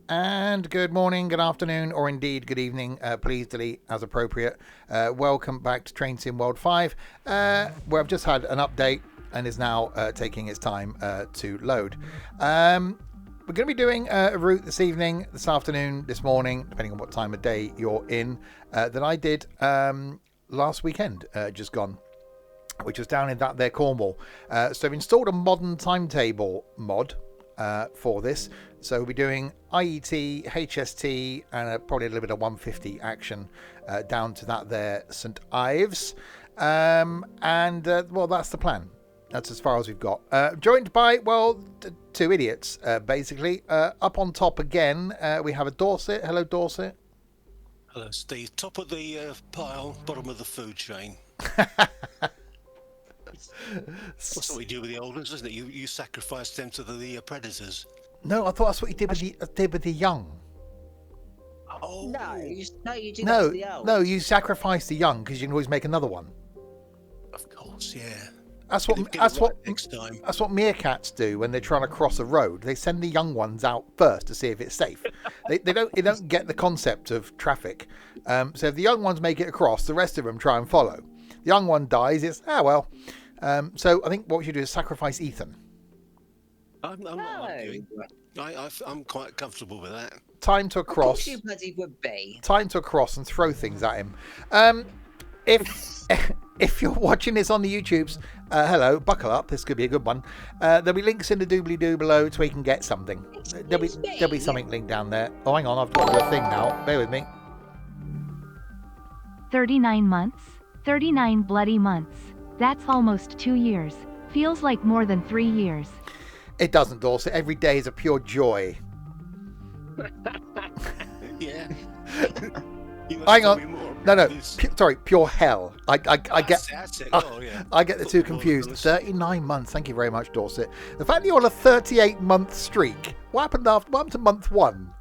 And good morning, good afternoon, or indeed good evening. Please delete as appropriate. Welcome back to Train Sim World 5, where I've just had an update and is now taking its time to load. We're going to be doing a route this evening, this afternoon, this morning, depending on what time of day you're in, that I did last weekend, just gone, which was down in that there Cornwall. So I've installed a Modern Timetable mod for this. So we'll be doing IET, HST, and probably a little bit of 150 action down to that there St Ives. Well, that's the plan. That's as far as we've got. Joined by, well, two idiots, basically. Up on top again, we have a Dorset. Hello, Dorset. Hello, Steve. Top of the pile, bottom of the food chain. That's what we do with the old ones, isn't it? You sacrifice them to the predators. No, I thought that's what you did with the young. Oh no, you do that with the old. No, you sacrifice the young because you can always make another one. Of course, yeah. That's what next time. That's what meerkats do when they're trying to cross a road. They send the young ones out first to see if it's safe. they don't get the concept of traffic. So if the young ones make it across, the rest of them try and follow. The young one dies. It's well. So I think what we should do is sacrifice Ethan. I'm not arguing. I'm quite comfortable with that. Time to cross. Of course you bloody would be. Time to cross and throw things at him. If you're watching this on the YouTubes, hello, buckle up. This could be a good one. There'll be links in the doobly-doo below to where you can get something. There'll be something linked down there. Oh, hang on, I've got to do a thing now. Bear with me. 39 months. 39 bloody months. That's almost 2 years. Feels like more than 3 years. It doesn't, Dorset. Every day is a pure joy. Yeah. Hang on. No. Sorry, pure hell. I get the two confused. 39 months. Thank you very much, Dorset. The fact that you're on a 38-month streak. What happened to month one?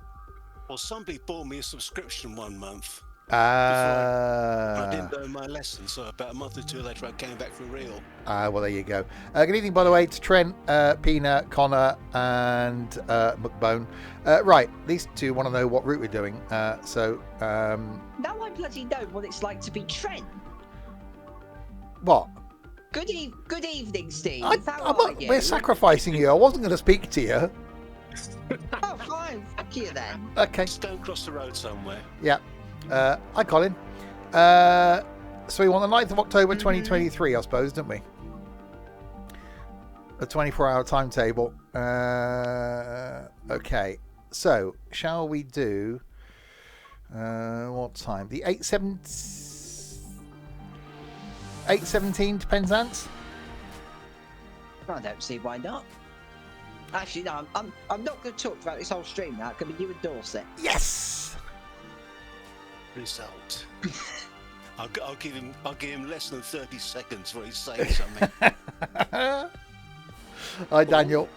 Well, somebody bought me a subscription 1 month. I didn't learn my lesson, so about a month or two later I came back for real. Well, there you go. Good evening, by the way, to Trent, Pina, Connor, and McBone. Right, these two want to know what route we're doing. Now I bloody know what it's like to be Trent. What? Good evening, Steve. How are you? We're sacrificing you. I wasn't going to speak to you. Oh, fine. Fuck you then. Okay. Just don't cross the road somewhere. Yeah. Hi, Colin. So we want the 9th of October 2023, I suppose, don't we? A 24-hour timetable. Okay. So, shall we do... what time? The 8:17 to Penzance? I don't see why not. Actually, no, I'm not going to talk about this whole stream now. It could be you and Dorset. Yes! Result. I'll give him less than 30 seconds for he's saying something. Hi, Daniel.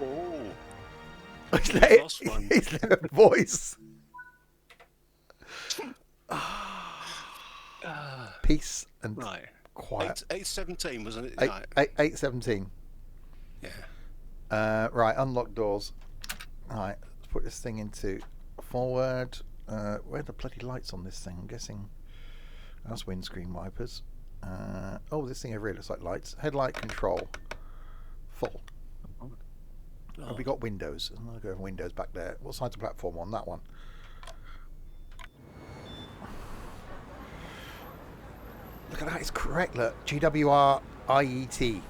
Oh. His voice. Peace and quiet. 8:17, wasn't it? 8:17. Yeah. Right, unlock doors. Alright, let's put this thing into forward. Where are the bloody lights on this thing? I'm guessing that's windscreen wipers. Oh, this thing over here looks like lights. Headlight control. Full. Have we got windows? I'm going to go over windows back there. What side's the platform on? That one. Look at that, it's correct. Look, GWR IET.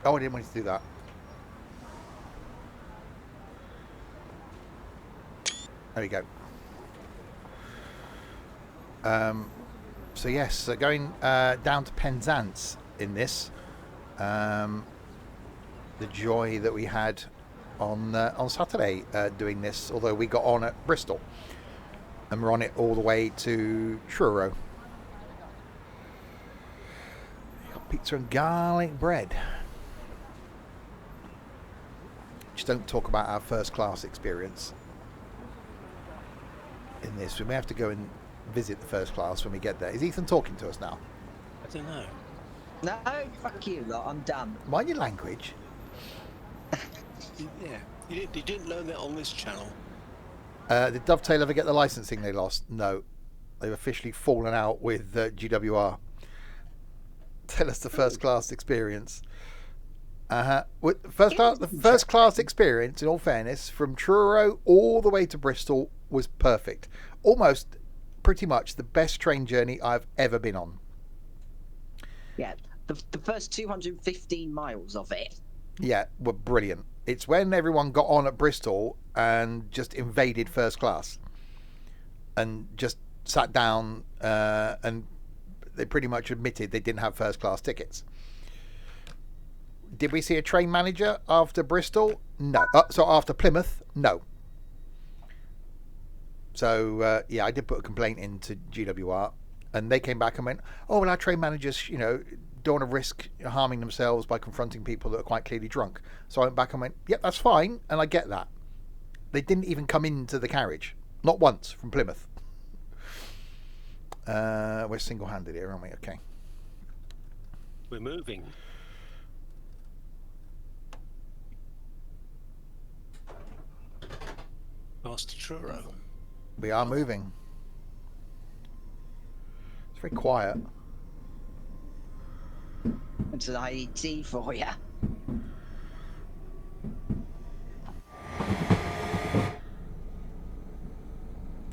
Oh, I didn't want you to do that. There we go. So yes, so going down to Penzance in this. The joy that we had on Saturday doing this, although we got on at Bristol. And we're on it all the way to Truro. Got pizza and garlic bread. Just don't talk about our first class experience in this. We may have to go and visit the first class when we get there. Is Ethan talking to us now? I don't know. No, fuck you lot, I'm done. Mind your language. Yeah, you didn't learn that on this channel. Did Dovetail ever get the licensing they lost? No. They've officially fallen out with GWR. Tell us the first class experience. The first class experience, in all fairness, from Truro all the way to Bristol was perfect. Almost, pretty much, the best train journey I've ever been on. Yeah, the first 215 miles of it. Yeah, were brilliant. It's when everyone got on at Bristol and just invaded first class and just sat down and they pretty much admitted they didn't have first class tickets. Did we see a train manager after Bristol? No. So after Plymouth? No. So, yeah, I did put a complaint into GWR and they came back and went, oh, well, our train managers, don't want to risk harming themselves by confronting people that are quite clearly drunk. So I went back and went, yep, that's fine, and I get that. They didn't even come into the carriage. Not once from Plymouth. We're single-handed here, aren't we? Okay. We're moving. Past Truro. We are moving. It's very quiet. It's an IET for you.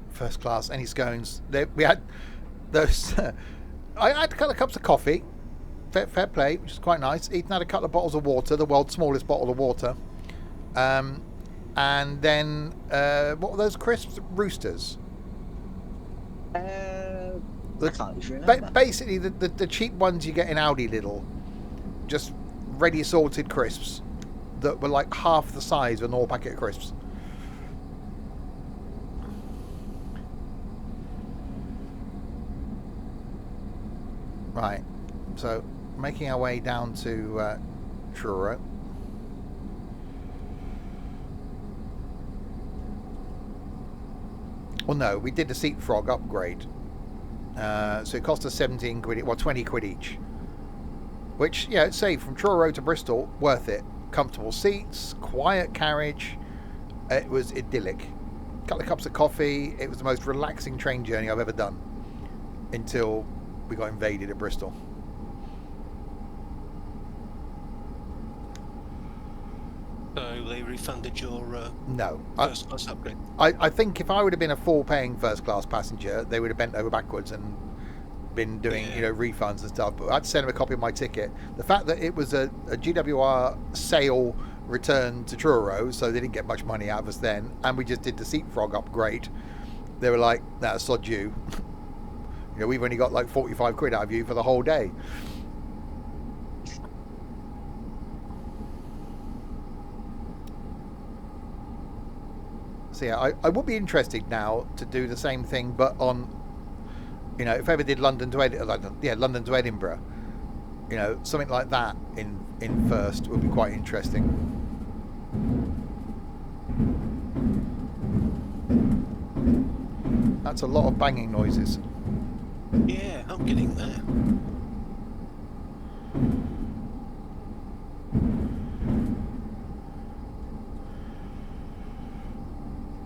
First class, any scones? We had those. I had a couple of cups of coffee. Fair play, which is quite nice. Ethan had a couple of bottles of water, the world's smallest bottle of water. And then, what were those crisps? Roosters. I can't remember. Basically, the cheap ones you get in Aldi Lidl. Just ready salted crisps that were like half the size of a normal packet of crisps. Right, so making our way down to Truro. Well, no, we did the Seat Frog upgrade. So it cost us 17 quid, well, 20 quid each. Which, yeah, say from Truro to Bristol, worth it. Comfortable seats, quiet carriage. It was idyllic. A couple of cups of coffee. It was the most relaxing train journey I've ever done. Until we got invaded at Bristol. So they refunded your No. first class upgrade? I think if I would have been a full paying first class passenger, they would have bent over backwards and been doing refunds and stuff. But I'd send them a copy of my ticket. The fact that it was a GWR sale return to Truro, so they didn't get much money out of us then, and we just did the Seat Frog upgrade, they were like, nah, sod you. We've only got like 45 quid out of you for the whole day. So yeah, I would be interested now to do the same thing, but on, if I ever did London to Edinburgh, something like that in first would be quite interesting. That's a lot of banging noises. Yeah, I'm getting there.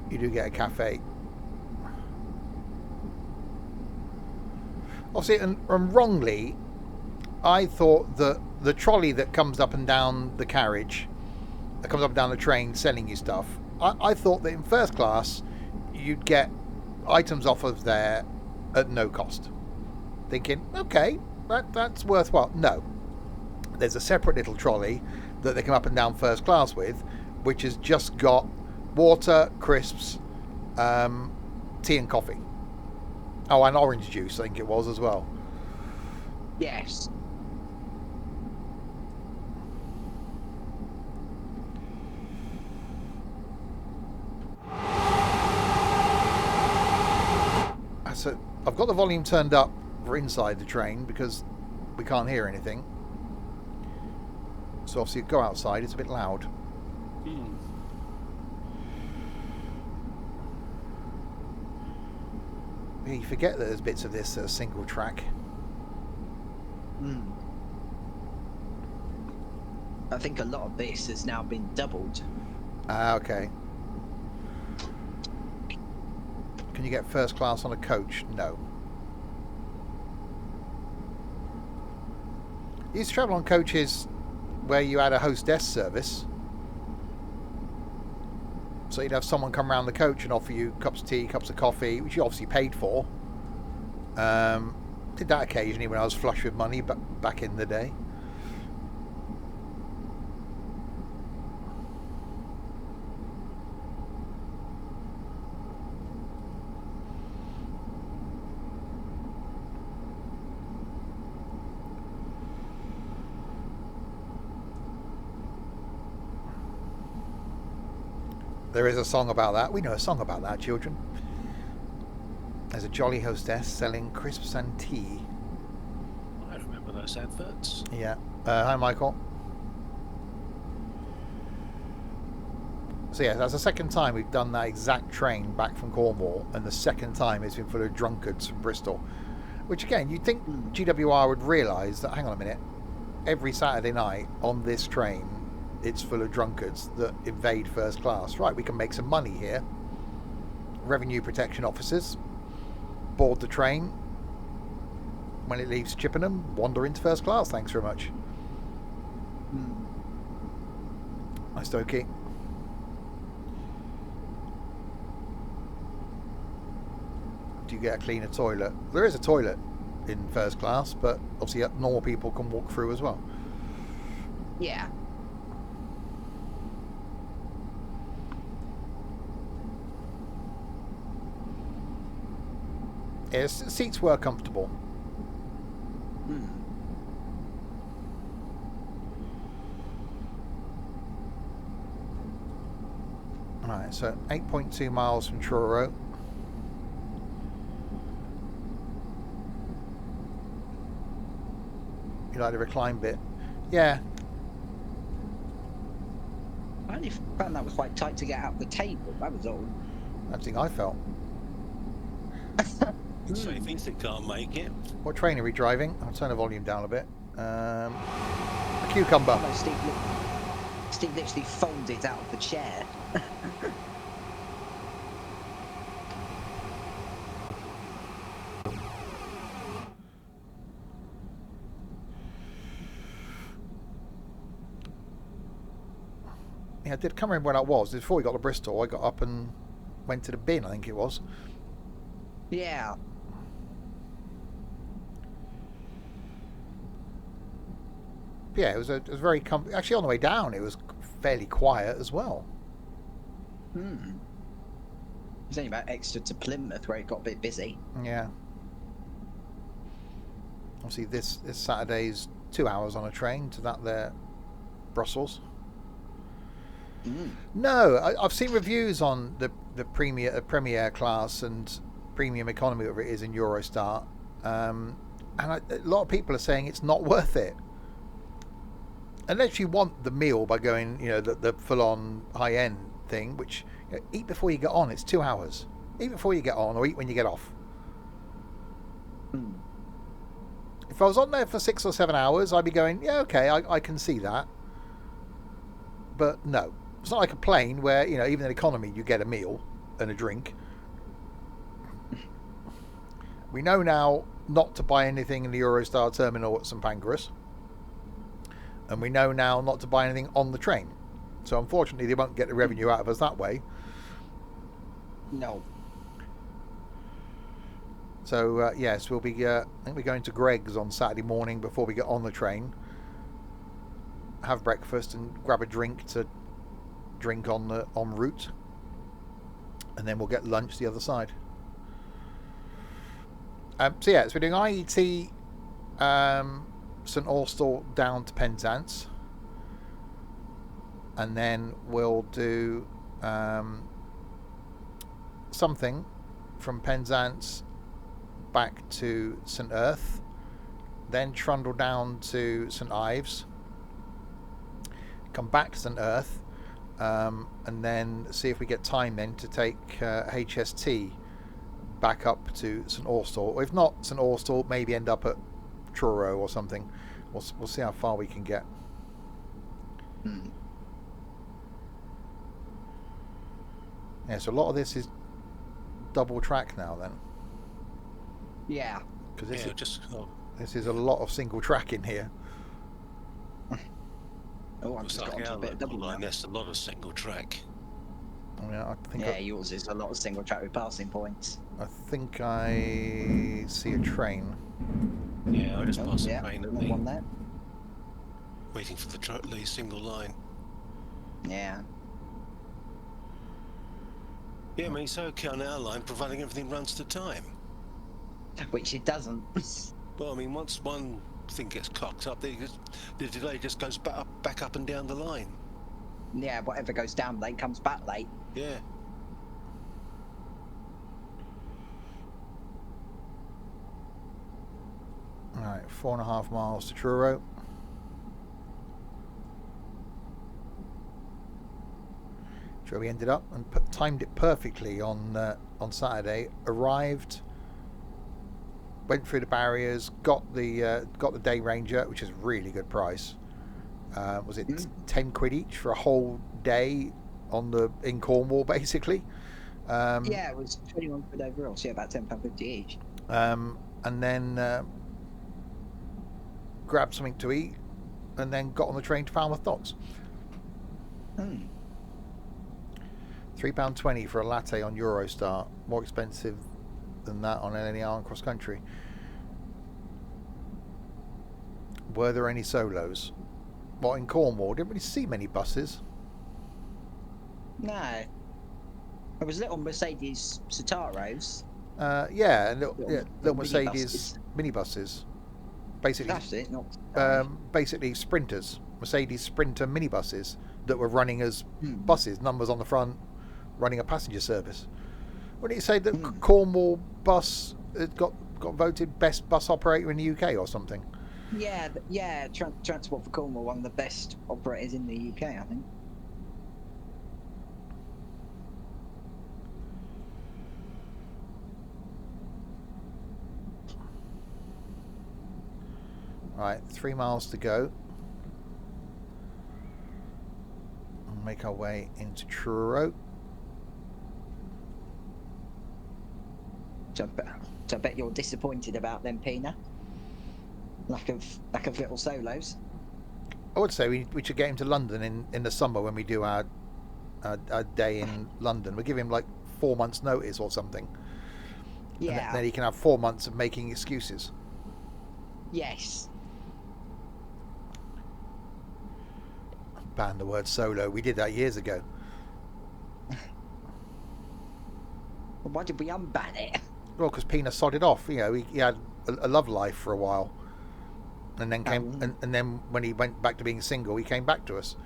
You do get a cafe. Obviously, and wrongly, I thought that the trolley that comes up and down the carriage, that comes up and down the train selling you stuff, I thought that in first class you'd get items off of there at no cost. Thinking, okay, that's worthwhile. No. There's a separate little trolley that they come up and down first class with, which has just got water, crisps, tea and coffee. Oh, and orange juice, I think it was as well. Yes. So I've got the volume turned up for inside the train because we can't hear anything. So obviously go outside, it's a bit loud. Yeah, you forget that there's bits of this that are single track. I think a lot of this has now been doubled. Ah, okay. Can you get first class on a coach? No. You used to travel on coaches where you had a hostess service. So you'd have someone come around the coach and offer you cups of tea, cups of coffee, which you obviously paid for. Did that occasionally when I was flush with money, but back in the day. There is a song about that. We know a song about that, children. There's a jolly hostess selling crisps and tea. I remember those adverts. Yeah. Hi, Michael. So yeah, that's the second time we've done that exact train back from Cornwall, and the second time it's been full of drunkards from Bristol. Which again, you'd think GWR would realise that, hang on a minute, every Saturday night on this train it's full of drunkards that invade first class. Right, we can make some money here. Revenue protection officers board the train. When it leaves Chippenham, wander into first class. Thanks very much. Nice dokey. Do you get a cleaner toilet? There is a toilet in first class, but obviously normal people can walk through as well. Yeah. Yes, seats were comfortable. Right, so 8.2 miles from Truro. You like the recline bit? Yeah. I only found that was quite tight to get out of the table. That was all. That's the thing I felt. So he thinks it can't make it. What train are we driving? I'll turn the volume down a bit. A cucumber. No, Steve literally folded out of the chair. Yeah, I can't remember where that was. Before we got to Bristol, I got up and went to the bin, I think it was. Yeah. Yeah, it was very actually on the way down it was fairly quiet as well. It's only about extra to Plymouth where it got a bit busy. Yeah. Obviously this Saturday's 2 hours on a train to that there Brussels. No, I've seen reviews on the premier class and premium economy, whatever it is, in Eurostar, and a lot of people are saying it's not worth it. Unless you want the meal by going, the full-on high-end thing, which eat before you get on. It's 2 hours. Eat before you get on, or eat when you get off. If I was on there for 6 or 7 hours, I'd be going, yeah, okay, I can see that. But no, it's not like a plane where even in economy you get a meal and a drink. We know now not to buy anything in the Eurostar terminal at St Pancras. And we know now not to buy anything on the train. So unfortunately they won't get the revenue out of us that way. No. So yes, we'll be I think we're going to Greg's on Saturday morning before we get on the train. Have breakfast and grab a drink to drink en route. And then we'll get lunch the other side. So yeah, so we're doing IET St Austell down to Penzance, and then we'll do something from Penzance back to St Earth, then trundle down to St Ives, come back to St Earth, and then see if we get time then to take HST back up to St Austell. Or if not St Austell, maybe end up at Truro or something. We'll see how far we can get. Hmm. Yeah, so a lot of this is double track now then, Yeah. because Yeah, just this is a lot of single track in here. Oh, I've it's just got like onto our a bit of local double line. now. There's a lot of single track. Yeah, I think Yeah, yours is a lot of single track with passing points. I think I see a train. Yeah, I just Oh, passed the yeah, train at another me, one there. waiting for the single line. Yeah. Yeah, I mean, it's okay on our line, providing everything runs to time. Which it doesn't. Well, I mean, once one thing gets cocked up, the delay just goes back up and down the line. Yeah, whatever goes down late comes back late. Yeah. Right, 4.5 miles to Truro. Where we ended up and timed it perfectly on Saturday. Arrived, went through the barriers, got the day ranger, which is a really good price. Was it 10 quid each for a whole day in Cornwall, basically? Yeah, it was 21 quid overall, so yeah, about £10.50 each. And then grabbed something to eat, and then got on the train to Falmouth Docks. £3.20 for a latte on Eurostar. More expensive than that on LNER and cross country. Were there any solos? Well, in Cornwall, didn't really see many buses. No. There was little Mercedes Citaros. Yeah, and little little Mercedes minibuses. Basically, That's it, not basically sprinters, Mercedes Sprinter minibuses that were running as buses, numbers on the front, running a passenger service. Wouldn't you say that Cornwall bus got voted best bus operator in the UK or something? Yeah, Transport for Cornwall, one of the best operators in the UK, I think. Right, 3 miles to go. We'll make our way into Truro. So I bet you're disappointed about them, Pina. Lack of little solos. I would say we should get him to London in the summer when we do our day in London. We give him like 4 months' notice or something. Yeah. And then he can have 4 months of making excuses. Yes. Ban the word solo. We did that years ago. Well, why did we unban it? Well, because Pina sodded off. You know, he had a love life for a while, and then and then when he went back to being single, he came back to us.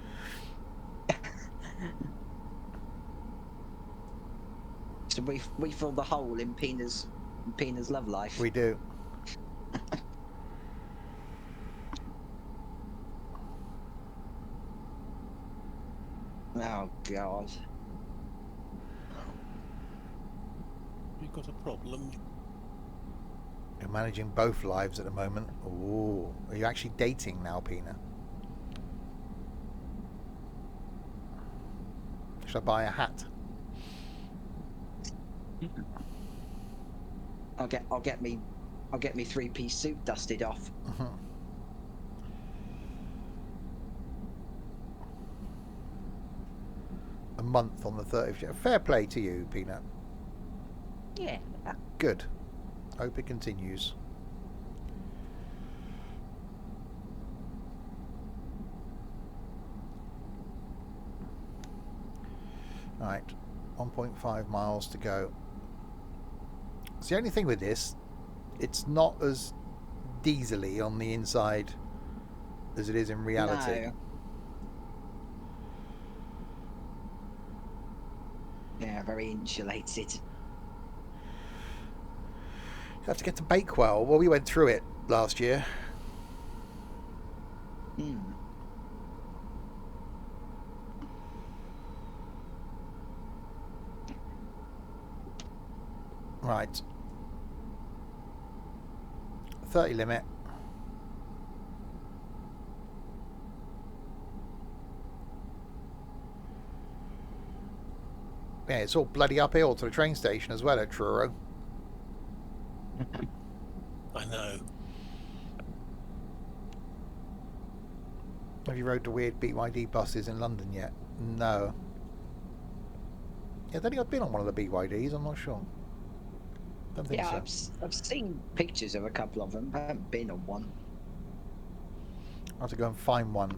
So we fill the hole in Pina's love life. We do. Oh God. We've got a problem. You're managing both lives at the moment. Ooh, are you actually dating now, Pina? Should I buy a hat? I'll get me 3-piece suit dusted off. A month on the 30th. Fair play to you, Peanut. Yeah. Good. Hope it continues. Right, 1.5 miles to go. It's the only thing with this, it's not as diesely on the inside as it is in reality. No. Yeah, very insulated. You have to get to Bakewell. Well, we went through it last year. Right. 30 limit. Yeah, it's all bloody uphill to the train station as well at Truro. I know. Have you rode the weird BYD buses in London yet? No. Yeah, I don't think I've been on one of the BYDs, I'm not sure. Don't think Yeah, so. I've seen pictures of a couple of them. I haven't been on one. I'll have to go and find one.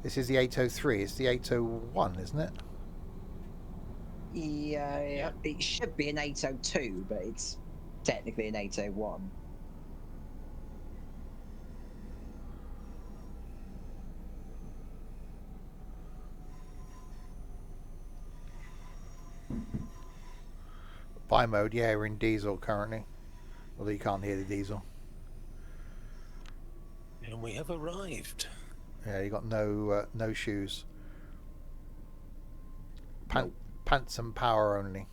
This is the 803. It's the 801, isn't it? Yeah, it should be an 802, but it's technically an 801. Buy mode, yeah, we're in diesel currently. Although you can't hear the diesel. And we have arrived. Yeah, you got no shoes. Pants and power only.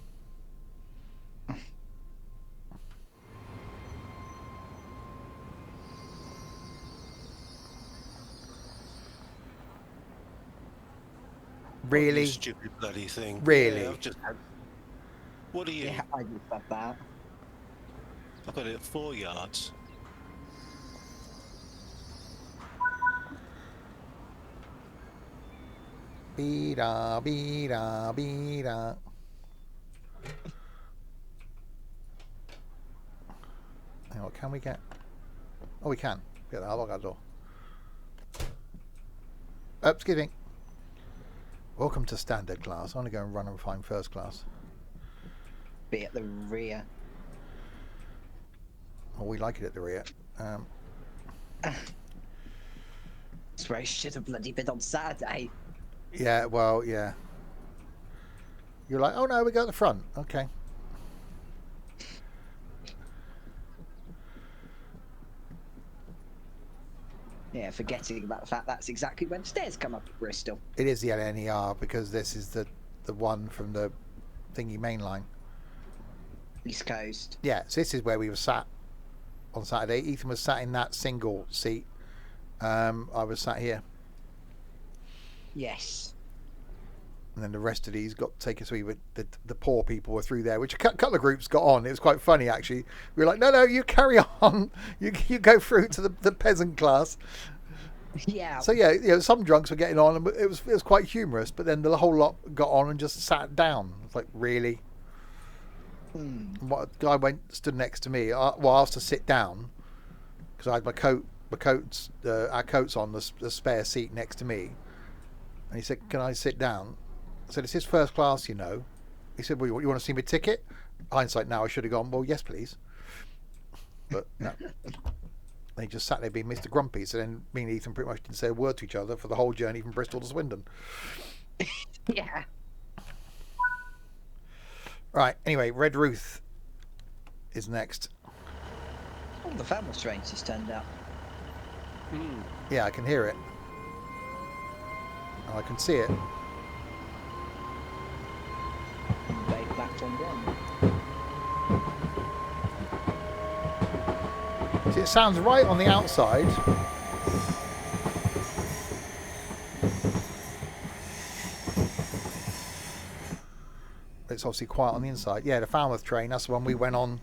Really? You stupid bloody thing. Really? Yeah, I've just had... What are you? Yeah, I just have that. I've got it at 4 yards. Beeda, beeda, beeda. Hang on, can we get... Oh, we can. Get that. I'll lock that door. Oh, excuse me. Welcome to standard class. I'm going to go and run and find first class. Be at the rear. Oh, we like it at the rear. That's where it should have bloody been on Saturday. Yeah, well, yeah. You're like, oh no, we go at the front. Okay. Yeah, forgetting about the fact that's exactly when stairs come up at Bristol. It is the LNER because this is the one from the thingy main line. East Coast. Yeah, so this is where we were sat on Saturday. Ethan was sat in that single seat. I was sat here. Yes. And then the rest of these got taken. So the poor people were through there, which a couple of groups got on. It was quite funny, actually. We were like, no, you carry on. You go through to the peasant class. Yeah. So yeah, some drunks were getting on, and it was quite humorous. But then the whole lot got on and just sat down. It's like, really? What guy stood next to me? I asked to sit down because I had our coats on the spare seat next to me, and he said, "Can I sit down?" I said, "It's his first class, you know." He said, "Well, you want to see my ticket?" Hindsight now, I should have gone, "Well, yes, please," but no. They just sat there being Mr. Grumpy. So then me and Ethan pretty much didn't say a word to each other for the whole journey from Bristol to Swindon. Yeah. Right, anyway, Red Ruth is next. Oh, the Falmouth train just turned up. Yeah, I can hear it. Oh, I can see it. They platform 1. See, it sounds right on the outside. It's obviously quiet on the inside. Yeah, the Falmouth train, that's the one we went on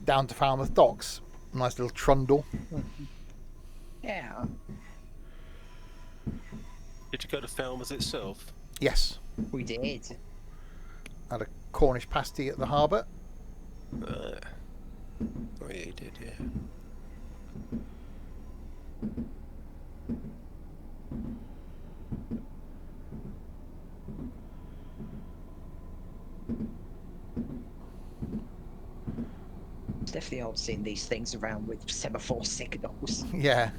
down to Falmouth Docks. Nice little trundle. Yeah. Did you go to Falmouth itself? Yes. We did. Had a Cornish pasty at the harbour. Oh yeah, you did, yeah. It's definitely odd seeing these things around with semaphore signals. Yeah.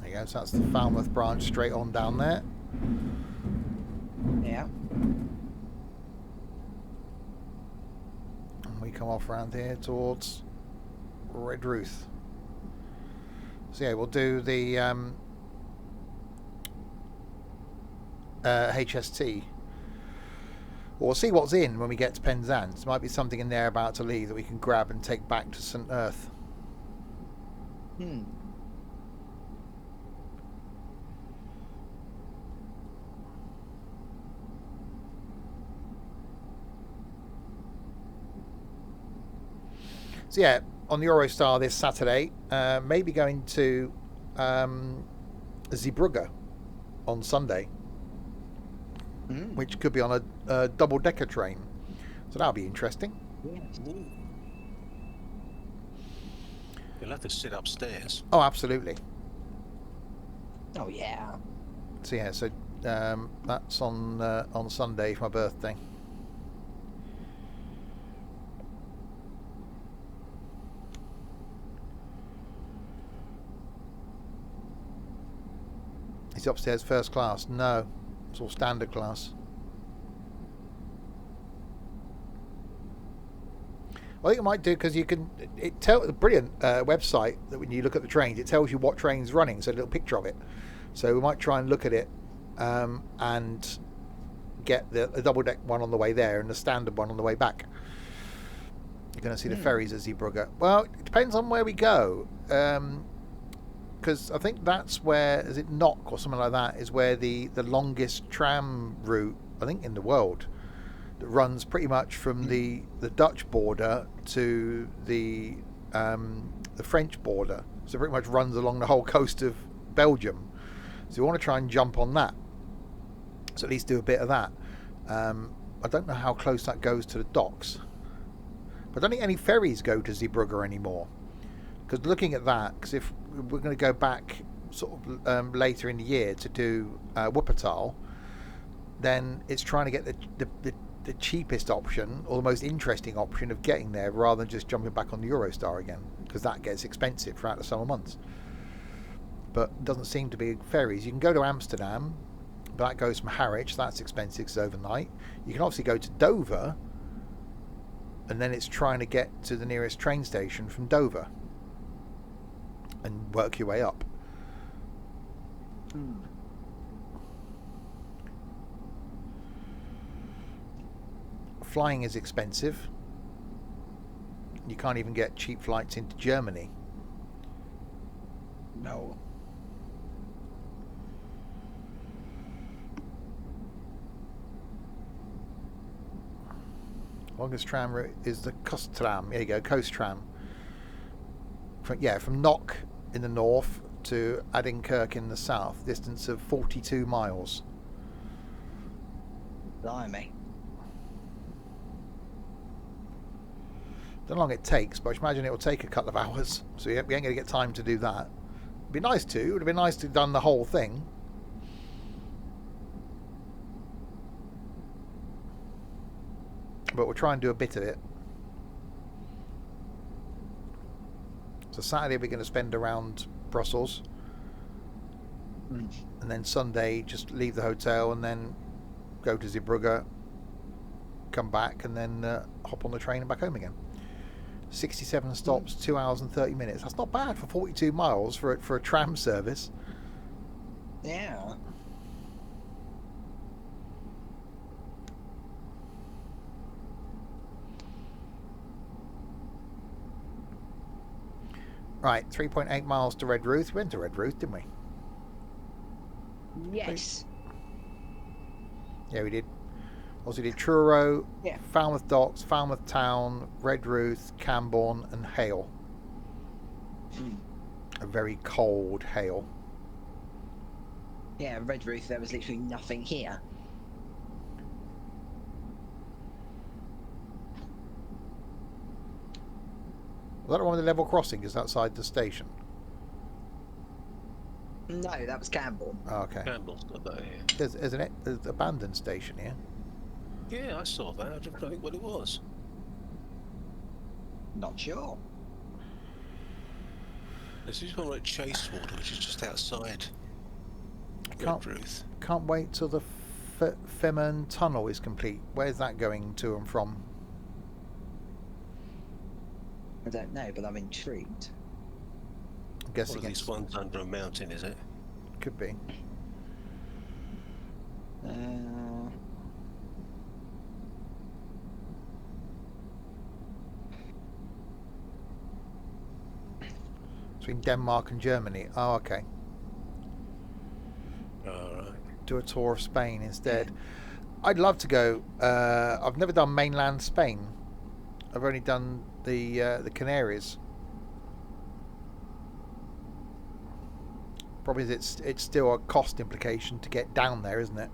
There you go, so that's the Falmouth branch straight on down there. Yeah. And we come off around here towards Red Ruth. So yeah, we'll do the HST. We'll see what's in when we get to Penzance. There might be something in there about to leave that we can grab and take back to St Earth. So yeah, on the Eurostar this Saturday, maybe going to Zeebrugge on Sunday, which could be on a double-decker train. So that'll be interesting. Yes. You'll have to sit upstairs. Oh, absolutely. Oh yeah. So yeah, so that's on Sunday for my birthday. Is it upstairs first class? No, it's all standard class. I think it might do because you can. It tell a brilliant website that when you look at the trains, it tells you what train's running, so a little picture of it. So we might try and look at it and get the double deck one on the way there and the standard one on the way back. You're going to see the ferries at Zeebrugge. Well, it depends on where we go, because I think that's where, is it Knock or something like that, is where the longest tram route I think in the world. That runs pretty much from the Dutch border to the French border. So it pretty much runs along the whole coast of Belgium. So we want to try and jump on that. So at least do a bit of that. I don't know how close that goes to the docks. But I don't think any ferries go to Zeebrugge anymore. Because looking at that, because if we're going to go back sort of later in the year to do Wuppertal, then it's trying to get the cheapest option or the most interesting option of getting there rather than just jumping back on the Eurostar again, because that gets expensive throughout the summer months. But it doesn't seem to be ferries. You can go to Amsterdam, but that goes from Harwich, that's expensive because it's overnight. You can obviously go to Dover, and then it's trying to get to the nearest train station from Dover and work your way up. Flying is expensive. You can't even get cheap flights into Germany. No. Longest tram route is the Kosttram. There you go, Coast Tram. From Knock in the north to Adinkerk in the south. Distance of 42 miles. Blimey. Don't know how long it takes, but I imagine it will take a couple of hours. So we ain't going to get time to do that. It'd be nice to. It would have been nice to have done the whole thing. But we'll try and do a bit of it. So Saturday we're going to spend around Brussels. And then Sunday just leave the hotel and then go to Zeebrugge, come back and then hop on the train and back home again. 67 stops, 2 hours and 30 minutes. That's not bad for 42 miles for a tram service. Yeah. Right, 3.8 miles to Redruth. We went to Redruth, didn't we? Yes. Yeah, we did. Also did Truro, Yeah. Falmouth Docks, Falmouth Town, Redruth, Camborne and Hale. A very cold Hale. Yeah, Redruth, there was literally nothing here. Was that one of the level crossings outside the station? No, that was Camborne. Oh, okay. Campbell's got that here. There's an abandoned station here. Yeah, I saw that. I didn't know what it was. Not sure. This is one like Chasewater, which is just outside Redruth. Can't wait till the Femmern Tunnel is complete. Where's that going to and from? I don't know, but I'm intrigued. I'm guessing One of these ones under a mountain, is it? Could be. Between Denmark and Germany. Oh, okay. Alright. Do a tour of Spain instead. I'd love to go. I've never done mainland Spain. I've only done the Canaries. Probably it's still a cost implication to get down there, isn't it?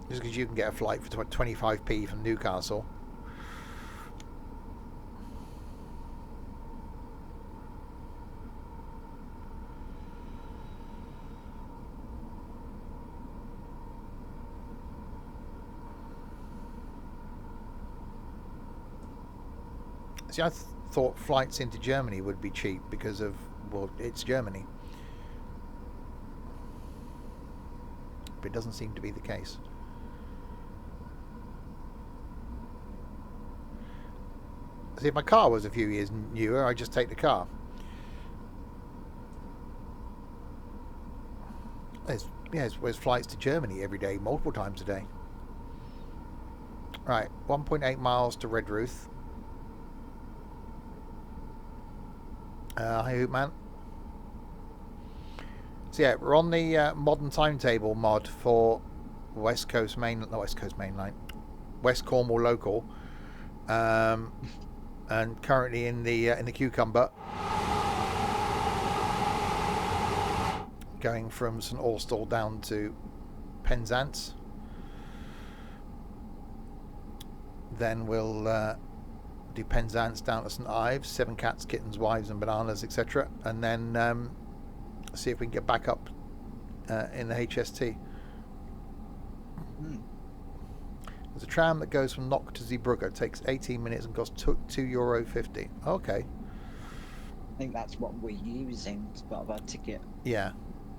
Just because you can get a flight for 25p from Newcastle. See, I thought flights into Germany would be cheap because of, well, it's Germany. But it doesn't seem to be the case. See, if my car was a few years newer, I'd just take the car. There's flights to Germany every day, multiple times a day. Right, 1.8 miles to Redruth. Hi, Hoopman. So yeah, we're on the Modern Timetable mod for West Cornwall local, and currently in the Cucumber, going from St Austell down to Penzance. Then we'll do Penzance down to St Ives, 7 cats, kittens, wives and bananas, etc. And then see if we can get back up in the HST. There's a tram that goes from Knock to Zeebrugge. It takes 18 minutes and costs €2.50. Okay. I think that's what we're using as part of our ticket. Yeah.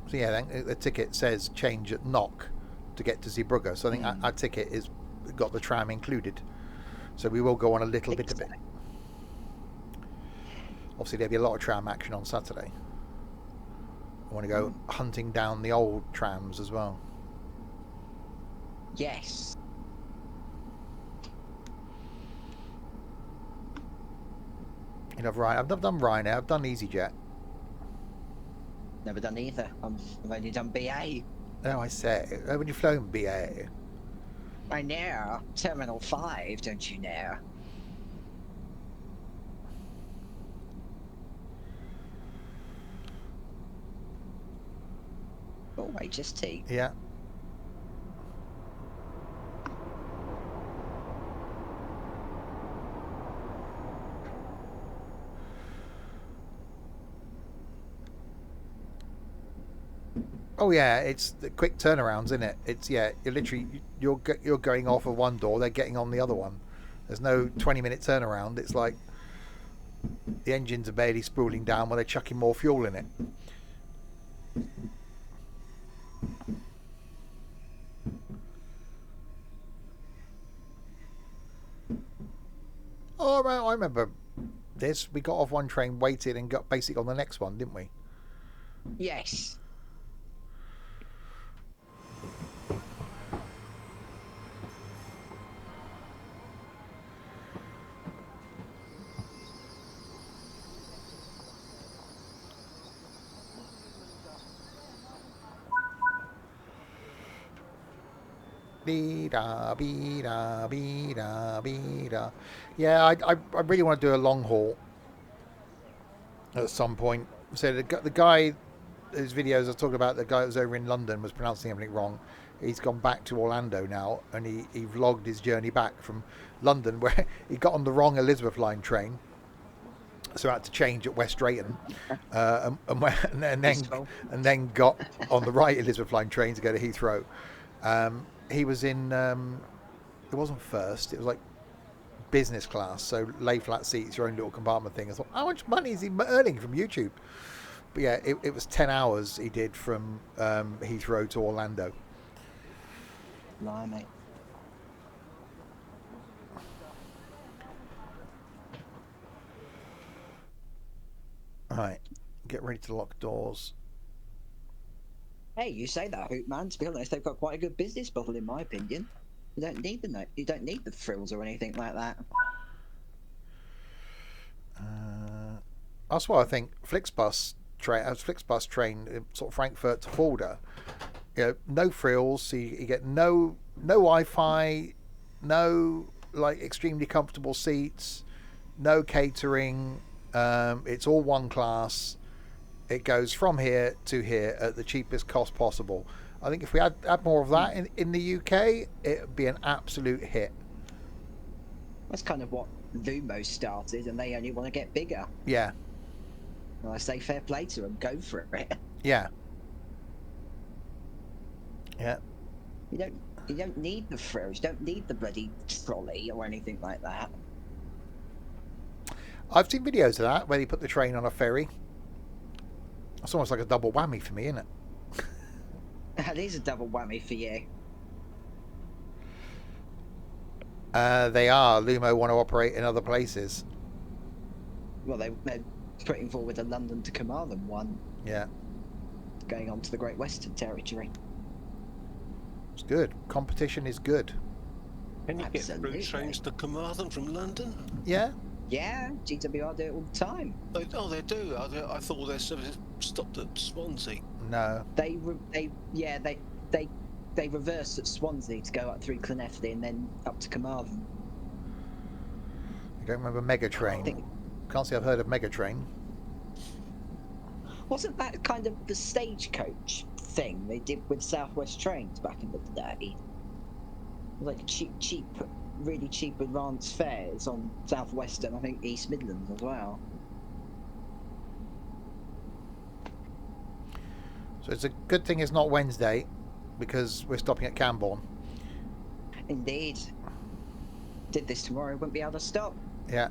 So yeah, then the ticket says change at Knock to get to Zeebrugge. So I think our ticket is got the tram included. So we will go on a little bit of it. Obviously, there'll be a lot of tram action on Saturday. I want to go hunting down the old trams as well. Yes. You know, I've never done Ryanair. I've done EasyJet. Never done either. I've only done BA. No, I say, when you've flown BA. I know. Terminal 5, don't you know? Oh, HST. Yeah. Oh yeah, it's the quick turnarounds, isn't it? It's you're literally you're going off of one door, they're getting on the other one. There's no 20-minute turnaround. It's like the engines are barely spooling down while they're chucking more fuel in it. Oh, I remember this. We got off one train, waited, and got basic on the next one, didn't we? Yes. Be-da, be-da, be-da, be-da. Yeah, I really want to do a long haul at some point. So the guy, his videos I talked about, the guy that was over in London was pronouncing everything wrong. He's gone back to Orlando now, and he vlogged his journey back from London, where he got on the wrong Elizabeth line train, so I had to change at West Drayton, and then got on the right Elizabeth line train to go to Heathrow. He was in, it wasn't first, it was like business class, so lay flat seats, your own little compartment thing. I thought, how much money is he earning from YouTube? But yeah, it was 10 hours he did from Heathrow to Orlando. Blimey. Right, get ready to lock doors. Hey, you say that, Hoot Man. To be honest, they've got quite a good business model, in my opinion. You don't need the frills or anything like that. That's why I think Flixbus train, sort of Frankfurt to Fulda, no frills, so you get no Wi-Fi, no like extremely comfortable seats, no catering. It's all one class. It goes from here to here at the cheapest cost possible. I think if we had more of that in the UK, it would be an absolute hit. That's kind of what Lumo started, and they only want to get bigger. Yeah. Well, I say fair play to them. Go for it. Yeah. Yeah. You don't need the frills. You don't need the bloody trolley or anything like that. I've seen videos of that where they put the train on a ferry. It's almost like a double whammy for me, isn't it? That is a double whammy for you. They are. Lumo want to operate in other places. Well, they're putting forward a London to Carmarthen one. Yeah. Going on to the Great Western Territory. It's good. Competition is good. Can you Absolutely. get through trains to Carmarthen from London? Yeah. Yeah, GWR do it all the time. They do. I thought their service stopped at Swansea. No. They reverse at Swansea to go up through Llanelli and then up to Carmarthen. I don't remember Megatrain. Can't say I've heard of Megatrain. Wasn't that kind of the stagecoach thing they did with South West Trains back in the day? Like cheap, really cheap advanced fares on South Western, I think East Midlands as well. So it's a good thing it's not Wednesday, because we're stopping at Camborne. Indeed. Did this tomorrow, wouldn't be able to stop. Yeah.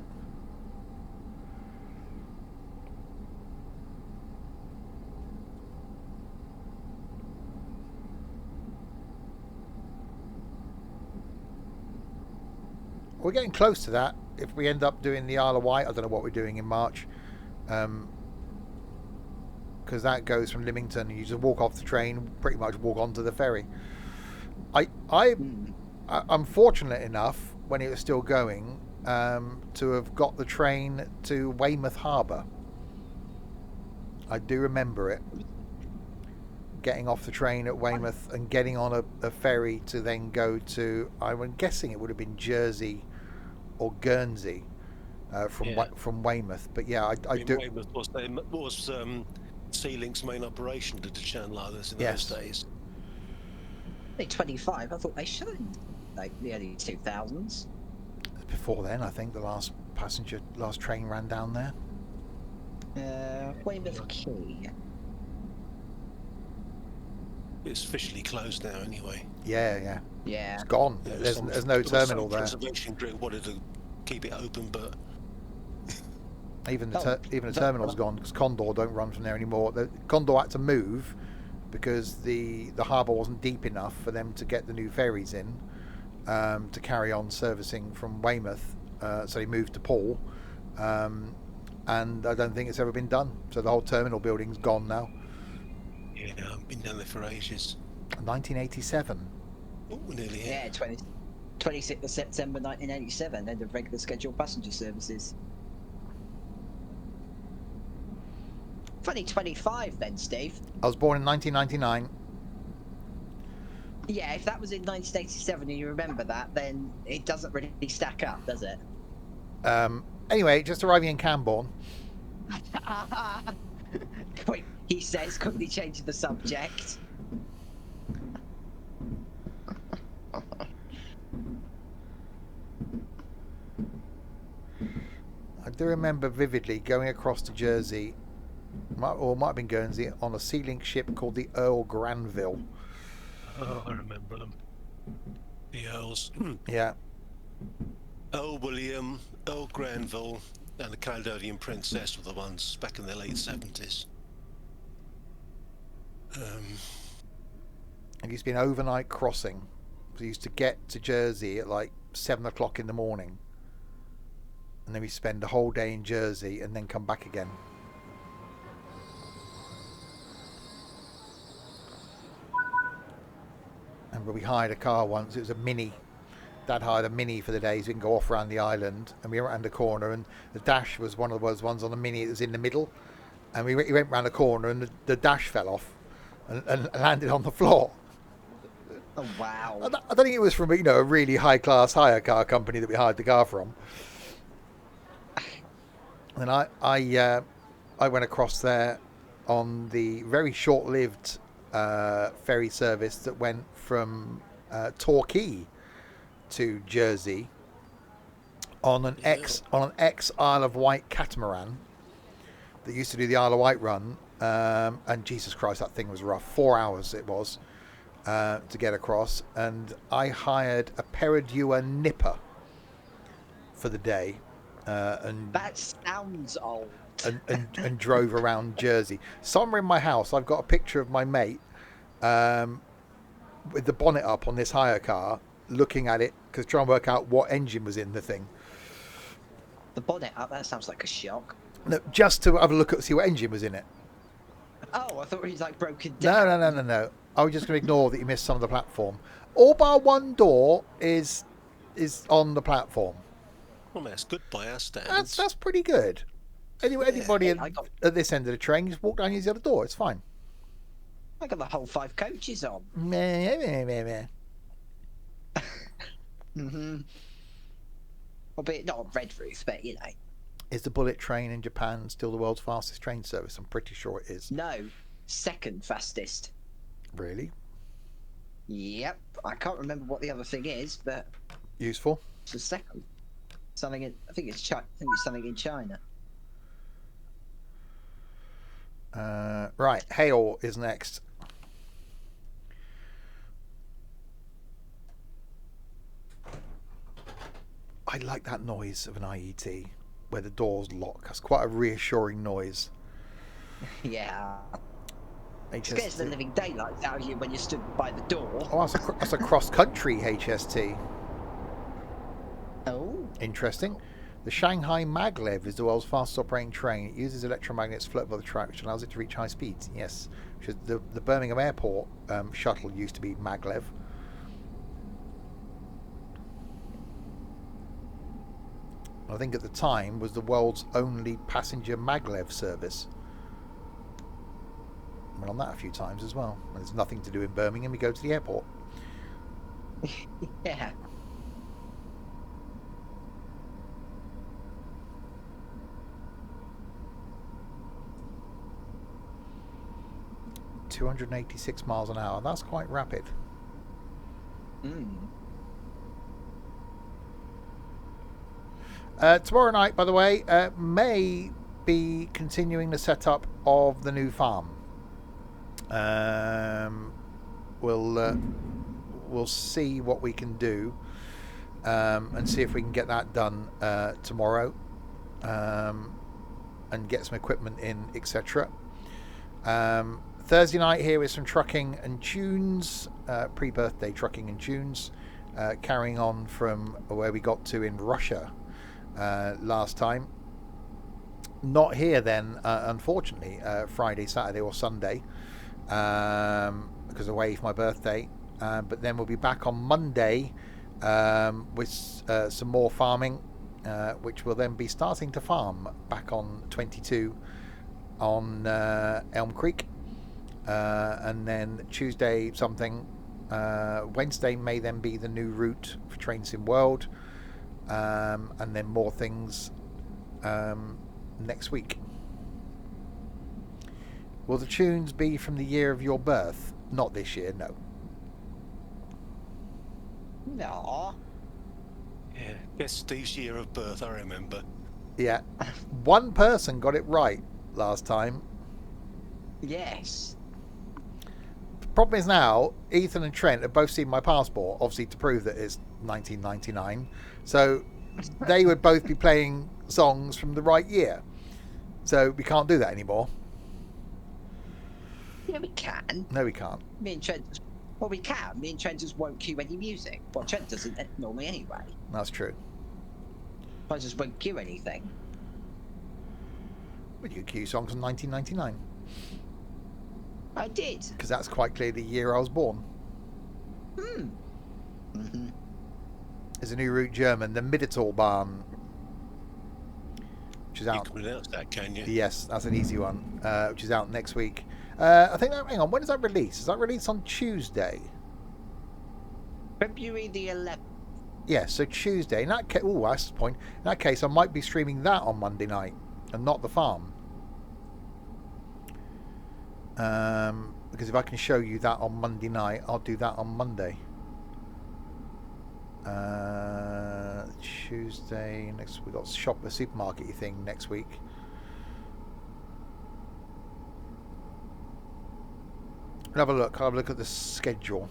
We're getting close to that. If we end up doing the Isle of Wight, I don't know what we're doing in March, because that goes from Lymington. You just walk off the train, pretty much walk onto the ferry. I'm fortunate enough, when it was still going, to have got the train to Weymouth Harbour. I do remember it. Getting off the train at Weymouth and getting on a ferry to then go to, I'm guessing it would have been Jersey or Guernsey from Weymouth. But yeah, I do. Weymouth was Sea Link's main operation to the Channel Islands in Yes. those days. They're 25, I thought they should in like the early 2000s. Before then, I think the last train ran down there. Weymouth Quay. It's officially closed now, anyway. Yeah. Yeah. It's gone. Yeah, There's no terminal there. Conservation group wanted to keep it open, but Even the terminal's gone, because Condor don't run from there anymore. The Condor had to move because the harbour wasn't deep enough for them to get the new ferries in to carry on servicing from Weymouth. So they moved to Poole, and I don't think it's ever been done. So the whole terminal building's gone now. yeah, I've been down there for ages. 1987. Oh, nearly here. Yeah, 26th of September 1987, end of regular scheduled passenger services. Funny 25 then, Steve. I was born in 1999. Yeah, if that was in 1987 and you remember that, then it doesn't really stack up, does it? Anyway, just arriving in Camborne. Wait, he says, quickly changing the subject. I do remember vividly going across to Jersey, or it might have been Guernsey, on a Sea Link ship called the Earl Granville. Oh, I remember them. The Earls. Yeah. Earl William, Earl Granville, and the Caledonian Princess were the ones back in the late 70s. It used to be an overnight crossing. We used to get to Jersey at like 7 o'clock in the morning. And then we spend the whole day in Jersey and then come back again. And we hired a car once. It was a Mini. Dad hired a Mini for the day so we can go off around the island. And we went around the corner, and the dash was one of those ones on the Mini that was in the middle. And he went round the corner, and the dash fell off. and landed on the floor. Oh wow. I don't think it was from a really high class hire car company that we hired the car from. And I went across there on the very short lived ferry service that went from Torquay to Jersey on an ex Isle of Wight catamaran that used to do the Isle of Wight run, and Jesus Christ, that thing was rough. 4 hours it was to get across, and I hired a Peridua Nipper for the day, and That sounds old. and drove around Jersey. Somewhere in my house, I've got a picture of my mate with the bonnet up on this hire car, looking at it because trying to work out what engine was in the thing. The bonnet up, that sounds like a shock. No, just to have a look at see what engine was in it. Oh, I thought he was like broken down. No. I was just going to ignore that you missed some of the platform. All bar one door is on the platform. Well, that's good by our standards. That's pretty good. Anybody I got- at this end of the train, just walk down and use the other door. It's fine. I got the whole 5 coaches on. Meh. Mm-hmm. Albeit not a red roof, but you know. Is the bullet train in Japan still the world's fastest train service? I'm pretty sure it is. No, second fastest. Really? Yep. I can't remember what the other thing is, but Useful. it's the second. Something in, I think it's something in China. Right, Hail is next. I like that noise of an IET where the doors lock. That's quite a reassuring noise. Yeah. HST. Scares the living daylights out of you when you stood by the door. Oh, that's a cross-country HST. Oh. Interesting. The Shanghai Maglev is the world's fastest operating train. It uses electromagnets float above the track, which allows it to reach high speeds. Yes. The Birmingham Airport shuttle used to be Maglev. I think at the time was the world's only passenger maglev service. I went on that a few times as well. When there's nothing to do in Birmingham, you go to the airport. Yeah. .286 miles an hour. That's quite rapid. Tomorrow night, by the way, may be continuing the setup of the new farm. We'll see what we can do and see if we can get that done tomorrow and get some equipment in, etc. Thursday night here is some trucking and tunes, pre-birthday trucking and tunes, carrying on from where we got to in Russia last time. Not here then, unfortunately, Friday, Saturday or Sunday, because away for my birthday. But then we'll be back on Monday with some more farming, which will then be starting to farm back on 22 on Elm Creek. And then Tuesday something, Wednesday may then be the new route for Trains in World, and then more things next week. Will the tunes be from the year of your birth? Not this year, no. No. Yeah, guess Steve's year of birth, I remember. Yeah. One person got it right last time. Yes. Problem is now, Ethan and Trent have both seen my passport, obviously to prove that it's 1999. So they would both be playing songs from the right year. So we can't do that anymore. Yeah, we can. No, we can't. Me and Trent. Well, we can. Me and Trent just won't cue any music. Well, Trent doesn't normally anyway. That's true. I just won't cue anything. Would you cue songs from 1999? I did. Because that's quite clearly the year I was born. Mm-hmm. There's a new route German, the Middelbahn, which is You out. can pronounce that, can you? Yes, that's an easy one, which is out next week. I think that. Hang on. When does that release? Is that released on Tuesday? February the 11th. Yeah. So Tuesday. In that case, oh, that's the point. In that case, I might be streaming that on Monday night, and not the farm. Because if I can show you that on Monday night, I'll do that on Monday. Tuesday next. We got shop a supermarket thing next week. Have a look. I'll have a look at the schedule.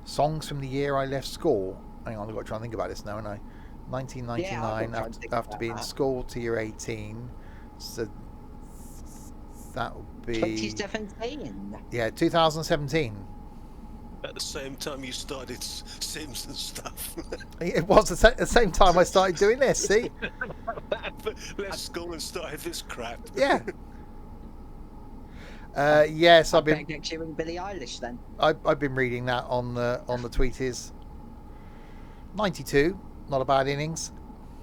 Songs from the year I left school. Hang on, I've got to try and think about this now, haven't I? 1999. Yeah, have to be in school till you're 18. So that would be 2017. Yeah, 2017. At the same time you started Simpsons stuff. It was the same time I started doing this. See? Left school and started this crap. Yeah. Yes, I've been. Get you in Billie Eilish then. I've been reading that on the tweeties. 92, not a bad innings.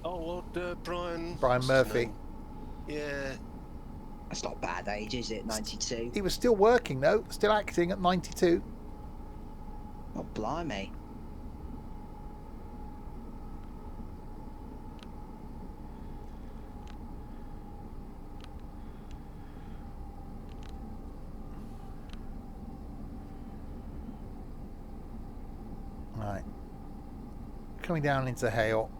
Oh, what Brian Murphy. Yeah. That's not bad age, is it? 92. He was still working though, still acting at 92. Oh, blimey. Right. Coming down into Hale.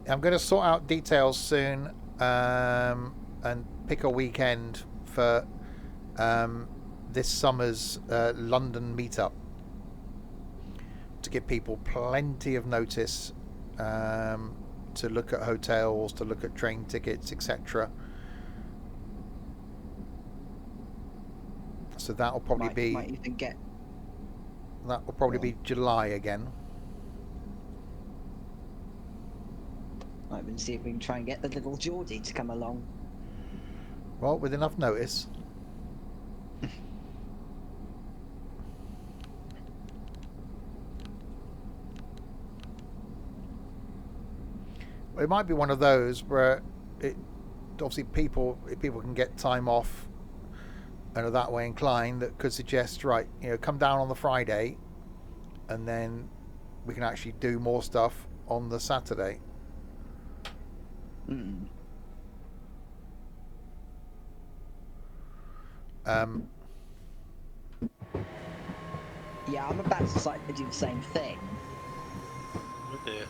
I'm going to sort out details soon and pick a weekend for this summer's London meetup to give people plenty of notice to look at hotels, to look at train tickets, etc. So that will probably Might even get. That will probably be July again. Might even see if we can try and get the little Geordie to come along. Well, with enough notice. It might be one of those where it obviously if people can get time off and are that way inclined, that could suggest, right, come down on the Friday and then we can actually do more stuff on the Saturday. Yeah, I'm about to slightly do the same thing. Oh dear.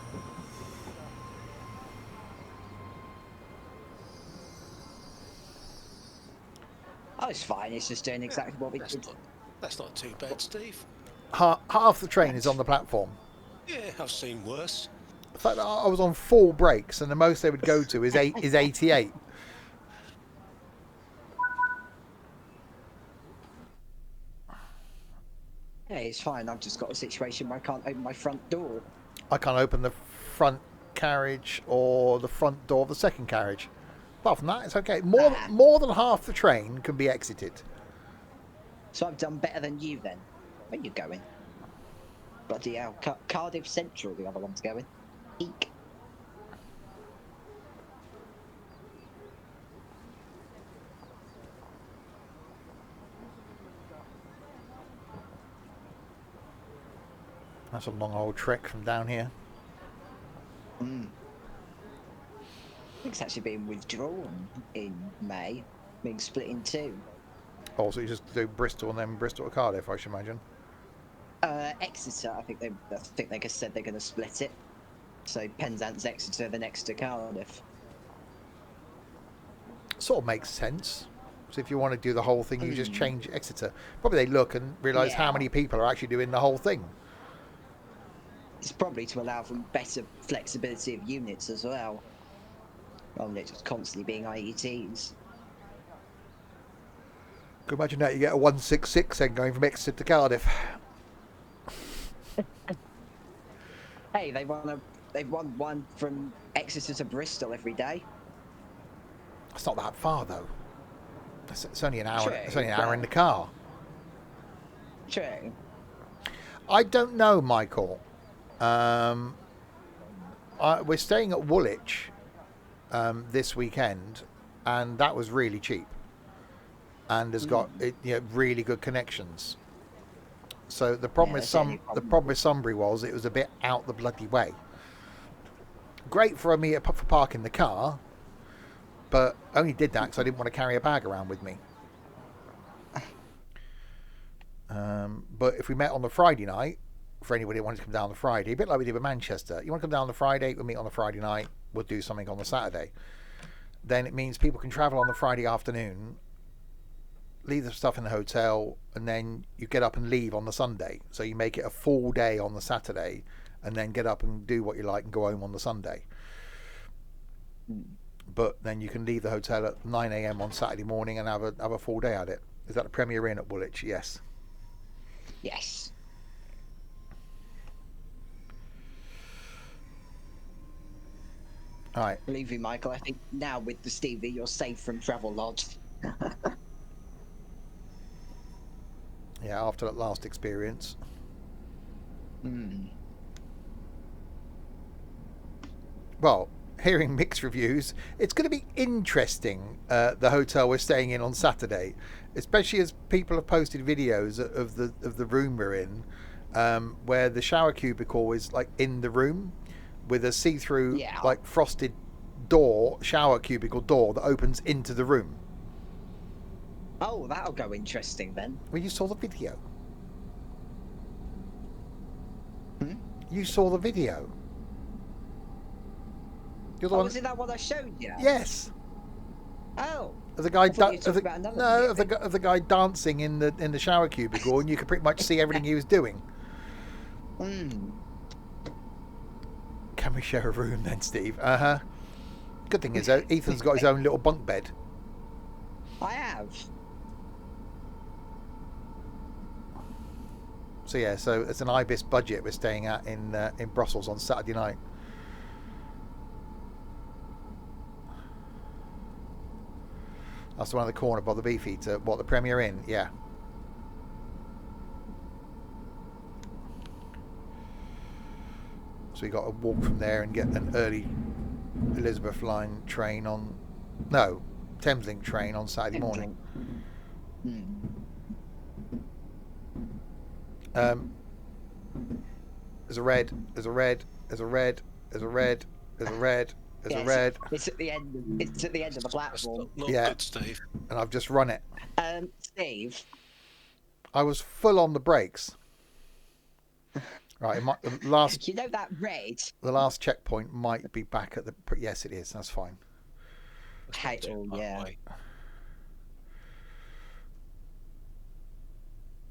Oh, it's fine. It's just doing exactly what we did. That's not too bad, Steve. Half the train is on the platform. Yeah, I've seen worse. In fact, I was on 4 breaks, and the most they would go to is 88. Yeah, it's fine. I've just got a situation where I can't open my front door. I can't open the front carriage or the front door of the second carriage. Apart from that, it's okay. More than half the train can be exited. So I've done better than you then. Where are you going? Bloody hell. Cardiff Central, the other one's going. Eek. That's a long old trek from down here. It's actually being withdrawn in May, being split in 2. Oh, so you just do Bristol and then Bristol to Cardiff, I should imagine. Exeter, I think they just said they're going to split it. So Penzance, Exeter, then Exeter, Cardiff. Sort of makes sense. So if you want to do the whole thing, you just change Exeter. Probably they look and realise how many people are actually doing the whole thing. It's probably to allow for better flexibility of units as well. Rather than it just constantly being IETs. Could imagine that you get a 166 then going from Exeter to Cardiff. Hey, they've won one from Exeter to Bristol every day. It's not that far though. It's only an hour. True, It's only an hour but- in the car. True. I don't know, Michael. We're staying at Woolwich this weekend, and that was really cheap, and has got really good connections. So the problem that's the only the problem with Sunbury was it was a bit out the bloody way. Great for me for parking the car, but only did that because I didn't want to carry a bag around with me. But if we met on the Friday night, for anybody that wanted to come down on the Friday, a bit like we did with Manchester, you want to come down on the Friday, we'll meet on the Friday night, we'll do something on the Saturday. Then it means people can travel on the Friday afternoon, leave the stuff in the hotel, and then you get up and leave on the Sunday. So you make it a full day on the Saturday, and then get up and do what you like and go home on the Sunday. But then you can leave the hotel at 9 a.m. on Saturday morning and have a full day at it. Is that the Premier Inn at Woolwich? Yes. Yes. All right. Believe me, Michael, I think now with the Stevie, you're safe from Travel Lodge. Yeah, after that last experience. Well, hearing mixed reviews, it's going to be interesting, the hotel we're staying in on Saturday, especially as people have posted videos of the room we're in, where the shower cubicle is like in the room with a see-through like frosted shower cubicle door that opens into the room. Oh, that'll go interesting then. Well, you saw the video. You saw the video. You're the one... Was it that one I showed you? Yes. Oh. Of the guy, I thought you were talking about another video. of the guy dancing in the shower cubicle, and you could pretty much see everything he was doing. Can we share a room then, Steve? Good thing is, Ethan's got his own little bunk bed. I have. So yeah, so it's an Ibis budget we're staying at in Brussels on Saturday night. That's the one at the corner by the Beefeater. What, the Premier Inn? Yeah. So we got to walk from there and get an early Elizabeth line train on... No, Thameslink train on Saturday morning. There's a red, there's a red, there's a red, there's a red, there's a red, there's a red. It's at the end. It's at the end of the platform. Not Yeah. good, Steve. And I've just run it. Steve. I was full on the brakes. Right, the last... You know that red? The last checkpoint might be back at the... Yes, it is. That's fine. Hey, oh, yeah.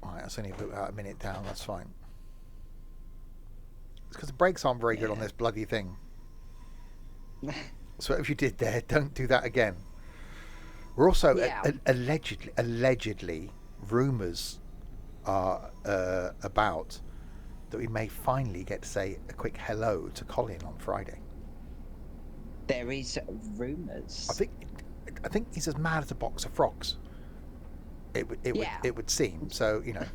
Right, that's only about a minute down. That's fine. It's because the brakes aren't very good on this bloody thing. So if you did there, don't do that again. We're also allegedly rumours are about that we may finally get to say a quick hello to Colin on Friday. There is rumours. I think he's as mad as a box of frogs. It would seem. So, you know.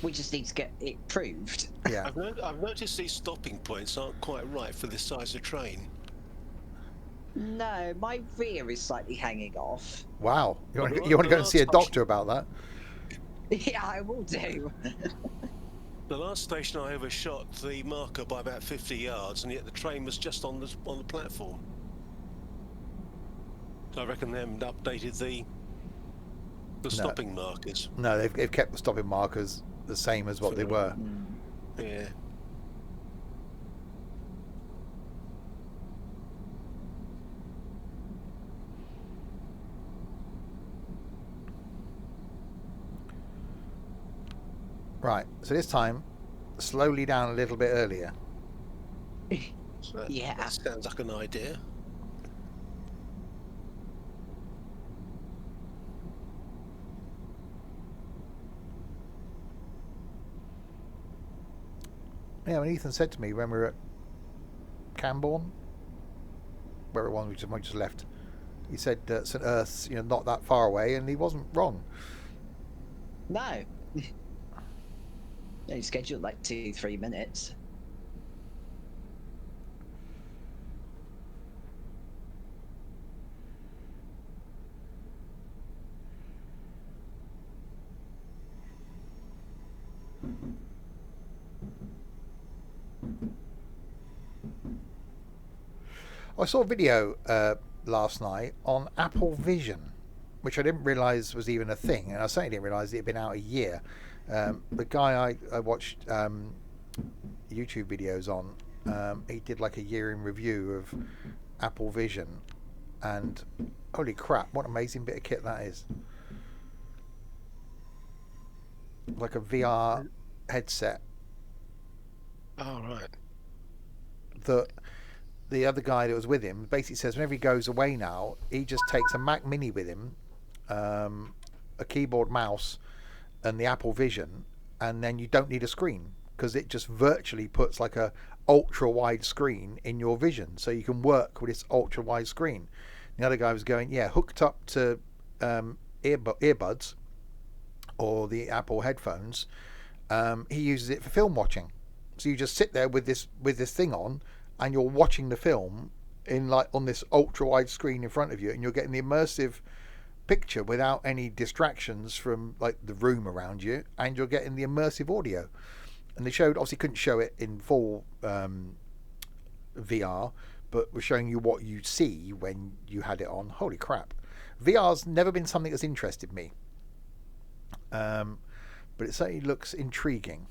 We just need to get it proved. Yeah. I've noticed these stopping points aren't quite right for this size of train. No, my rear is slightly hanging off. Wow. You want to go and see a doctor about that? Yeah, I will do. The last station I overshot the marker by about 50 yards, and yet the train was just on the platform. I reckon they haven't updated the stopping markers. No, they've kept the stopping markers the same as what they were. Yeah. Right, so this time, slowly down a little bit earlier. Yeah. That sounds like an idea. Yeah, when Ethan said to me when we were at Camborne, where it was we just left, He said St Ives, not that far away, and he wasn't wrong. No. You scheduled like 2-3 minutes. I saw a video last night on Apple Vision, which I didn't realise was even a thing, and I certainly didn't realise it had been out a year. The guy I watched YouTube videos on, he did like a year in review of Apple Vision, and holy crap, what an amazing bit of kit that is. Like a VR headset. Oh, right. That the other guy that was with him basically says whenever he goes away now, he just takes a Mac Mini with him, a keyboard, mouse, and the Apple Vision, and then you don't need a screen because it just virtually puts like a ultra wide screen in your vision, so you can work with this ultra wide screen. The other guy was going, yeah, hooked up to earbuds or the Apple headphones. He uses it for film watching, so you just sit there with this thing on, and you're watching the film in like on this ultra wide screen in front of you, and you're getting the immersive picture without any distractions from like the room around you, and you're getting the immersive audio. And they showed, obviously couldn't show it in full VR, but we're showing you what you see when you had it on. Holy crap, VR's never been something that's interested me, but it certainly looks intriguing.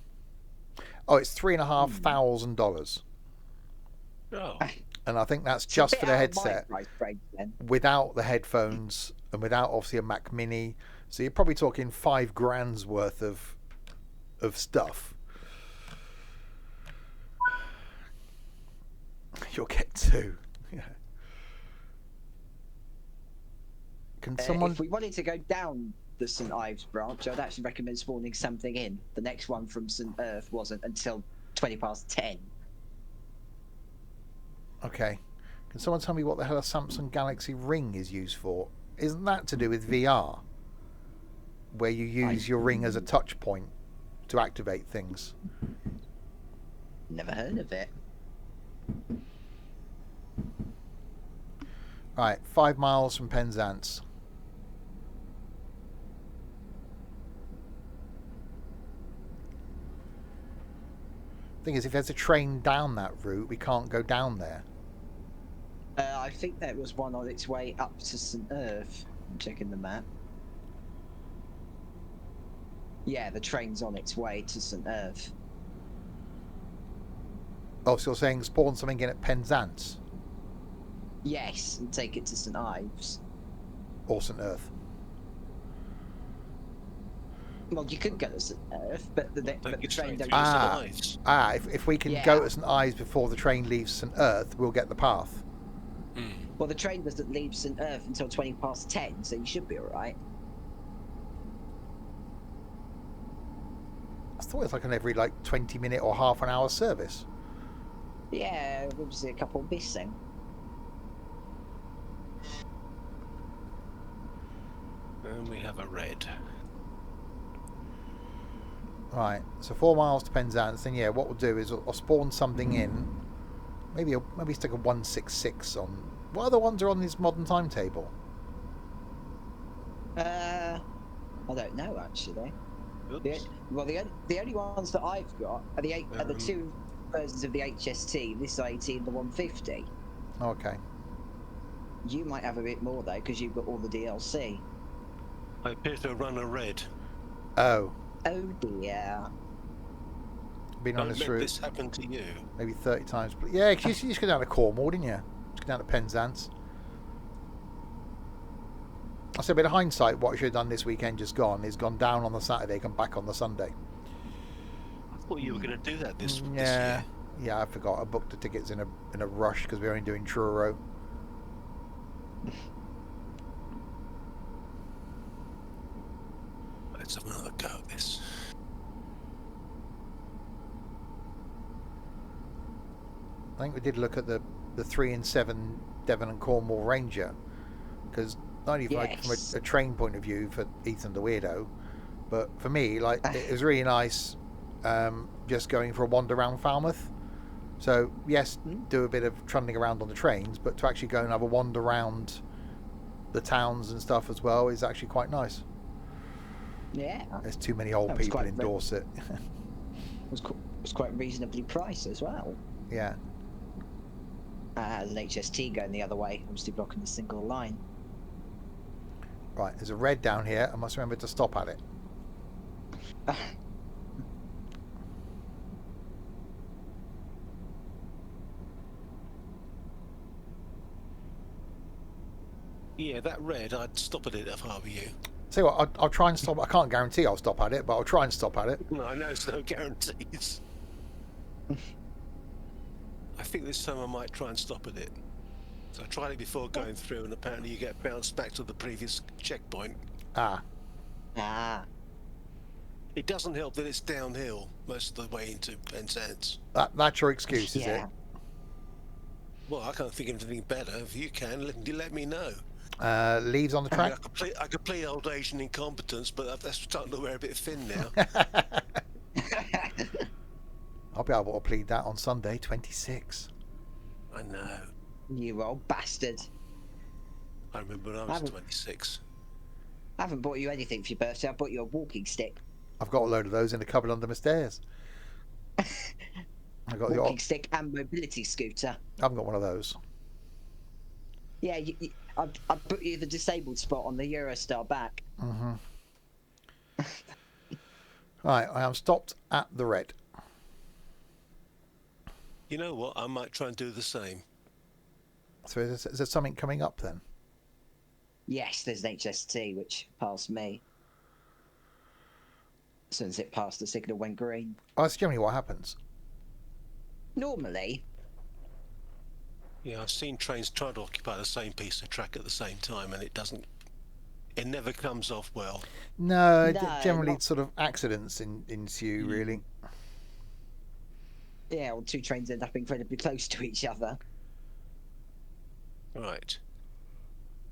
Oh, it's $3,500. Oh. And I think that's just for the headset, Range, without the headphones and without obviously a Mac Mini. So you're probably talking $5,000 worth of stuff. You'll get two. Yeah. Can someone? If we wanted to go down the St Ives branch, I'd actually recommend spawning something in. The next one from St Ives wasn't until 10:20. Okay. Can someone tell me what the hell a Samsung Galaxy Ring is used for? Isn't that to do with VR? Where you use your ring as a touch point to activate things? Never heard of it. Right, 5 miles from Penzance. Thing is, if there's a train down that route, we can't go down there. I think there was one on its way up to St Ives. I'm checking the map. Yeah, the train's on its way to St Ives. Oh, so you're saying spawn something in at Penzance? Yes, and take it to St Ives. Or St Ives? Well, you could go to St Ives, but the train don't. If we can go to St Ives before the train leaves St Ives, we'll get the path. Well, the train doesn't leave St Ives until 10:20, so you should be alright. I thought it was like an every 20-minute or half an hour service. Yeah, obviously a couple missing. And we have a red. Right, so 4 miles to Penzance. Then what we'll do is I'll spawn something in. Maybe stick a 166 on. What other ones are on this modern timetable? I don't know actually. The only ones that I've got are the two versions of the HST, this 80 and the 150. Okay. You might have a bit more though, because you've got all the DLC. I appear to run a red. Oh. Oh dear. Been on this route. This happened to you. Maybe 30 times. Yeah, you used to go down to Cornwall, didn't you? Just go down to Penzance. I said, a bit of hindsight, what I should have done this weekend just gone is gone down on the Saturday, come back on the Sunday. I thought you were going to do that this Yeah. year. Yeah, I forgot. I booked the tickets in a rush because we were only doing Truro. Let's have another go at this. I think we did look at the 3 and 7 Devon and Cornwall Ranger, because not only from Yes. a train point of view for Ethan the weirdo, but for me, like it was really nice just going for a wander around Falmouth. So yes, do a bit of trundling around on the trains, but to actually go and have a wander around the towns and stuff as well is actually quite nice. Yeah. There's too many old people in Dorset. It was quite reasonably priced as well. Yeah. There's an HST going the other way, obviously blocking the single line. Right, there's a red down here. I must remember to stop at it. Yeah, that red, I'd stop at it if I were you. See what, I'll try and stop. I can't guarantee I'll stop at it, but I'll try and stop at it. No, I know there's no guarantees. I think this time I might try and stop at it. So I tried it before going through, and apparently you get bounced back to the previous checkpoint. Ah. It doesn't help that it's downhill most of the way into Penzance. That's your excuse, is it? Well, I can't think of anything better. If you can, let me know. Leaves on the track. I could play old Asian incompetence, but that's starting to wear a bit thin now. I'll be able to plead that on Sunday, 26. I know. You old bastard. I remember when I was 26. I haven't bought you anything for your birthday. I bought you a walking stick. I've got a load of those in the cupboard under my stairs. I got walking stick and mobility scooter. I haven't got one of those. Yeah, I put you the disabled spot on the Eurostar back. Mm-hmm. Right, I am stopped at the red. You know what? I might try and do the same. So is there something coming up then? Yes, there's an HST which passed me. As soon as it passed, the signal went green. Oh, that's generally what happens. Normally. Yeah, I've seen trains try to occupy the same piece of track at the same time, and it never comes off well. No, generally sort of accidents ensue, really. Yeah, well, two trains end up incredibly close to each other. Right.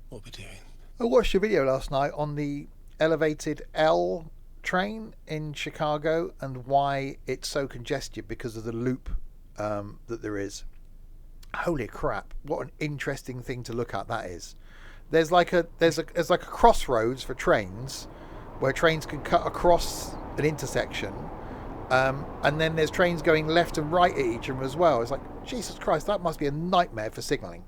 What are we doing? I watched a video last night on the elevated L train in Chicago and why it's so congested because of the loop that there is. Holy crap! What an interesting thing to look at that is. There's like a crossroads for trains, where trains can cut across an intersection, and then there's trains going left and right at each of them as well. It's like, Jesus Christ, that must be a nightmare for signalling.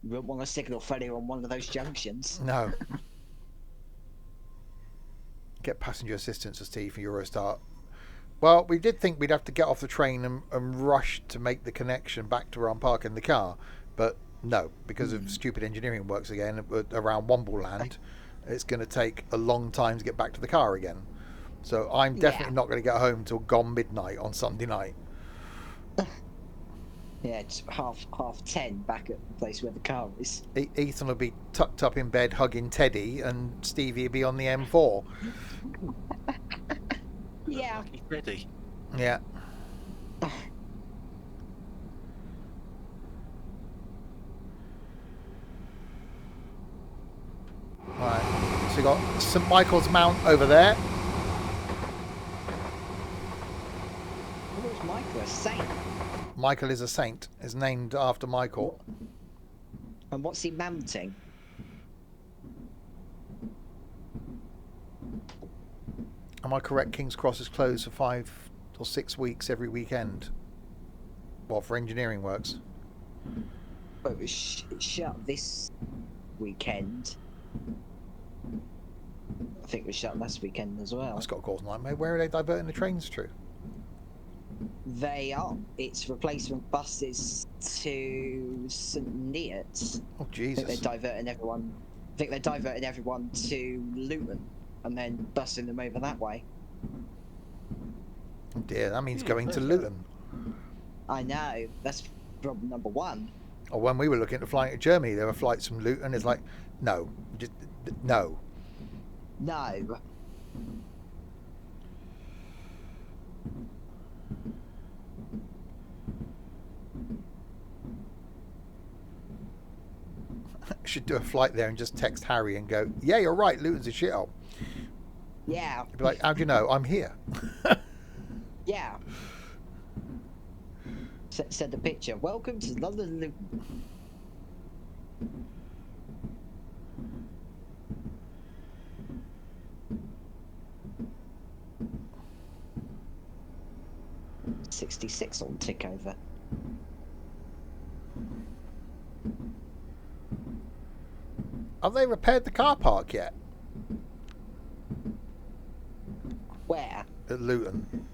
You wouldn't want to signal failure on one of those junctions. No. Get passenger assistance as T for Eurostar. Well, we did think we'd have to get off the train and rush to make the connection back to where I'm parking the car, but no, because of stupid engineering works again around Wombleland, it's going to take a long time to get back to the car again. So I'm definitely not going to get home till gone midnight on Sunday night. Yeah, it's half 10 back at the place where the car is. Ethan will be tucked up in bed hugging Teddy, and Stevie will be on the M4. Yeah. Lucky Teddy. Yeah. Right. So you got St Michael's Mount over there. What was Michael, a saint? Michael is a saint. Is named after Michael. And what's he mounting? Am I correct? King's Cross is closed for 5 or 6 weeks every weekend. Well, for engineering works. Oh, it was shut this weekend. I think it was shut last weekend as well. That's got to cause nightmare. Where are they diverting the trains to? They are. It's replacement buses to St Neots. Oh, Jesus. I think they're diverting everyone to Luton and then busing them over that way. Oh dear, that means going to Luton. I know. That's problem number one. Or when we were looking at flying to Germany, there were flights from Luton. It's like, no, just no. No. should do a flight there and just text Harry and go, yeah, you're right, Luton's a shithole. Yeah. He'd be like, how do you know? I'm here. Yeah. Send a picture. Welcome to London Luton. $66 on tick over. Have they repaired the car park yet? Where? At Luton.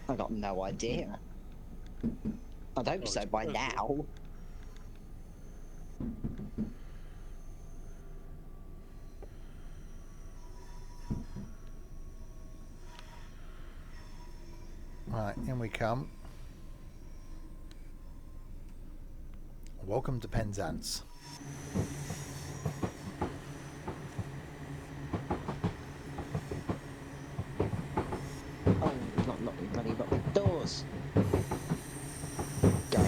I got no idea. I'd hope so by now. Right, in we come. Welcome to Penzance. Oh, not locking bloody got the doors. Go.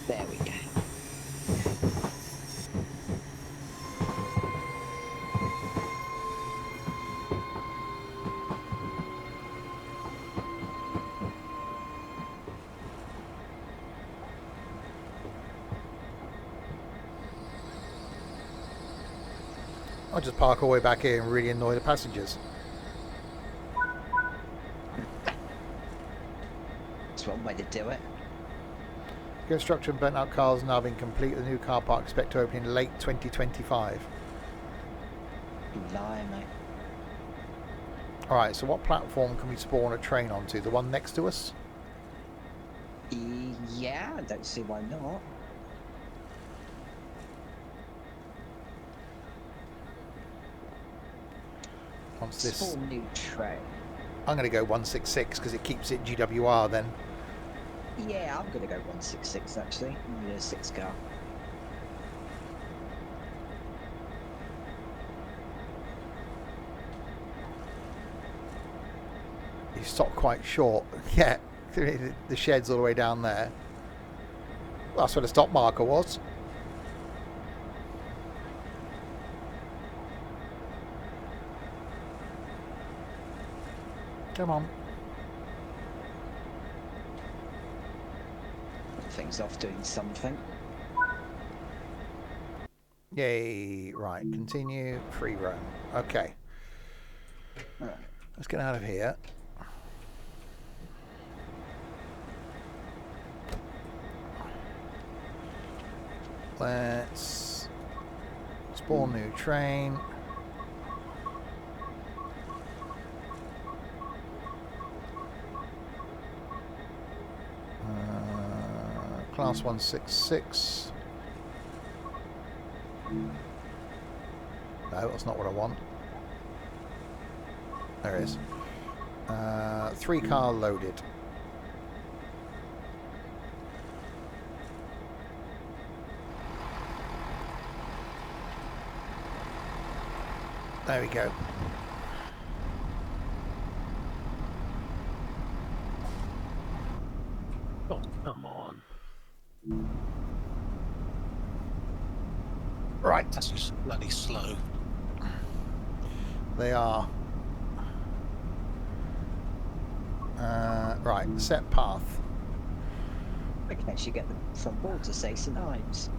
There we go. I'll just park all the way back here and really annoy the passengers. That's one way to do it. Construction of burnt out cars now being complete. The new car park expect to open in late 2025. Blimey. Alright, so what platform can we spawn a train onto? The one next to us? Yeah, I don't see why not. Once this, Spawn new train. I'm going to go 166 because it keeps it GWR then. Yeah, I'm gonna go 166 actually. I'm gonna go 6 car. You stopped quite short. Yeah, the shed's all the way down there. Well, that's where the stop marker was. Come on. Things off doing something. Yay. Right, continue. Free roam. Okay. Right. Let's get out of here. Let's spawn new train. Class 166. No, that's not what I want. There it is. 3 car loaded. There we go. Oh, come on. Right. That's just bloody slow. They are. Right, set path. I can actually get them from board to say St Ives.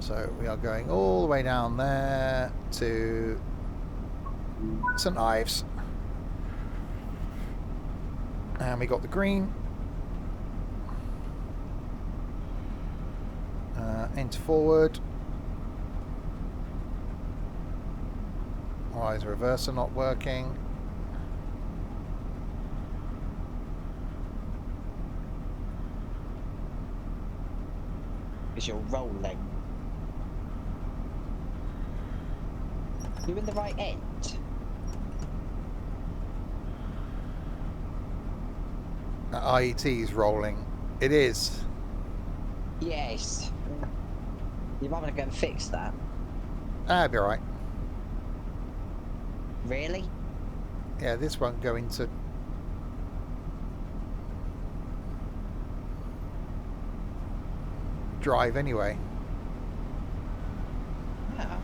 So we are going all the way down there to St Ives. And we got the green. Enter forward. Why is the reverser not working? Because you're rolling. You're in the right end. IET is rolling. It is. Yes. You might want to go and fix that. That'll be alright. Really? Yeah, this won't go into drive anyway. Yeah.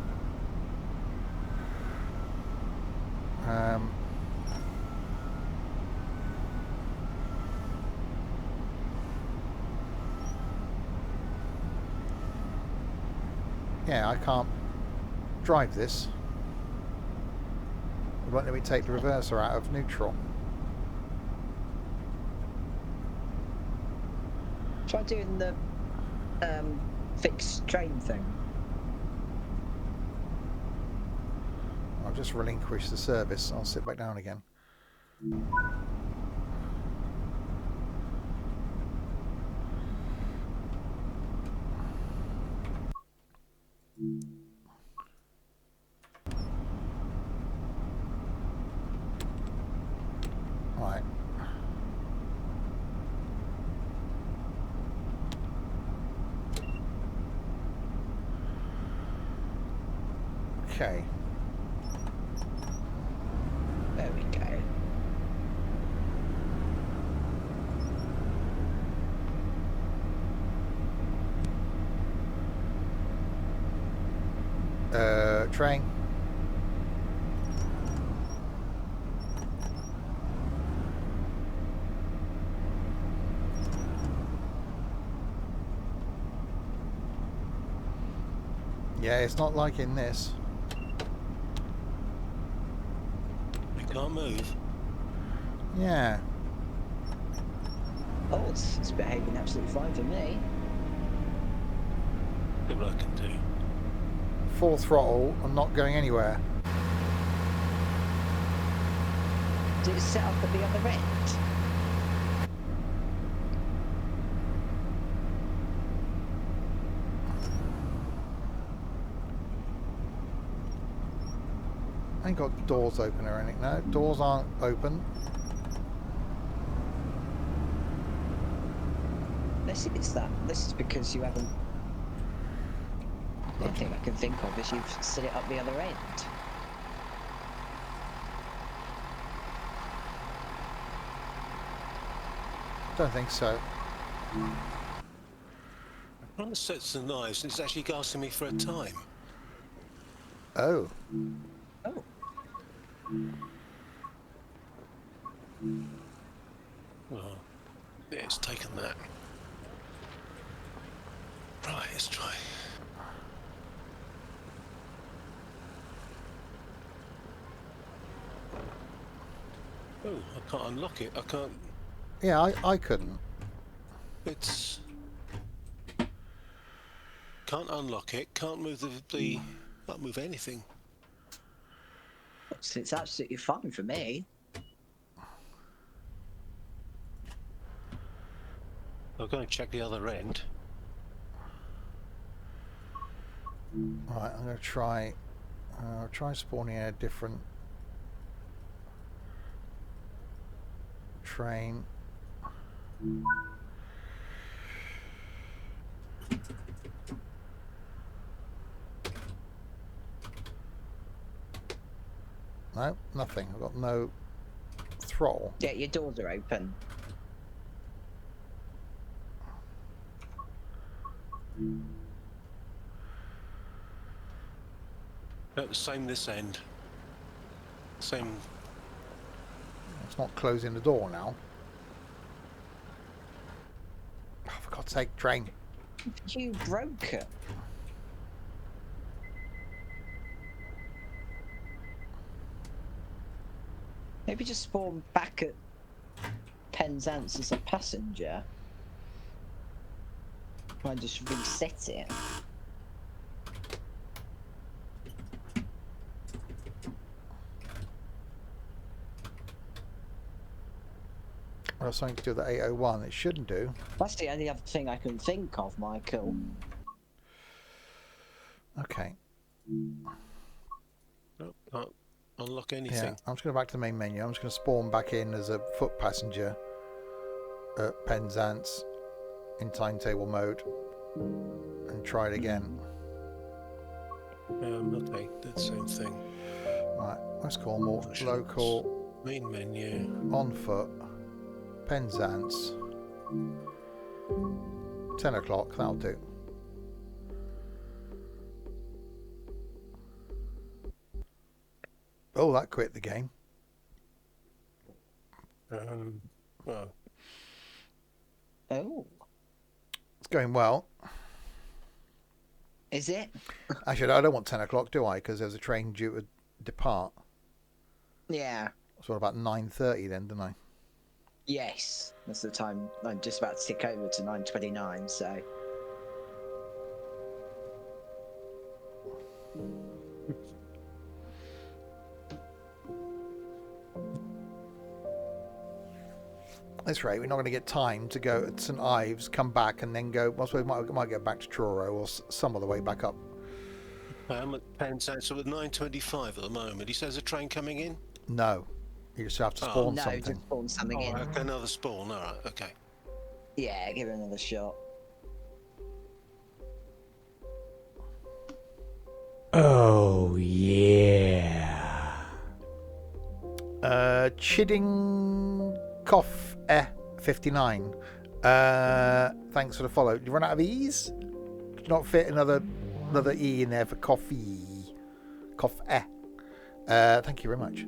Yeah, I can't drive this. It won't let me take the reverser out of neutral. Try doing the fixed train thing. I'll just relinquish the service. I'll sit back down again. Right. Okay. There we go. Train. Yeah, it's not like in this. We can't move. Yeah. Oh, it's behaving absolutely fine for me. See what I can do. Full throttle. I'm not going anywhere. Did it set up at the other end? I ain't got doors open or anything. No, doors aren't open. Unless it's that. This is because you haven't. The only thing I can think of is you've set it up the other end. Don't think so. I'm trying to set St Ives and it's actually asking me for a time. Oh. Oh. Well, yeah, it's taken that. Right, let's try. Oh, I can't unlock it. I can't. Yeah, I couldn't. It's. Can't unlock it. Can't move the. Can't move anything. It's absolutely fine for me. I'll go and check the other end. Right, I'm going to try. I'll try spawning a different train. No, nothing. I've got no throttle. Yeah, your doors are open. Same this end. Same. It's not closing the door now. Oh, for God's sake, train. You broke it. Maybe just spawn back at Penzance as a passenger. Try and just reset it. Or something to do with the 801. It shouldn't do. That's the only other thing I can think of, Michael. Okay. Oh, can't unlock anything. Yeah, I'm just going back to the main menu. I'm just going to spawn back in as a foot passenger at Penzance in timetable mode and try it again. Okay, that same thing. Right, West Cornwall, local, Main menu. on foot, Penzance, 10 o'clock, that'll do. Oh, that quit the game. Well, Oh, It's going well. is it? Actually, I don't want 10 o'clock, do I? Because there's a train due to depart. Yeah. So about 9:30 then, don't I? Yes, that's the time. I'm just about to tick over to 9:29. So. That's right. We're not going to get time to go to St Ives, come back, and then go. Well, we might get back to Truro or some other way back up. I'm at Penzance at 9:25 at the moment. He says a train coming in. No, you just have to Oh, spawn No, something. just spawn something in. Okay, another spawn. All right. Okay. Yeah, give it another shot. Oh, yeah. Chiddingcoff 59. Thanks for the follow. Did you run out of E's? Could you not fit another E in there for coffee? Coffee. Thank you very much.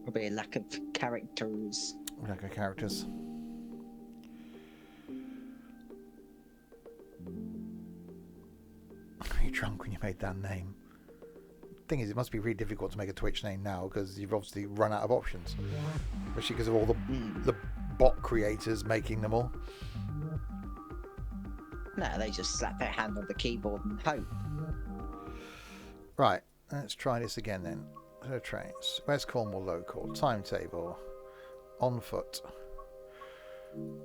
Probably a lack of characters. Lack of characters. Are you drunk when you made that name? Thing is, it must be really difficult to make a Twitch name now because you've obviously run out of options, especially because of all the bot creators making them all. No, they just slap their hand on the keyboard and hope. Right, let's try this again then. So trains, West Cornwall local, timetable, on foot.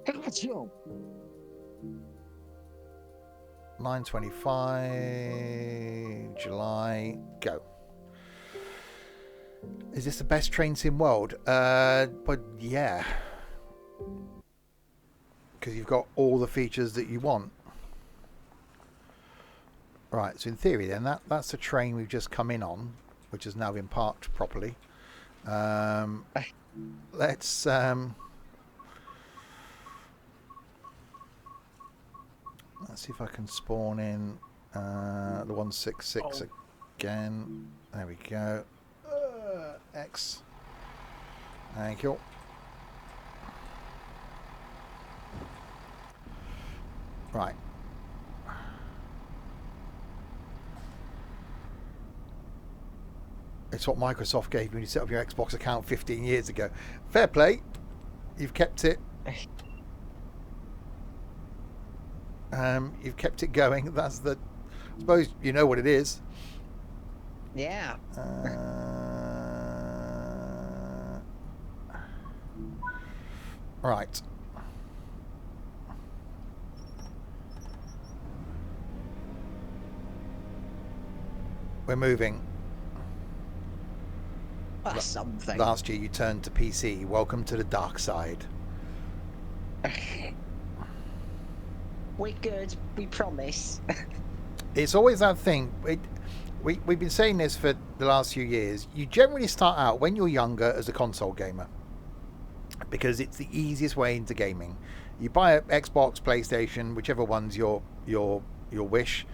9:25 July, go. Is this the best train sim world? But yeah, because you've got all the features that you want. Right, so in theory then that's the train we've just come in on, which has now been parked properly. Let's see if I can spawn in the 166 again. There we go. X. Thank you. Right. It's what Microsoft gave you when you set up your Xbox account 15 years ago. Fair play. You've kept it. You've kept it going. That's the. I suppose you know what it is. Yeah. Right. We're moving. That's something. Last year you turned to PC. Welcome to the dark side. We're good. We promise. It's always that thing. We've been saying this for the last few years. You generally start out when you're younger as a console gamer because it's the easiest way into gaming. You buy an Xbox, PlayStation, whichever one's your wish.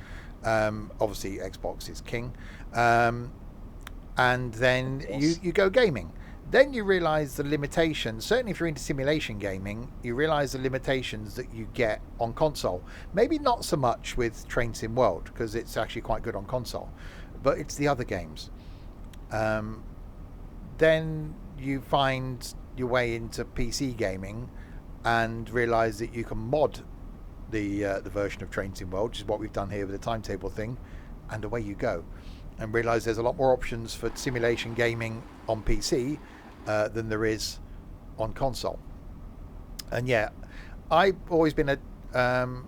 Obviously, Xbox is king. And then you go gaming. Then you realise the limitations. Certainly if you're into simulation gaming, you realise the limitations that you get on console. Maybe not so much with Train Sim World, because it's actually quite good on console. But it's the other games. Then you find your way into PC gaming and realise that you can mod the version of Train Sim World, which is what we've done here with the timetable thing, and away you go. And realise there's a lot more options for simulation gaming on PC than there is on console. And yeah, I've always been for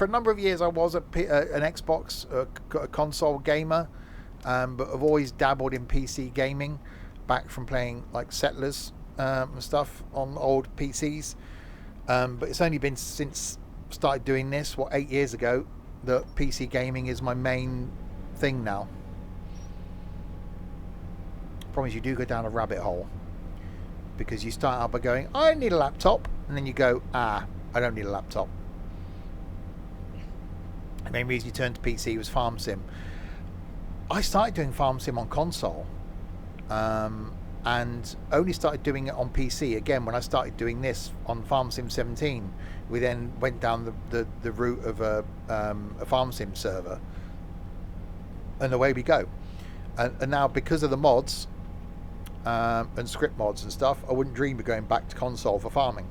a number of years I was an Xbox a console gamer, but I've always dabbled in PC gaming back from playing like Settlers and stuff on old PCs. But it's only been since started doing this 8 years ago that PC gaming is my main thing now. Promise you do go down a rabbit hole, because you start out by going, I need a laptop, and then you go, I don't need a laptop. The main reason you turned to PC was Farm Sim, I started doing Farm Sim on console, and only started doing it on PC again when I started doing this on Farm Sim 17. We then went down the route of a Farm Sim server, and away we go. And now, because of the mods and script mods and stuff, I wouldn't dream of going back to console for farming.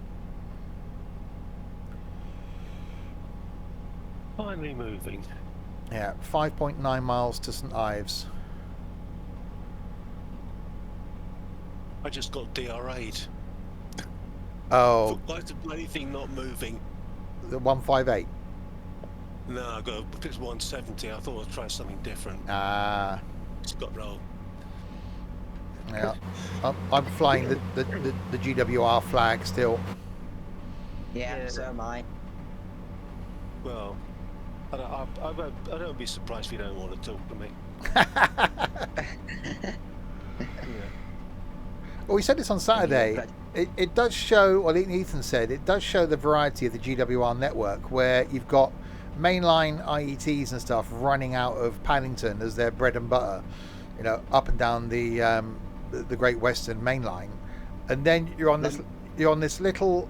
Finally moving. Yeah, 5.9 miles to St Ives. I just got DRA'd. Oh, Why is the bloody thing not moving? the 158. No, I got it's 170. I thought I'd try something different. Ah, It's got roll. yeah. I'm flying the GWR flag still. Yeah, so am I. Well, I don't be surprised if you don't want to talk to me. Yeah. Well, we said this on Saturday. Yeah, It does show, well, Ethan said, it does show the variety of the GWR network, where you've got mainline IETs and stuff running out of Paddington as their bread and butter, you know, up and down the Great Western mainline, and then you're on this little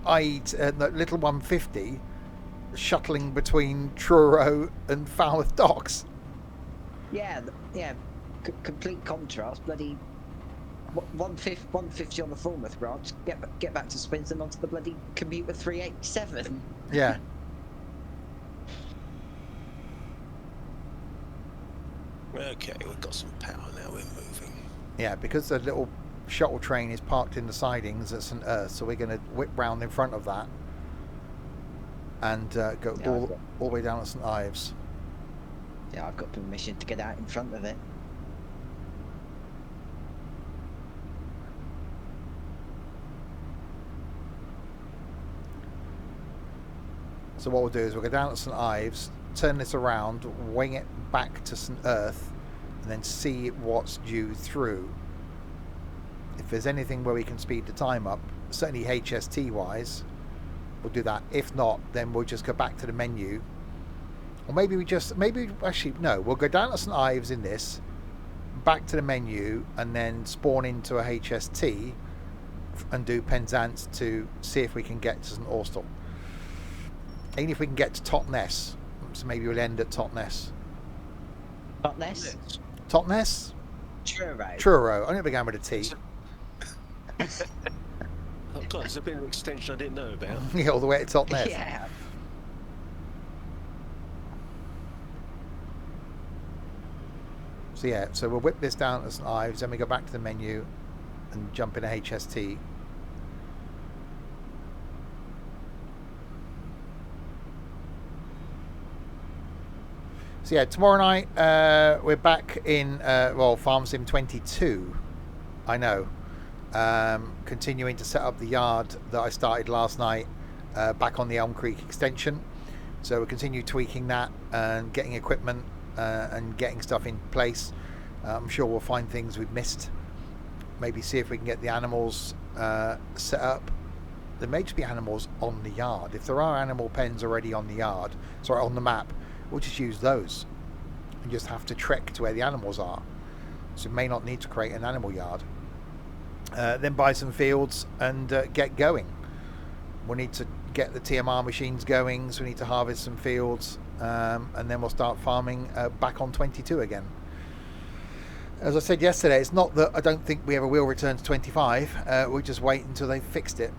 little 150 shuttling between Truro and Falmouth docks. Yeah, complete contrast. Bloody 150 on the Falmouth branch. Get back to Swinton onto the bloody commuter 387. Yeah. Okay, we've got some power now. We're moving. Yeah, because the little shuttle train is parked in the sidings at St Ives, so we're going to whip round in front of that and go all the way down to St Ives. Yeah, I've got permission to get out in front of it. So what we'll do is we'll go down to St Ives, turn this around, wing it back to St Earth, and then see what's due through. If there's anything where we can speed the time up, certainly HST wise, we'll do that. If not, then we'll just go back to the menu. Or maybe we'll go down to St Ives in this, back to the menu, and then spawn into a HST and do Penzance to see if we can get to St Austell. Even if we can get to Totnes, so maybe we'll end at Totnes. Totnes? Totnes? Truro. Truro. I never began with a T. Oh God, there's a bit of an extension I didn't know about. Yeah, all the way to Totnes. Yeah. So yeah, so we'll whip this down to St Ives, then we go back to the menu and jump in a HST. So yeah, tomorrow night we're back in Farm Sim 22. I know, continuing to set up the yard that I started last night back on the Elm Creek extension. So we'll continue tweaking that and getting equipment and getting stuff in place. I'm sure we'll find things we've missed. Maybe see if we can get the animals set up. There may just be animals on the yard. If there are animal pens already on the yard, sorry, on the map, we'll just use those and just have to trek to where the animals are. So we may not need to create an animal yard. Then buy some fields and get going. We'll need to get the TMR machines going, so we need to harvest some fields, and then we'll start farming back on 22 again. As I said yesterday, it's not that I don't think we ever will return to 25. We'll just wait until they've fixed it.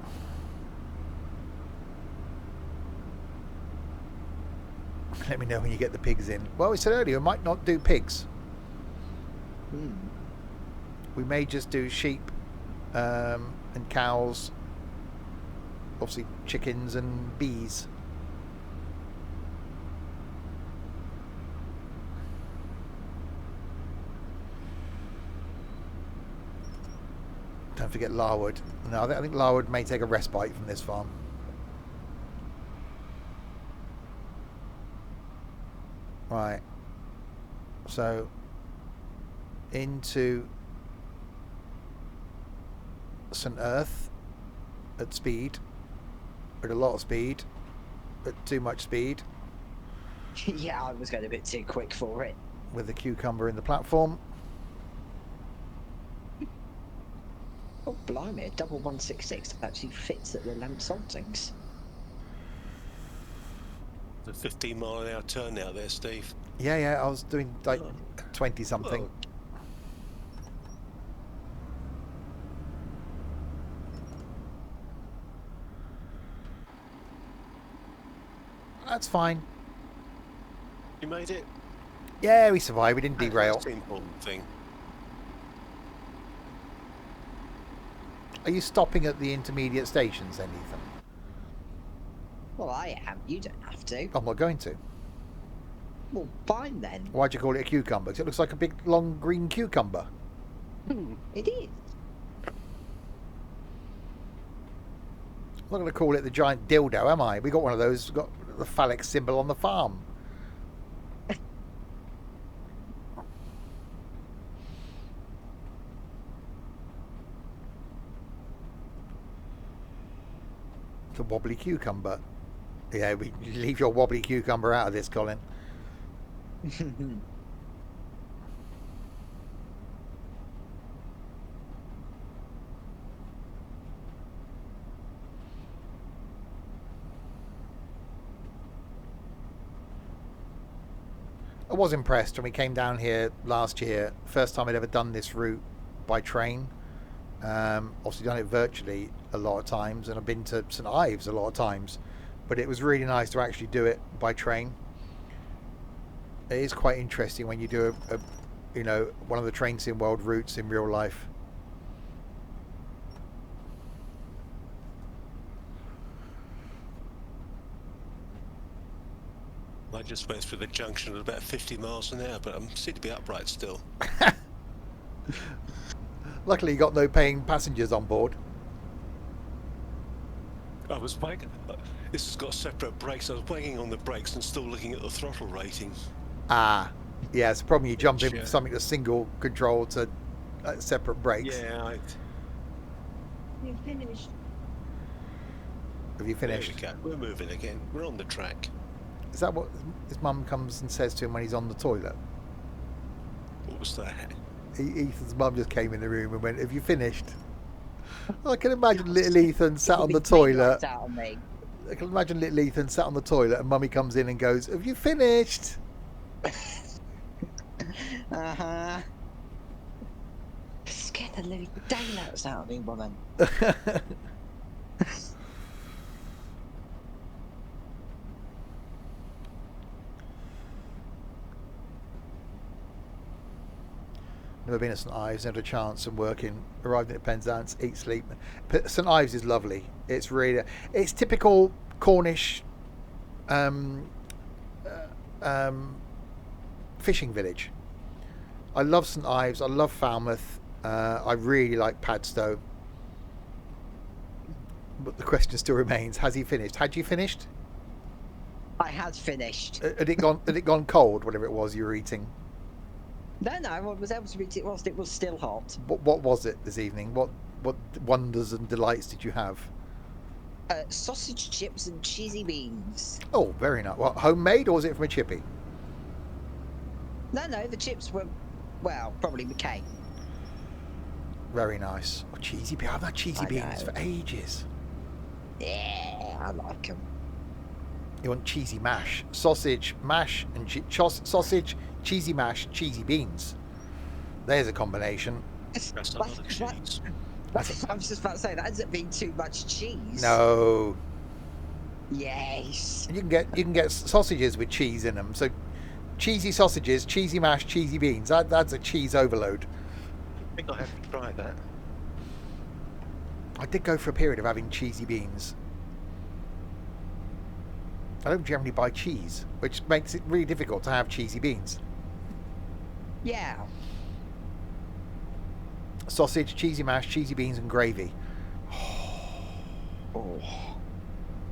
Let me know when you get the pigs in. Well, we said earlier we might not do pigs. We may just do sheep and cows, obviously chickens and bees. Don't forget Larwood. No, I think Larwood may take a respite from this farm. Right. So into St Earth at speed, at a lot of speed, at too much speed. Yeah, I was going a bit too quick for it. With the cucumber in the platform. Oh, blimey, a double 166 actually fits at the lamp saltings. The 15-mile-an-hour turn out there, Steve. Yeah, I was doing like 20 something. Whoa. That's fine. You made it? Yeah, we survived. We didn't derail. That's the important thing. Are you stopping at the intermediate stations then, Ethan? Well, I am. You don't have to. I'm not going to. Well, fine then. Why'd you call it a cucumber? 'Cause it looks like a big, long green cucumber. It is. I'm not going to call it the giant dildo, am I? We got one of those. We've got the phallic symbol on the farm. The wobbly cucumber. Yeah, we leave your wobbly cucumber out of this, Colin. I was impressed when we came down here last year. First time I'd ever done this route by train. Obviously done it virtually a lot of times, and I've been to St Ives a lot of times, but it was really nice to actually do it by train. It is quite interesting when you do one of the Train Sim World routes in real life. I just went through the junction at about 50 miles an hour, but I'm seem to be upright still. Luckily you got no paying passengers on board. I was wanging. This has got separate brakes. I was wanging on the brakes and still looking at the throttle rating. Ah, yeah, it's a problem. You jump in Yeah. from something that's single control to separate brakes. Yeah, You've finished. Have you there finished? we go. We're moving again. We're on the track. Is that what his mum comes and says to him when he's on the toilet? What was that? Ethan's mum just came in the room and went, "Have you finished?" I can imagine little Ethan sat on the toilet. Out on me. I can imagine little Ethan sat on the toilet and mummy comes in and goes, "Have you finished?" Uh-huh. Scare the living daylights out of me, woman. Never been at St Ives, never had a chance of working. Arrived at Penzance, eat, sleep. St Ives is lovely. It's really, it's typical Cornish fishing village. I love St Ives. I love Falmouth. I really like Padstow. But the question still remains: has he finished? Had you finished? I had finished. Had it gone? Had it gone cold? Whatever it was you were eating. No, I was able to reach it whilst it was still hot. What was it this evening? What wonders and delights did you have? Sausage, chips, and cheesy beans. Oh, very nice. What, homemade or was it from a chippy? No, the chips were, well, probably McCain. Very nice. Oh, cheesy beans. I've had cheesy I beans know. for ages. Yeah, I like them. You want cheesy mash, sausage mash, and sausage, cheesy mash, cheesy beans. There's a combination. That's a lot of cheese. I was just about to say, that ends up being too much cheese. No, Yes. you can get sausages with cheese in them. So cheesy sausages, cheesy mash, cheesy beans. That's a cheese overload. I think I have to try that. I did go for a period of having cheesy beans. I don't generally buy cheese, which makes it really difficult to have cheesy beans. Yeah. Sausage, cheesy mash, cheesy beans, and gravy. Oh.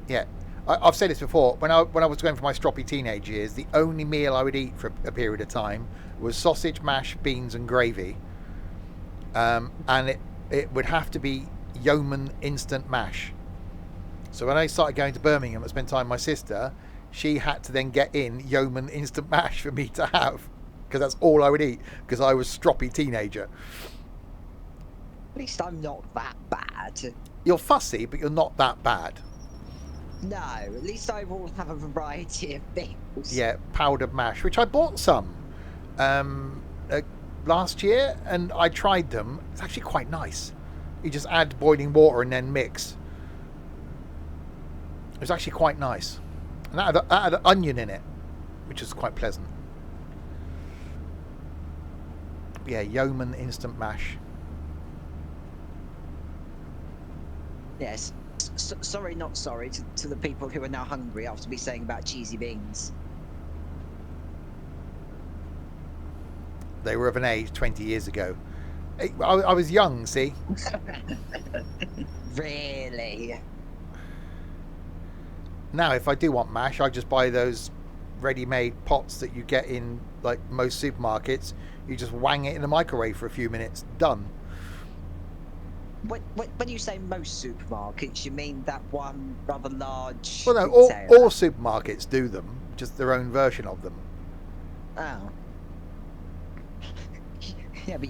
Yeah, I've said this before. When I was going for my stroppy teenage years, the only meal I would eat for a period of time was sausage, mash, beans, and gravy. And it would have to be yeoman instant mash. So when I started going to Birmingham and spent time with my sister, she had to then get in yeoman instant mash for me to have, because that's all I would eat, because I was a stroppy teenager. At least I'm not that bad. You're fussy, but you're not that bad. No, at least I will have a variety of things. Yeah, powdered mash, which I bought some last year, and I tried them. It's actually quite nice. You just add boiling water and then mix. It was actually quite nice. And that had an onion in it, which is quite pleasant. Yeah, yeoman instant mash. Yes. Sorry, not sorry to the people who are now hungry after me saying about cheesy beans. They were of an age 20 years ago. I was young, see? Really? Now, if I do want mash, I just buy those ready-made pots that you get in like most supermarkets. You just wang it in the microwave for a few minutes. Done. When you say most supermarkets, you mean that one rather large? Well, no, all supermarkets do them, just their own version of them. Oh. Yeah, but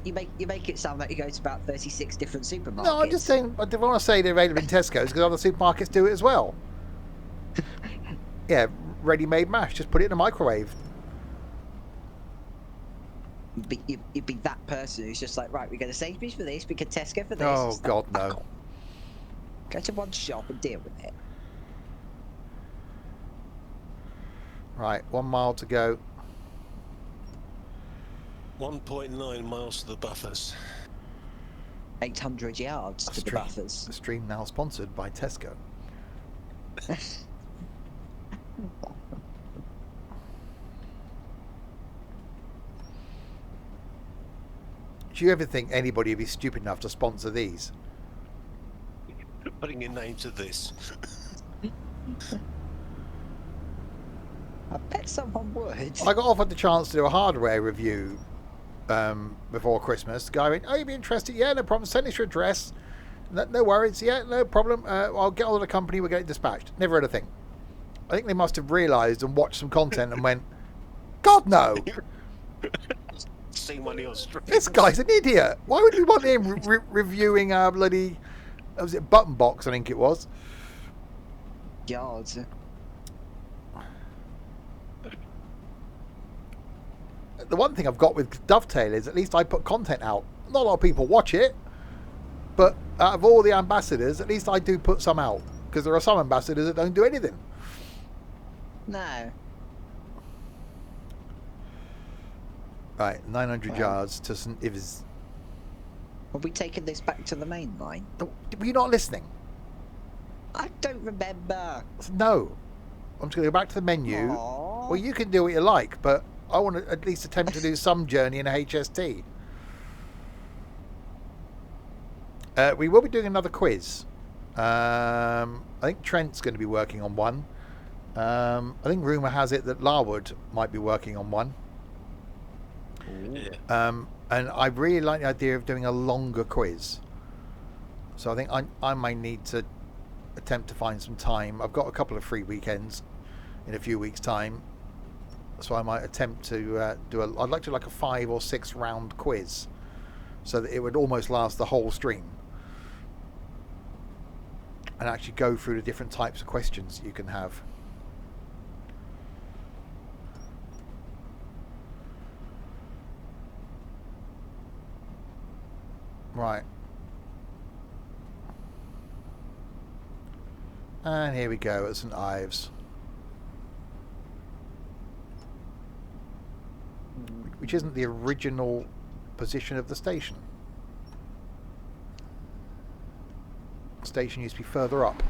you make it sound like you go to about 36 different supermarkets. No, I'm just saying. I don't want to say they're available in Tesco's because other supermarkets do it as well. Yeah, ready-made mash. Just put it in the microwave. You'd be that person who's just like, right, we go to Sainsbury's for this, we go to Tesco for this. Oh God, no. Go to one shop and deal with it. Right, 1 mile to go. 1.9 miles to the buffers. 800 yards to the buffers. The stream now sponsored by Tesco. Do you ever think anybody would be stupid enough to sponsor these? Putting a name to this. I bet someone would. I got offered the chance to do a hardware review before Christmas. The guy went, "Oh, you'd be interested? Yeah, no problem. Send us your address. No worries. Yeah, no problem. I'll get hold of the company. We'll get it dispatched." Never heard a thing. I think they must have realised and watched some content and went, "God, no. Seen one of your streams. This guy's an idiot. Why would we want him reviewing our bloody... was it button box, I think it was. Yards. The one thing I've got with Dovetail is at least I put content out. Not a lot of people watch it, but out of all the ambassadors, at least I do put some out. Because there are some ambassadors that don't do anything. No. Right, 900 yards to St Ives. Are we taking this back to the main line? Were you not listening? I don't remember. No. I'm just going to go back to the menu. Aww. Well, you can do what you like, but I want to at least attempt to do some journey in a HST. We will be doing another quiz. I think Trent's going to be working on one. I think rumour has it that Larwood might be working on one. Yeah. And I really like the idea of doing a longer quiz. So I think I might need to attempt to find some time. I've got a couple of free weekends in a few weeks' time. So I might attempt to I'd like to do like a 5 or 6 round quiz. So that it would almost last the whole stream. And actually go through the different types of questions you can have. Right. And here we go at St Ives. Which isn't the original position of the station. The station used to be further up.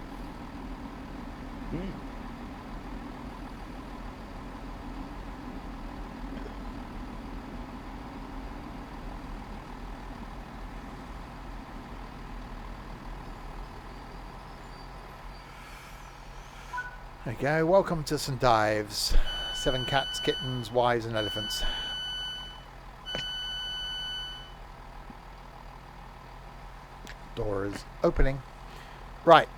There we go. Welcome to St Ives. 7 cats, kittens, wives and elephants. Door is opening. Right.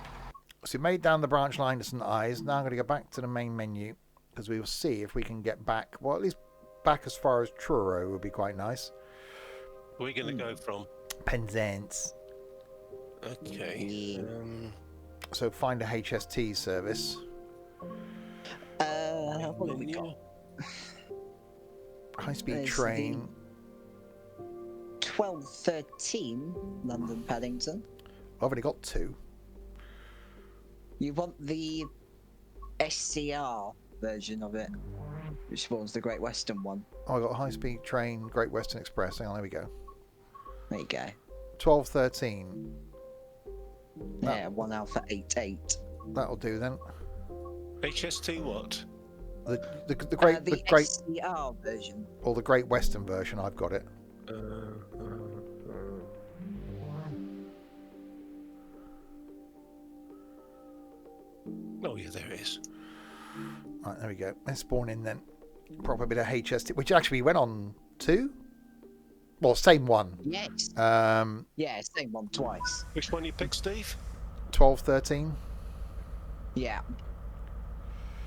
So we made down the branch line to St Ives. Now I'm going to go back to the main menu because we will see if we can get back. Well, at least back as far as Truro would be quite nice. Where are we going to go from? Penzance. Okay. So find a HST service. What have we got? High-speed There's train. 1213 London Paddington. I've already got 2. You want the SCR version of it, which was the Great Western one. Oh, I got high-speed train, Great Western Express. Hang on, there we go. There you go. 1213. Yeah, 1 Alpha 88. That'll do then. HST what? The great The the great SCR version. or the Great Western version. I've got it. Oh yeah, there it is. Right, there we go. Let's spawn in then. Proper bit of HST, which actually went on 2. Well, same one. Yes. 1213. Yeah, same one twice. Which one you picked, Steve? 1213. Yeah,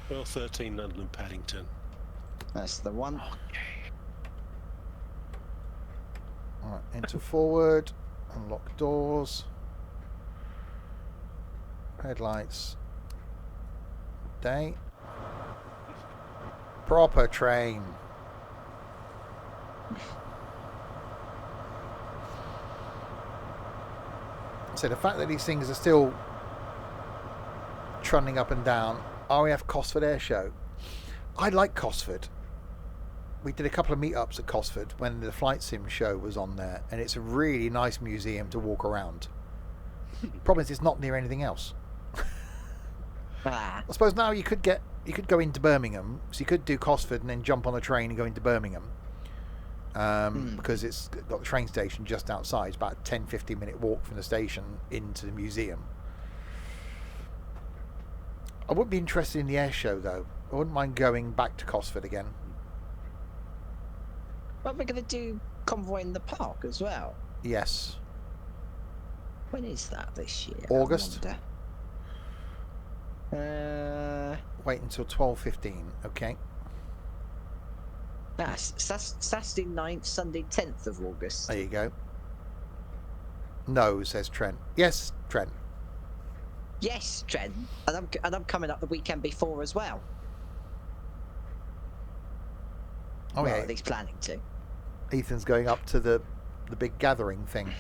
1213 London Paddington. that's the one. All right, enter forward. Unlock doors. Headlights. Day. Proper train. So the fact that these things are still trundling up and down. RAF Cosford Air Show. I like Cosford. We did a couple of meetups at Cosford when the Flight Sim show was on there, and it's a really nice museum to walk around. Problem is, it's not near anything else. Ah, I suppose now you could go into Birmingham, so you could do Cosford and then jump on a train and go into Birmingham. Because it's got the train station just outside. It's about a 10-15 minute walk from the station into the museum. I wouldn't be interested in the air show though. I wouldn't mind going back to Cosford again. but we're going to do Convoy in the Park as well. Yes. When is that this year? August. I wonder. Wait until 12:15. Okay. That's Saturday 9th, Sunday 10th of August. There you go. No, says Trent. Yes, Trent. Yes, Trent, and I'm coming up the weekend before as well. Oh Well, yeah. at least planning to. Ethan's going up to the big gathering thing.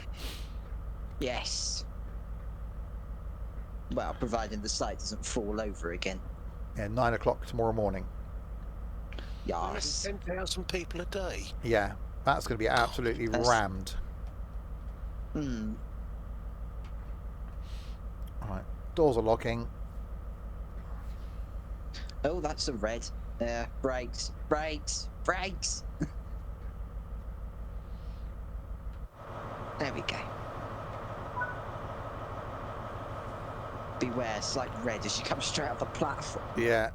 Yes. Well, providing the site doesn't fall over again. Yeah, 9 o'clock tomorrow morning. Yes. 10,000 people a day. Yeah, that's going to be absolutely rammed. Hmm. All right, doors are locking. Oh, that's a red. Brakes, brakes, brakes. There we go. Beware, it's like red as you come straight up the platform. Yeah.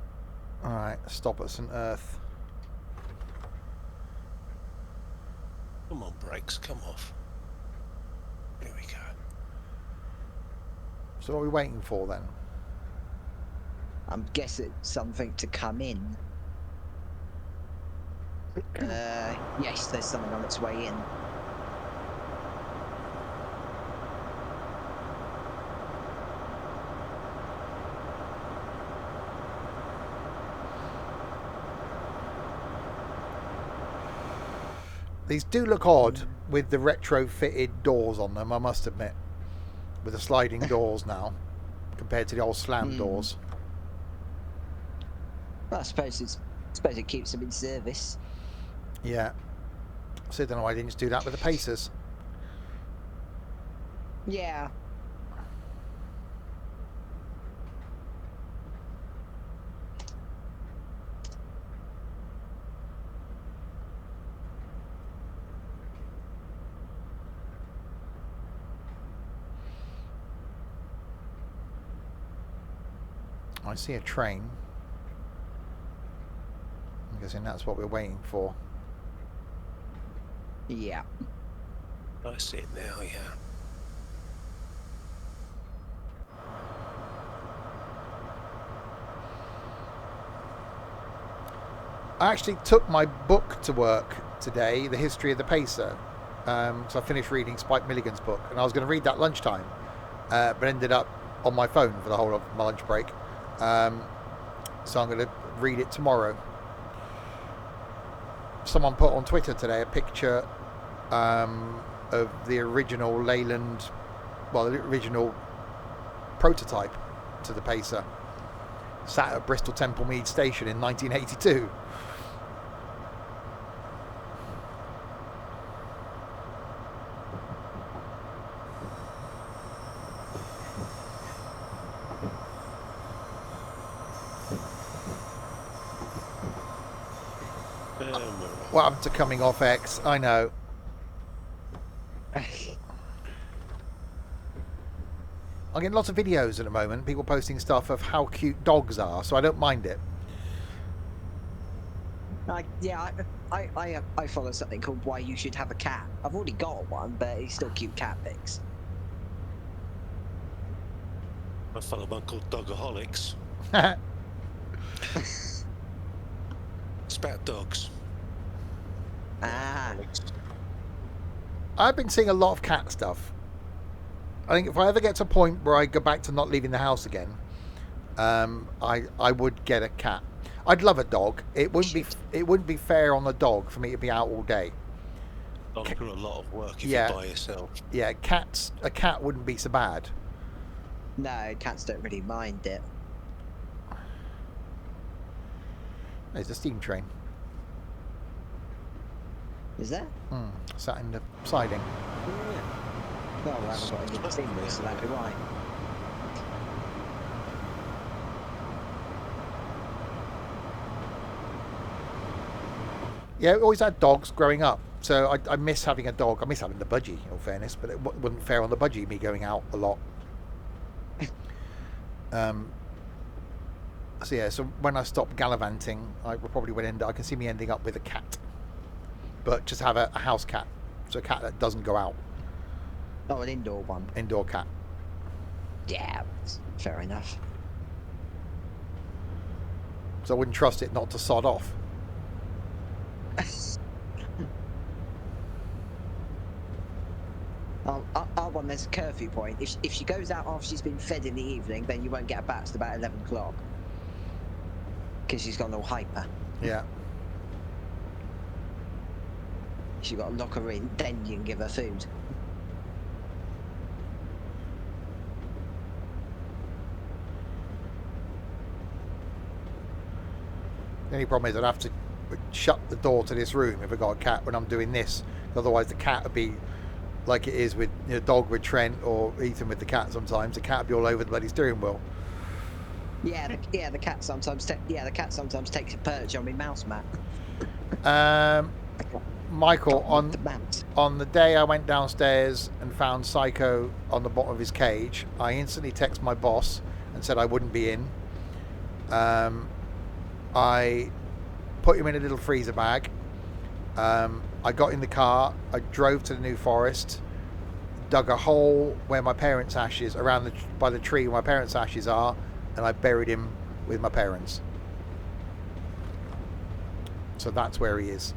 All right, stop at St Earth. Come on, brakes, come off. Here we go. So what are we waiting for then? I'm guessing something to come in. Yes, there's something on its way in. These do look odd with the retrofitted doors on them, I must admit. With the sliding doors now, compared to the old slam doors. Well, I suppose it keeps them in service. Yeah. So I don't know why I didn't just do that with the Pacers. Yeah. I see a train. I'm guessing that's what we're waiting for. Yeah. I see it now, yeah. I actually took my book to work today, The History of the Pacer. So I finished reading Spike Milligan's book, and I was going to read that lunchtime, but ended up on my phone for the whole of my lunch break. So I'm going to read it tomorrow. Someone put on Twitter today a picture of the original Leyland, well, the original prototype to the Pacer, sat at Bristol Temple Mead Station in 1982. What happened to coming off X? I know. I'm getting lots of videos at the moment, people posting stuff of how cute dogs are, so I don't mind it. I follow something called Why You Should Have a Cat. I've already got one, but it's still cute cat pics. I follow one called Dogaholics. It's about dogs. Ah. I've been seeing a lot of cat stuff. I think if I ever get to a point where I go back to not leaving the house again, I would get a cat. I'd love a dog. It wouldn't be fair on the dog for me to be out all day. Dogs are a lot of work if Yeah. you're by yourself. Yeah, a cat wouldn't be so bad. No, cats don't really mind it. There's a steam train. Is there? Sat in the siding. Yeah. Well, I haven't got any steam wheels, so that'd be why. Yeah, I always had dogs growing up, so I miss having a dog. I miss having the budgie, in all fairness, but it wasn't fair on the budgie, me going out a lot. So yeah, so when I stop gallivanting, I probably would I can see me ending up with a cat, but just have a house cat, so a cat that doesn't go out. Oh, an indoor one. Indoor cat. Yeah, fair enough. So I wouldn't trust it not to sod off. Our one, there's a curfew point. If she goes out after she's been fed in the evening, then you won't get her back till about 11 o'clock. Because she's gone all hyper. Yeah. You've got to lock her in, then you can give her food. The only problem is I'd have to shut the door to this room if I got a cat when I'm doing this. Otherwise the cat would be like it is with dog with Trent or Ethan with the cat sometimes. The cat would be all over the bloody steering wheel. Yeah, the cat sometimes takes a perch on my mouse mat. Michael, The on the day I went downstairs and found Psycho on the bottom of his cage, I instantly texted my boss and said I wouldn't be in. I put him in a little freezer bag. I got in the car, I drove to the New Forest, dug a hole where my parents' ashes, by the tree where my parents' ashes are, and I buried him with my parents. So that's where he is.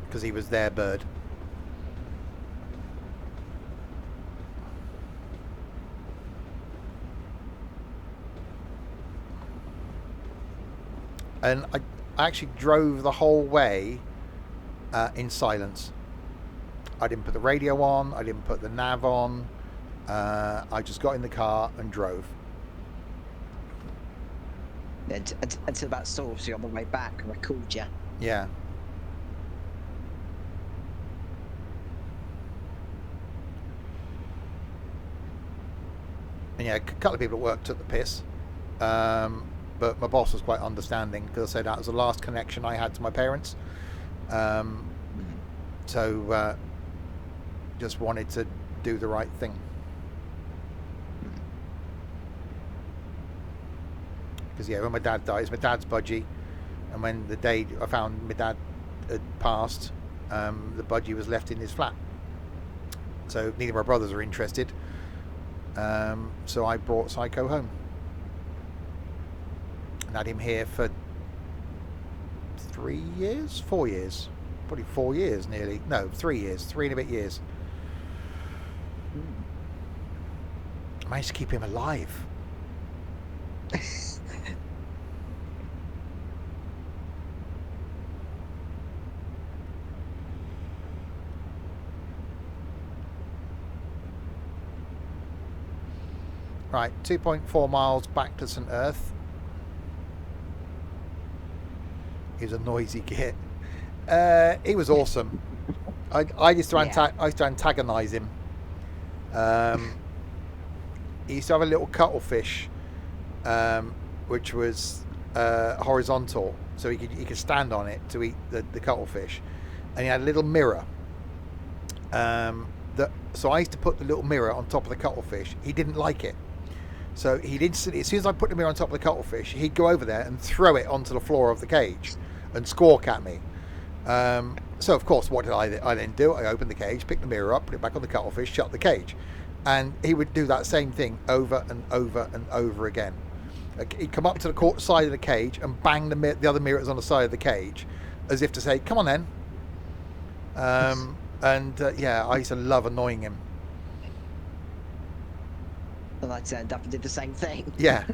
Because he was their bird. And I actually drove the whole way in silence. I didn't put the radio on, I didn't put the nav on. I just got in the car and drove. Until about Salisbury on the way back, and I called you. Yeah. And yeah, a couple of people at work took the piss. But my boss was quite understanding because I said that was the last connection I had to my parents. So just wanted to do the right thing. Because yeah, when my dad died, it's my dad's budgie, and when the day I found my dad had passed, the budgie was left in his flat. So neither of my brothers are interested. So I brought Psycho home and had him here for 3 years, 4 years, probably 4 years nearly. No, 3 years, 3 and a bit years. I managed to keep him alive. Right, 2.4 miles back to St Ives. He was a noisy git. He was awesome. I used to antagonise him. He used to have a little cuttlefish, which was horizontal, so he could stand on it to eat the cuttlefish, and he had a little mirror. So I used to put the little mirror on top of the cuttlefish. He didn't like it. So he'd instantly, as soon as I put the mirror on top of the cuttlefish, he'd go over there and throw it onto the floor of the cage and squawk at me. So of course, what did I then do? I opened the cage, picked the mirror up, put it back on the cuttlefish, shut the cage. And he would do that same thing over and over and over again. He'd come up to the side of the cage and bang the other mirrors on the side of the cage, as if to say, come on then. Yeah, I used to love annoying him. And I turned up and did the same thing. Yeah.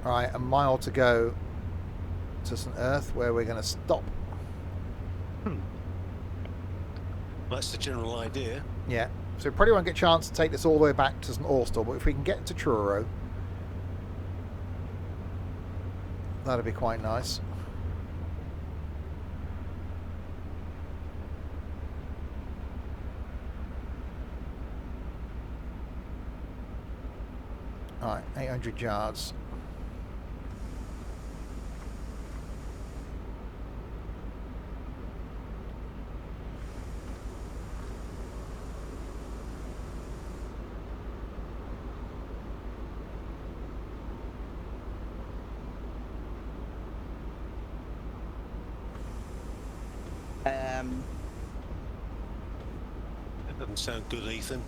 Right, a mile to go to St Ives, where we're going to stop. That's the general idea. Yeah, so we probably won't get a chance to take this all the way back to St Austell, but if we can get to Truro, that'd be quite nice. Alright, 800 yards. That doesn't sound good, Ethan.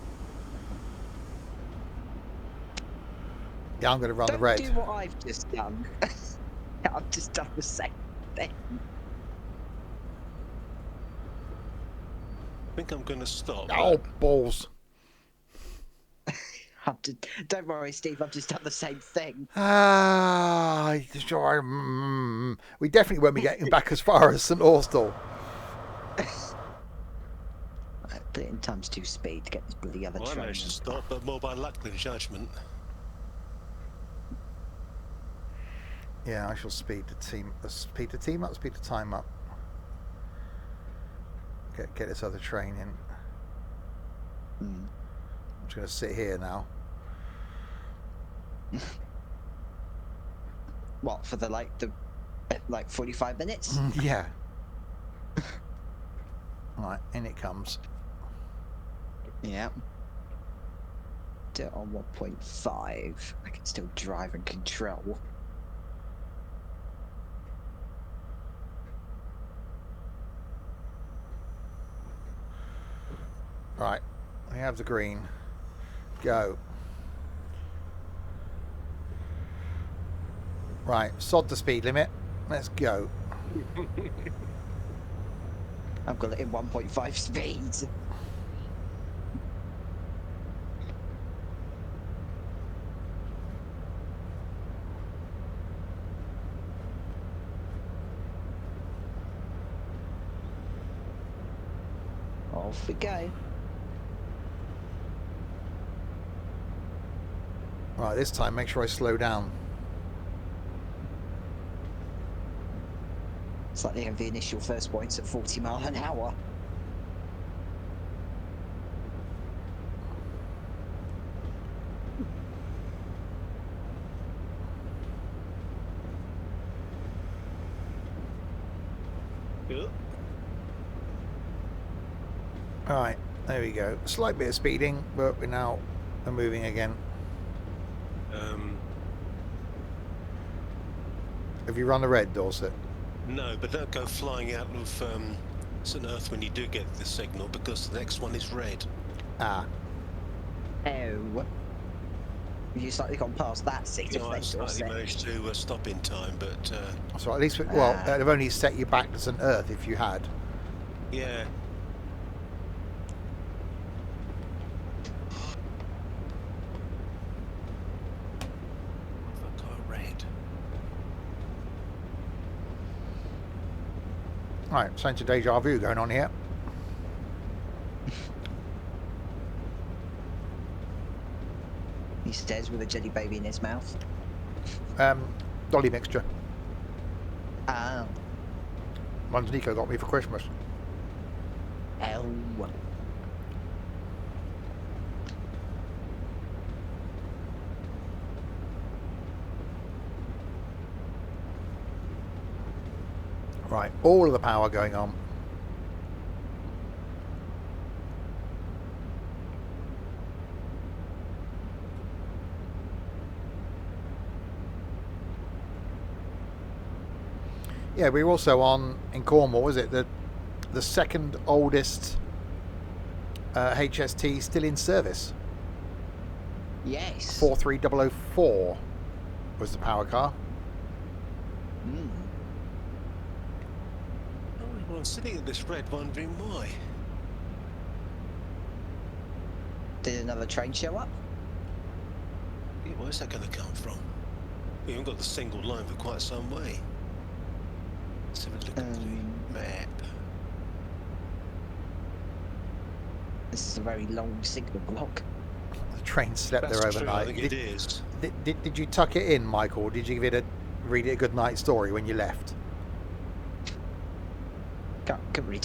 Yeah, I'm going to run the Don't red. do what I've just done. I've just done the same thing. I think I'm going to stop. Oh, balls. Don't worry, Steve, I've just done the same thing. We definitely won't be getting back as far as St Austell. Put it in ×2 speed to get this bloody other Well, I train. managed to stop, but more by luck than judgment. Yeah, I shall speed the team up, speed the time up. Get this other train in. I'm just going to sit here now. What, for the 45 minutes? Yeah. Right, in it comes. Yeah. Do it on 1.5. I can still drive and control. Right, we have the green. Go. Right, sod the speed limit. Let's go. I've got it in 1.5 speed. Off we go. Right, this time make sure I slow down. It's like they have the initial first points at 40 miles an hour. Yeah. Alright, there we go. Slight bit of speeding, but we're now moving again. Um, Have you run the red, Dorset? no, but don't go flying out of St Earth when you do get the signal, because the next one is red. Ah, Oh. You slightly gone past that signal I then, slightly Dorset. managed to stop in time, but so at least, well, Ah. it'd have only set you back to St Earth if you had. yeah. Fuck, I red. Right, sense of deja vu going on here. He stares with a jelly baby in his mouth. Dolly mixture. Oh. One's Nico got me for Christmas. Oh. Right, all of the power going on. Yeah, we were also on in Cornwall, was it? The second oldest HST still in service. Yes. 43004 was the power car. Mm. Oh, well, I'm sitting at this red wondering why. Did another train show up? Yeah, where's that going to come from? We haven't got the single line for quite some way. Let's have a look at the map. This is a very long signal block. The train slept That's there true, overnight. I think it is. Did you tuck it in, Michael? Or did you read it a good night story when you left? Couldn't really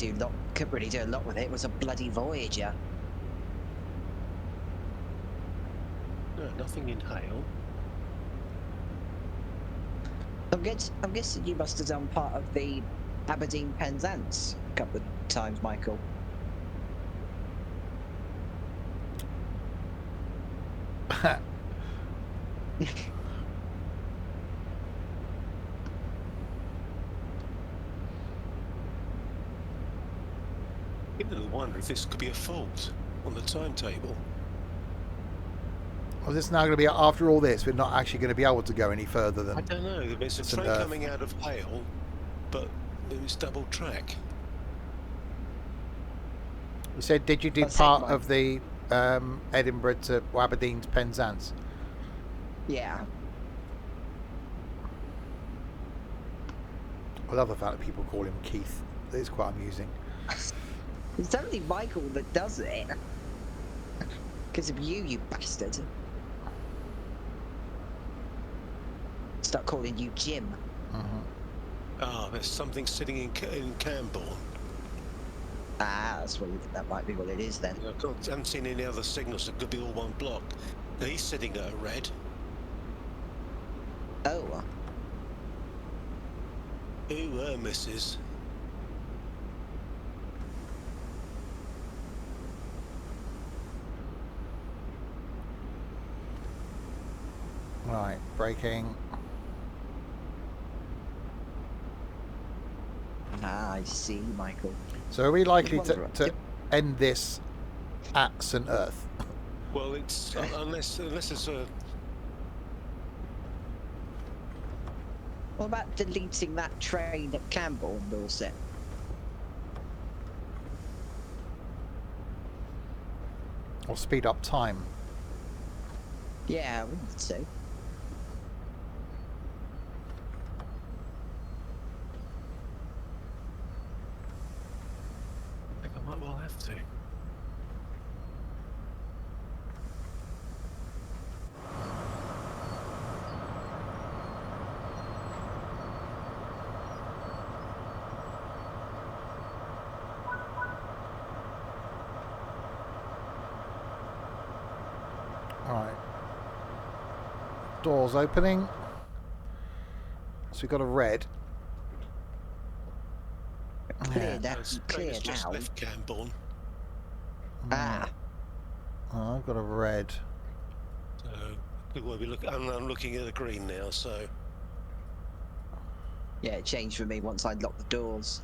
do a lot with it. It was a bloody Voyager. No, nothing in hail. I'm guessing you must have done part of the Aberdeen Penzance a couple of times, Michael. You know, wonder if this could be a fault on the timetable. Well, this is now going to be, after all this, we're not actually going to be able to go any further I than. don't know. There's a St train Earth. coming out of Hale, but it was double track. You said, did you do That's it, part Mike. of the Edinburgh to Aberdeen to Penzance? Yeah. I love the fact that people call him Keith. It's quite amusing. It's only Michael that does it. Because of you bastard. Start calling you Jim. Ah, there's something sitting in Camborne. Ah, that might be what it is then. I haven't seen any other signals. It could be all one block. Now he's sitting at a red. Oh. Ooh, missus. Right, braking. Ah, I see, Michael. So are we likely One's to right. end this at St Earth? Well, it's unless it's a. What about deleting that train at Camborne, Dorset? Or speed up time? Yeah, I wouldn't say. I think I might well have to. Alright. Doors opening. So we've got a red. Clear that. It's Clear just now. left Camborne. Ah, Oh, I've got a red. So we'll be I'm looking at the green now. So yeah, it changed for me once I locked the doors.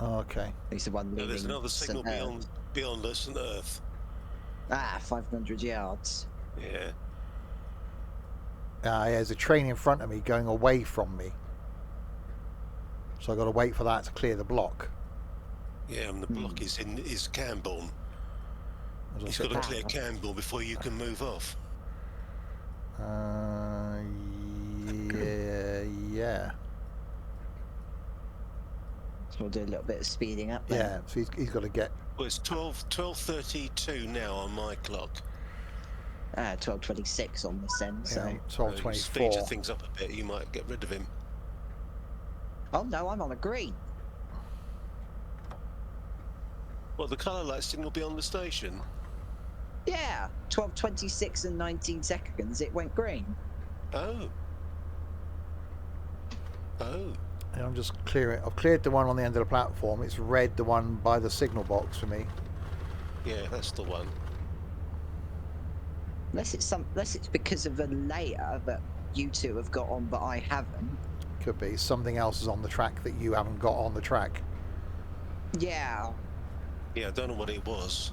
Oh, okay. He's the one No, there's leaving another signal St Ives. beyond us St Earth. 500 yards. Yeah. Yeah, there's a train in front of me going away from me. So I've got to wait for that to clear the block. Yeah, and the block is Camborne. As I He's sit got to there. clear Camborne before you can move off. Yeah. So we'll do a little bit of speeding up then. Yeah, so he's got to get... Well, it's 12:32 now on my clock. 12:26 on this end, so... Yeah, You speed 12:24. things up a bit, you might get rid of him. Oh no, I'm on a green. Well, the colour light signal beyond the station. Yeah, 12:26 and 19 seconds, it went green. Oh. Oh. Yeah, I'm just clearing. I've cleared the one on the end of the platform. It's red, the one by the signal box for me. Yeah, that's the one. Unless it's because of a layer that you two have got on but I haven't. Could be. Something else is on the track that you haven't got on the track. Yeah. Yeah, I don't know what it was.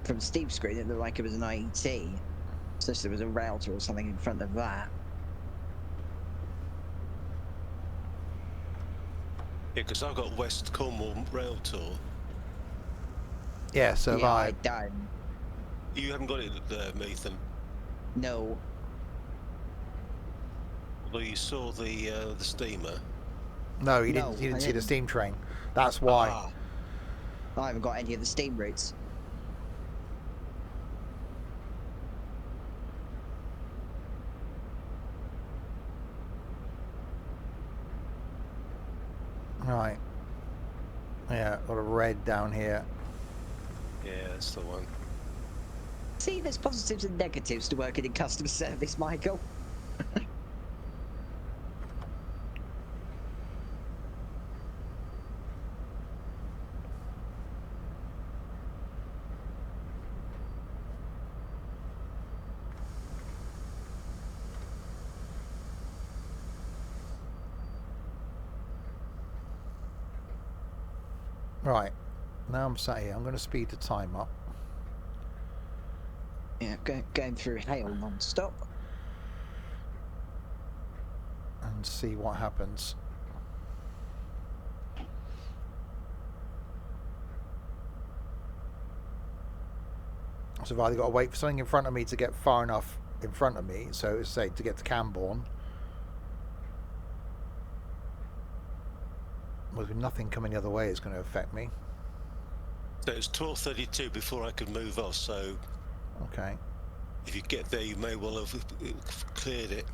From Steve's screen, it looked like it was an IET. So there was a router or something in front of that. Yeah, because I've got West Cornwall Rail Tour. Yeah, so have yeah, I. I don't. You haven't got it there, Ethan. No. Although you saw the steamer. No, you No, didn't I see the didn't. steam train. That's why. Ah, I haven't got any of the steam routes. Right. Yeah, got a red down here. yeah, that's the one. See, there's positives and negatives to working in customer service, Michael. Right. Now I'm sat here. I'm going to speed the time up. Yeah, going through hail non-stop. And see what happens. So I've either got to wait for something in front of me to get far enough in front of me, so say to get to Camborne. Well, there's nothing coming the other way is going to affect me. So it was 12:32 before I could move off, so Okay. if you get there, you may well have cleared it.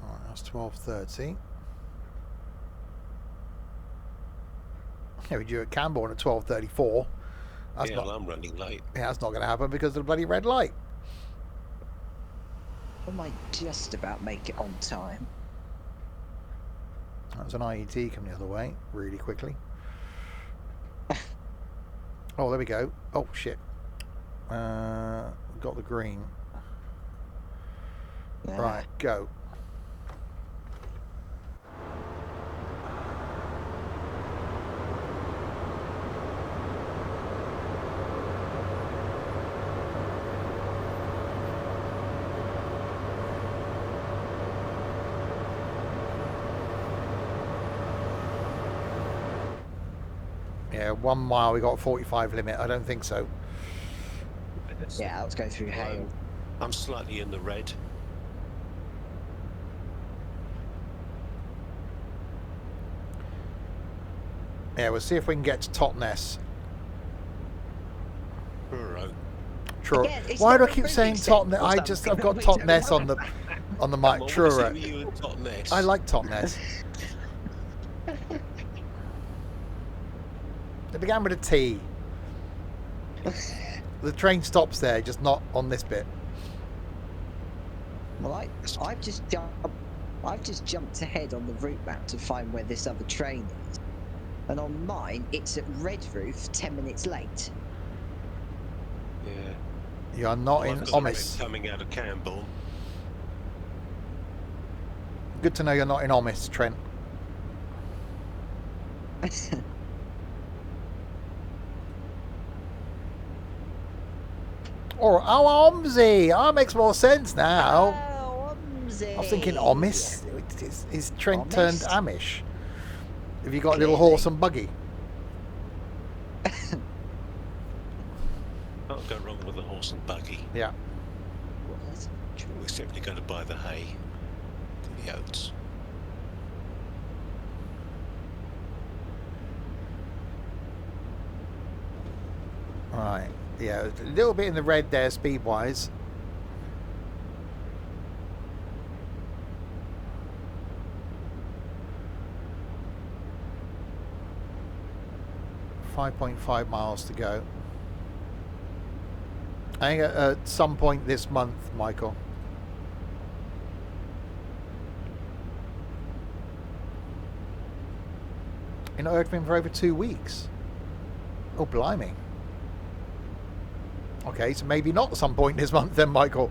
Alright, that's 12:30. Yeah, we due at Camborne at 12:34. That's Yeah, not. well, I'm running late. Yeah, that's not going to happen because of the bloody red light. I might just about make it on time. That was an IET coming the other way really quickly. Oh, there we go. Oh shit. Got the green. Yeah. Right, go. Yeah, 1 mile we got 45 limit. I don't think so. Yeah, let's go through hail. I'm slightly in the red. Yeah, we'll see if we can get to Totnes. Truro. Truro. Again, it's Why do I not keep saying improving Totnes? things or I've got something. Totnes on the mic. Well, Truro. we'll see you at Totnes. I like Totnes. It began with a T. The train stops there, just not on this bit. Well, I've just jumped I've just jumped ahead on the route map to find where this other train is. And on mine, it's at Redroof 10 minutes late. Yeah. You are not Well, in I've got a red Omis. coming out of Camborne. Good to know you're not in Omis, Trent. Or Omsey. Oh, that makes more sense now. Oh, I was thinking Omis. Is Trent turned Omis? Amish? Have you got a little horse and buggy? Can't go wrong with a horse and buggy. Yeah. Well, that's true. We're simply going to buy the hay for the oats. Right. Yeah, a little bit in the red there, speed-wise. .5 miles to go. I think at some point this month, Michael. You're not working for over 2 weeks. Oh, blimey. Okay, so maybe not at some point this month then, Michael.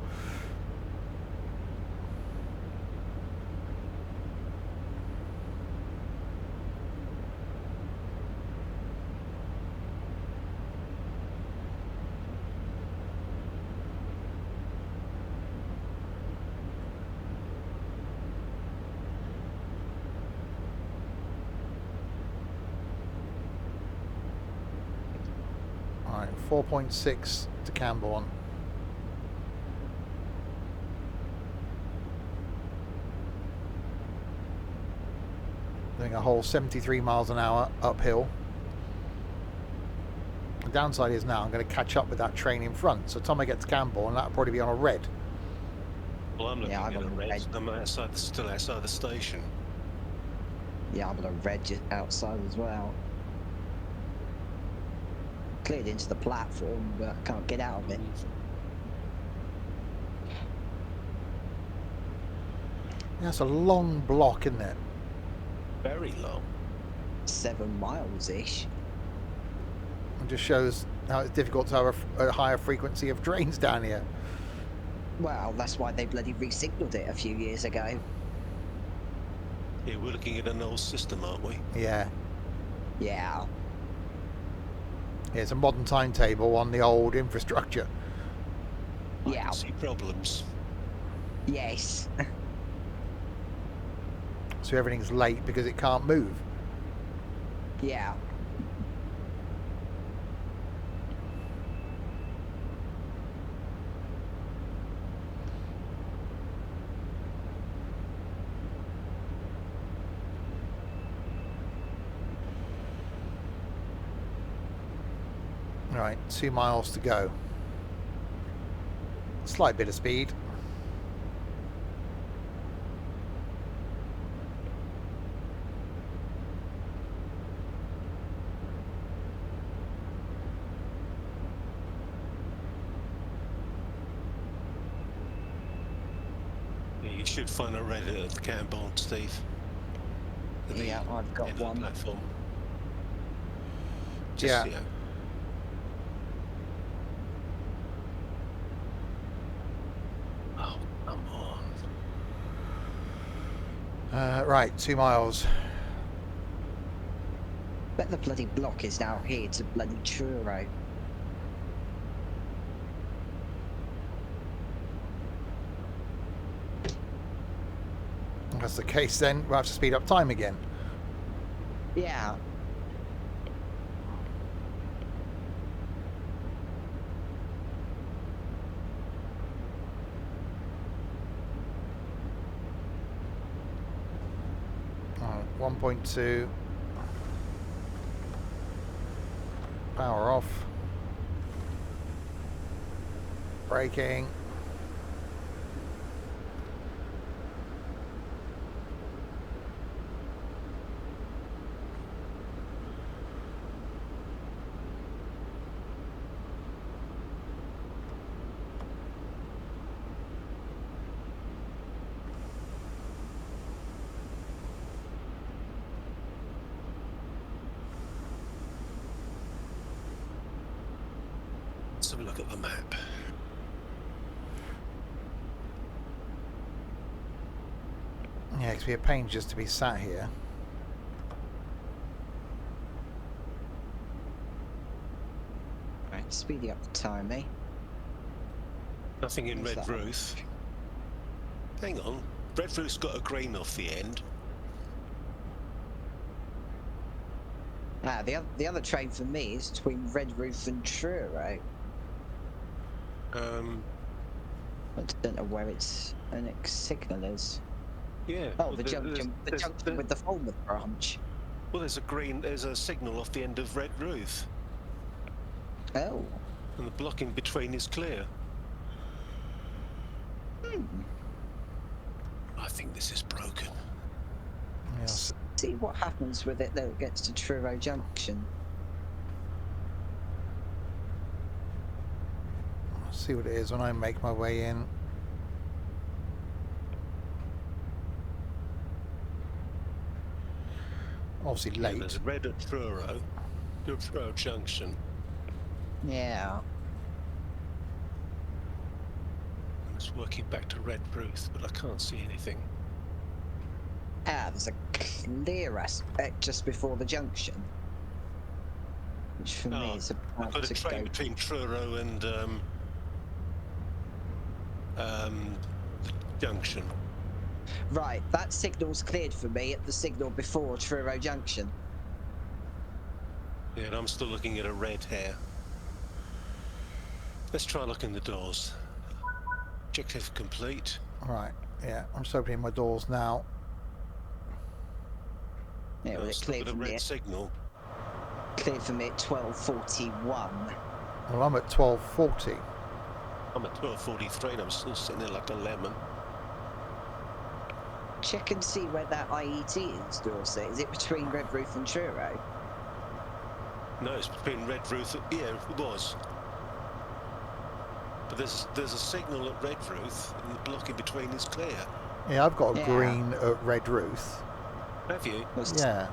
All right, 4.6 to Camborne. Doing a whole 73 miles an hour uphill. The downside is now I'm going to catch up with that train in front. So time I get to Camborne, that'll probably be on a red. Well, I'm looking Yeah, at I'm a on red. red. I'm still outside the station. Yeah, I'm gonna red just outside as well. Cleared into the platform, but I can't get out of it. That's a long block, isn't it? Very long. 7 miles-ish. It just shows how it's difficult to have a higher frequency of trains down here. Well, that's why they bloody re-signalled it a few years ago. Yeah, we're looking at an old system, aren't we? Yeah. Yeah. Yeah, it's a modern timetable on the old infrastructure. I Yeah. can see problems. Yes. So everything's late because it can't move. Yeah. Right, 2 miles to go. Slight bit of speed. Yeah, you should find a red at the Camborne, Steve. At the Yeah, I've got end of the one. platform. Yeah. You know, oh, come on. Right, 2 miles. Bet the bloody block is now here to bloody Truro. If that's the case, then we'll have to speed up time again. Yeah. Alright, 1.2. Power off. Braking. Let's have a look at the map. Yeah, it's be a pain just to be sat here. Right, speeding up the time, eh? Nothing in What's Red that? Ruth. Hang on. Red Ruth's got a green off the end. Ah, the other train for me is between Red Roof and Truro. I don't know where its next signal is. Yeah. Oh, well, the junction with the Falmouth branch. Well, there's a signal off the end of Red Ruth, Oh. and the block in between is clear. I think this is broken. Yes. See what happens with it that it gets to Truro Junction. I'll see what it is when I make my way in. Obviously Yeah, late. there's red at Truro Junction. Yeah. And it's working back to Red Ruth, but I can't see anything. Ah, there's a clear aspect just before the junction. Which for me is I've about got a to train go. between Truro and the junction. Right, that signal's cleared for me at the signal before Truro Junction. Yeah, and I'm still looking at a red hair. Let's try looking the doors. Objective complete. Right, yeah, I'm just opening my doors now. Yeah, well, it Still cleared got a for me. red signal. Cleared for me at 12:41. Well, I'm at 12:40. I'm at 12:43 and I'm still sitting there like a lemon. Check and see where that IET is, Dorset. Is it between Red Roof and Truro? No, it's between Red Ruth. Yeah, it was. But there's a signal at Red Ruth, and the block in between is clear. Yeah, I've got a Yeah. green at Red Ruth. Have you? Yeah.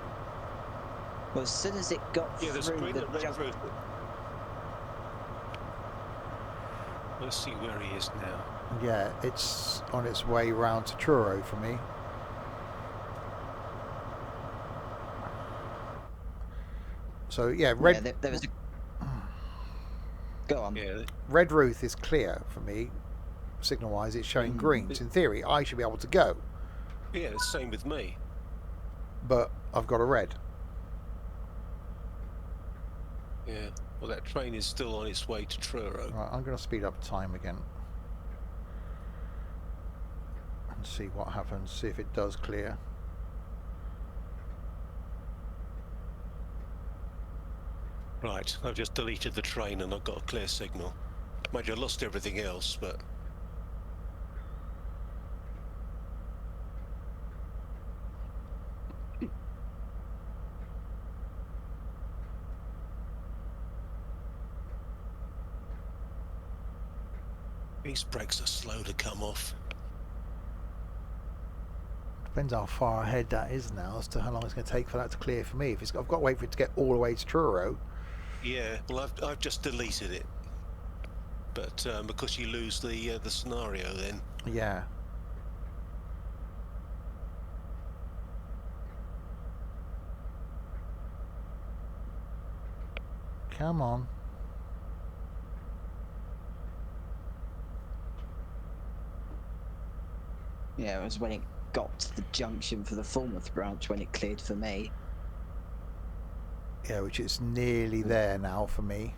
Well, as soon as it got Yeah, there's through green the at Red junction. Ruth. Let's see where he is now. Yeah, it's on its way round to Truro for me. So yeah, Red Yeah, there was a... Go on. Yeah, Red Ruth is clear for me. Signal wise, it's showing green. So in theory, I should be able to go, yeah, the same with me. but I've got a red. Yeah, well, that train is still on its way to Truro. Right, I'm going to speed up time again and see what happens. See if it does clear. Right, I've just deleted the train and I've got a clear signal. Mind you, I lost everything else, but these brakes are slow to come off. Depends how far ahead that is now as to how long it's going to take for that to clear for me. If it's, I've got to wait for it to get all the way to Truro. Yeah, well, I've just deleted it, but because you lose the scenario, then Yeah. Come on. Yeah, it was when it got to the junction for the Falmouth branch when it cleared for me. Yeah, which is nearly there now for me.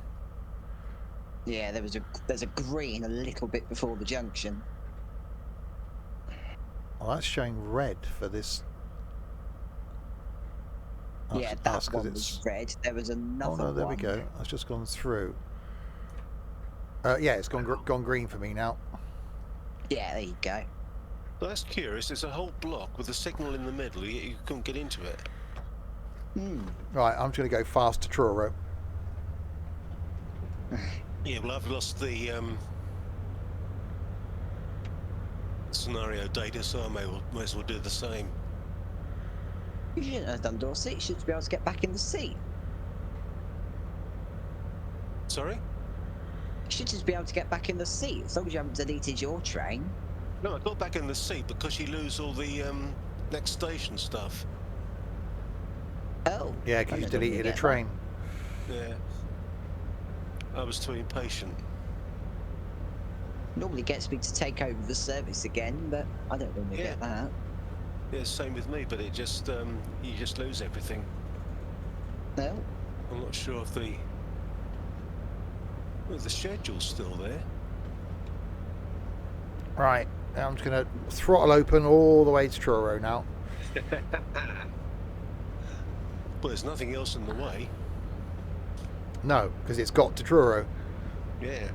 Yeah, there's a green a little bit before the junction. Well, that's showing red for this. Yeah, That's that 'cause one was red. There was another Oh no, there one. we go. That's just gone through. Yeah, it's gone green for me now. Yeah, there you go. well, that's curious. There's a whole block with a signal in the middle. You couldn't get into it. Right, I'm just going to go fast to Truro. Yeah, well, I've lost the scenario data, so I may as well do the same. You shouldn't have done Dorset. You should be able to get back in the seat. Sorry? should just be able to get back in the seat as long as you haven't deleted your train. No, I got back in the seat because you lose all the next station stuff. Oh. Yeah, I because you don't normally deleted a get train. Yeah. I was too impatient. that. Normally gets me to take over the service again, but I don't normally Yeah. get that. Yeah, same with me, but it just you just lose everything. No. I'm not sure if the schedule's still there. Right, I'm just going to throttle open all the way to Truro now. But there's nothing else in the way. No, because it's got to Truro. Yeah.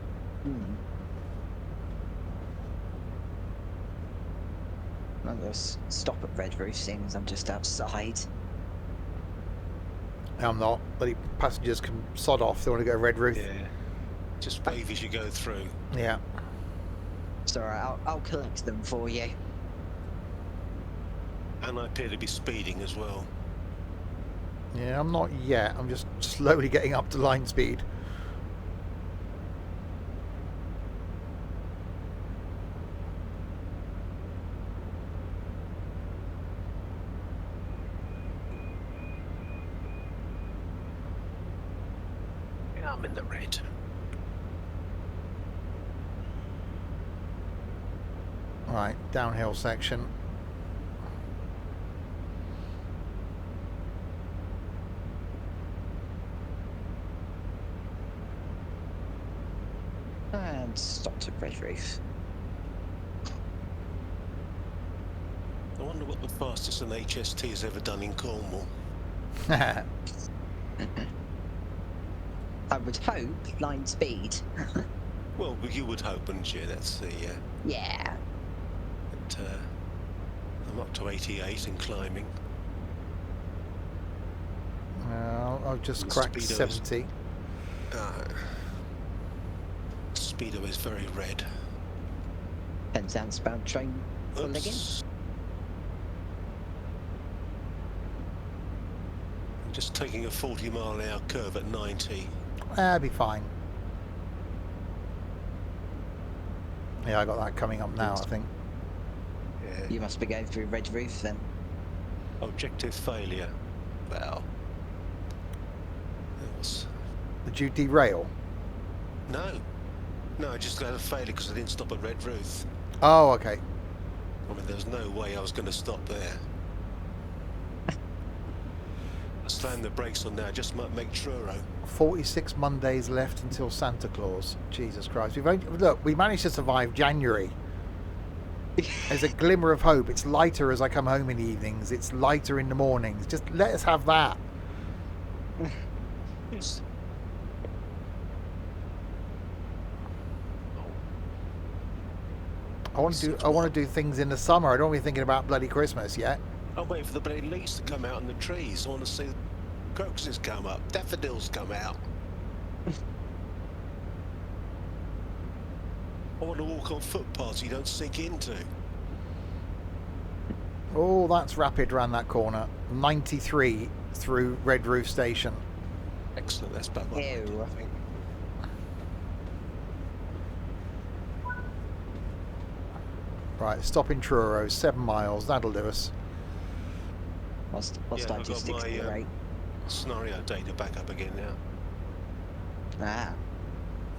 I'm going to stop at Red Roof, seeing as I'm just outside. I'm not. Bloody passengers can sod off. They want to go to Red Roof. Yeah. Just wave as you go through. Yeah. It's alright, I'll collect them for you. And I appear to be speeding as well. Yeah, I'm not yet. I'm just slowly getting up to line speed. Yeah, I'm in the red. Right, downhill section. And stopped at Red Roof. I wonder what the fastest an HST has ever done in Cornwall. I would hope line speed. Well, you would hope, wouldn't you? That's the... Yeah. But, I'm up to 88 and climbing. I've just The cracked speedo is- 70. Speedo is very red. Penzance bound train pulling in. Oops. I'm just taking a 40-mile-an-hour curve at 90. That'll be fine. Yeah, I got that coming up now, I think. Yeah. You must be going through Red Roof then. Objective failure. Well. It was... Did you derail? No. No, I just had a failure because I didn't stop at Red Roof. Oh, okay. I mean, there's no way I was going to stop there. I slammed the brakes on now, just might make Truro. 46 Mondays left until Santa Claus. Jesus Christ. Look, we managed to survive January. There's a glimmer of hope. It's lighter as I come home in the evenings. It's lighter in the mornings. Just let us have that. Yes. I want to do things in the summer. I don't want to be thinking about bloody Christmas yet. I'm waiting for the bloody leaves to come out in the trees. I want to see crocuses come up, daffodils come out. I want to walk on footpaths you don't sink into. Oh, that's rapid round that corner. 93 through Red Roof Station. Excellent, that's about what I did, I think. Right, stop in Truro, 7 miles. That'll do us. Whilst Yeah, I I've just got my accelerate. scenario data back up again now. Ah.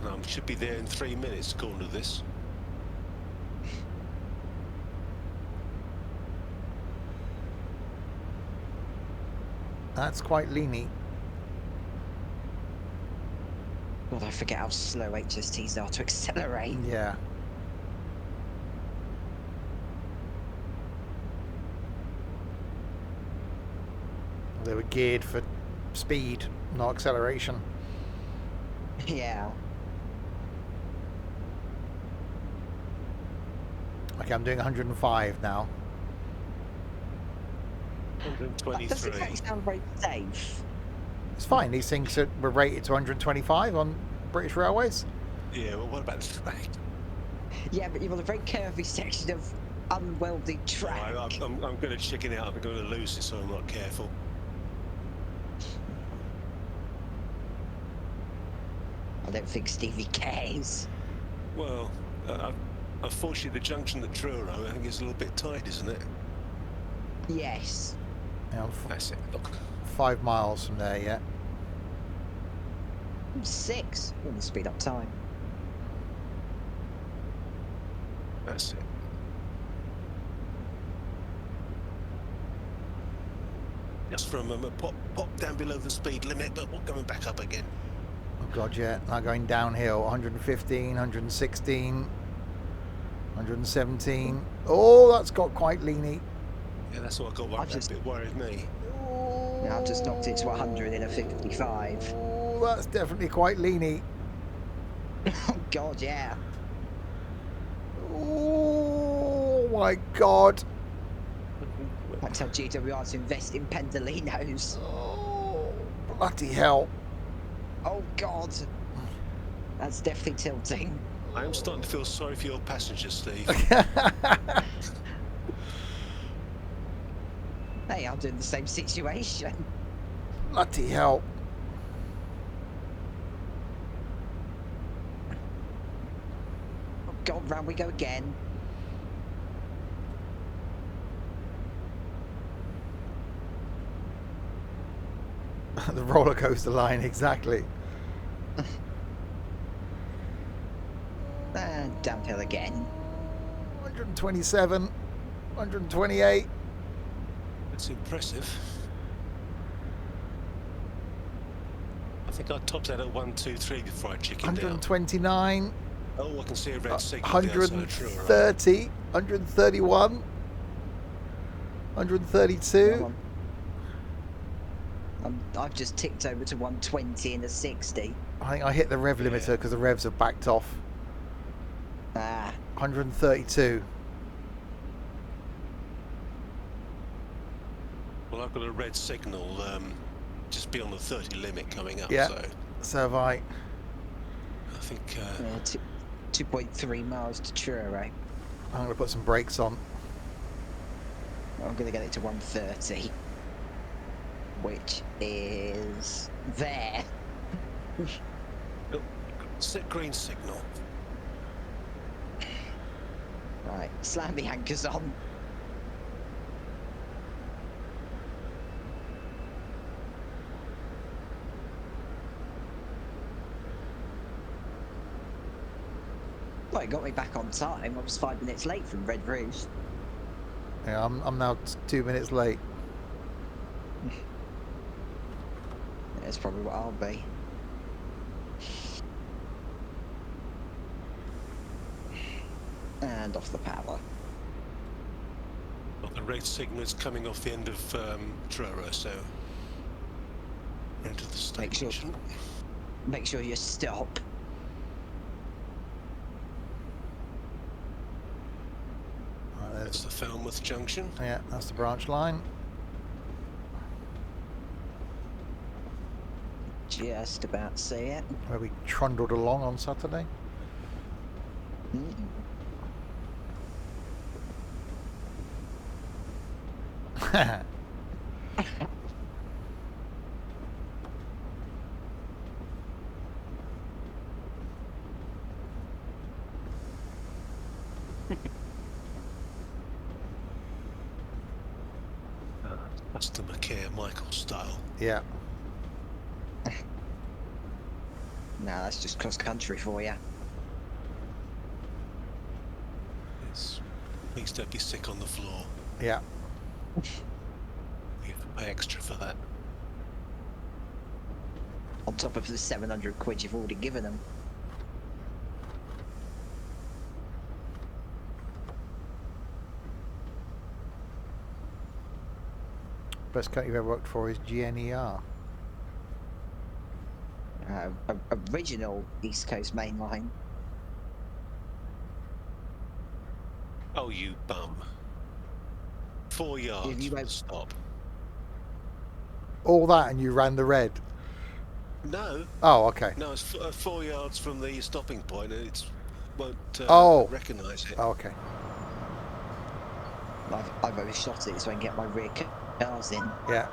And I should be there in 3 minutes according to this. That's quite leany. God, I forget how slow HSTs are to accelerate. Yeah. They were geared for speed, not acceleration. Yeah. Okay, I'm doing 105 now. That doesn't 123. exactly sound very safe. It's fine. These things were rated to 125 on British Railways. Yeah, well, what about the fact? Yeah, but you're on a very curvy section of unwieldy track. I'm going to chicken out. I'm going to lose it, so I'm not careful. I don't think Stevie cares. Well, unfortunately, the junction at Truro, I think, is a little bit tight, isn't it? Yes. Yeah, I'm That's it. Look, 5 miles from there yet. 6. We're going to speed up time. that's it. Just for a moment, pop down below the speed limit, but we're coming back up again. Oh god, yeah. Now going downhill. 115, 116, 117. Oh, that's got quite leany. Yeah, that's what I got worried. That bit worried me. Yeah, I've just knocked it to 100 in a 55. Oh, that's definitely quite leany. Oh god, yeah. Oh my god. That's how GWRs invest in Pendolinos. Oh, bloody hell. Oh god. That's definitely tilting. I am starting to feel sorry for your passengers, Steve. Hey, I'm doing the same situation. Bloody hell. Oh god, round we go again. The roller coaster line, exactly. And downhill again. 127, 128. That's impressive. I think I topped out at 1, 2, 3 before I chickened out. 129. Oh, I can see a red signal outside of Truro. 130, 131, 132. I've just ticked over to 120 in a 60. I think I hit the rev limiter because the revs have backed off. Ah. 132. Well, I've got a red signal just beyond the 30 limit coming up. Yeah. So So have I. I think. 2.3 miles to Truro. I'm going to put some brakes on. I'm going to get it to 130. Which is there. Oh, set green signal. Right, slam the anchors on. Well, it got me back on time. I was 5 minutes late from Red Roost. Yeah, I'm now 2 minutes late. That's probably what I'll be. And off the power. Well, the red signal is coming off the end of Truro, so into the station. Make sure you stop. Right, That's the Falmouth junction. Yeah, that's the branch line. Just about to see it. Where we trundled along on Saturday. That's the McKay Michael style. Yeah. No, that's just cross country for you. It's, please don't be sick on the floor. Yeah. You have to pay extra for that. On top of the 700 quid you've already given them. Best coat you've ever worked for is GNER. Original East Coast Main Line. Oh, you bum. 4 yards you from won't- the stop. All that and you ran the red. No, Oh, okay. no, it's 4 yards from the stopping point, and it won't recognise it. Oh, okay. I've overshot it so I can get my rear cars in. Yeah.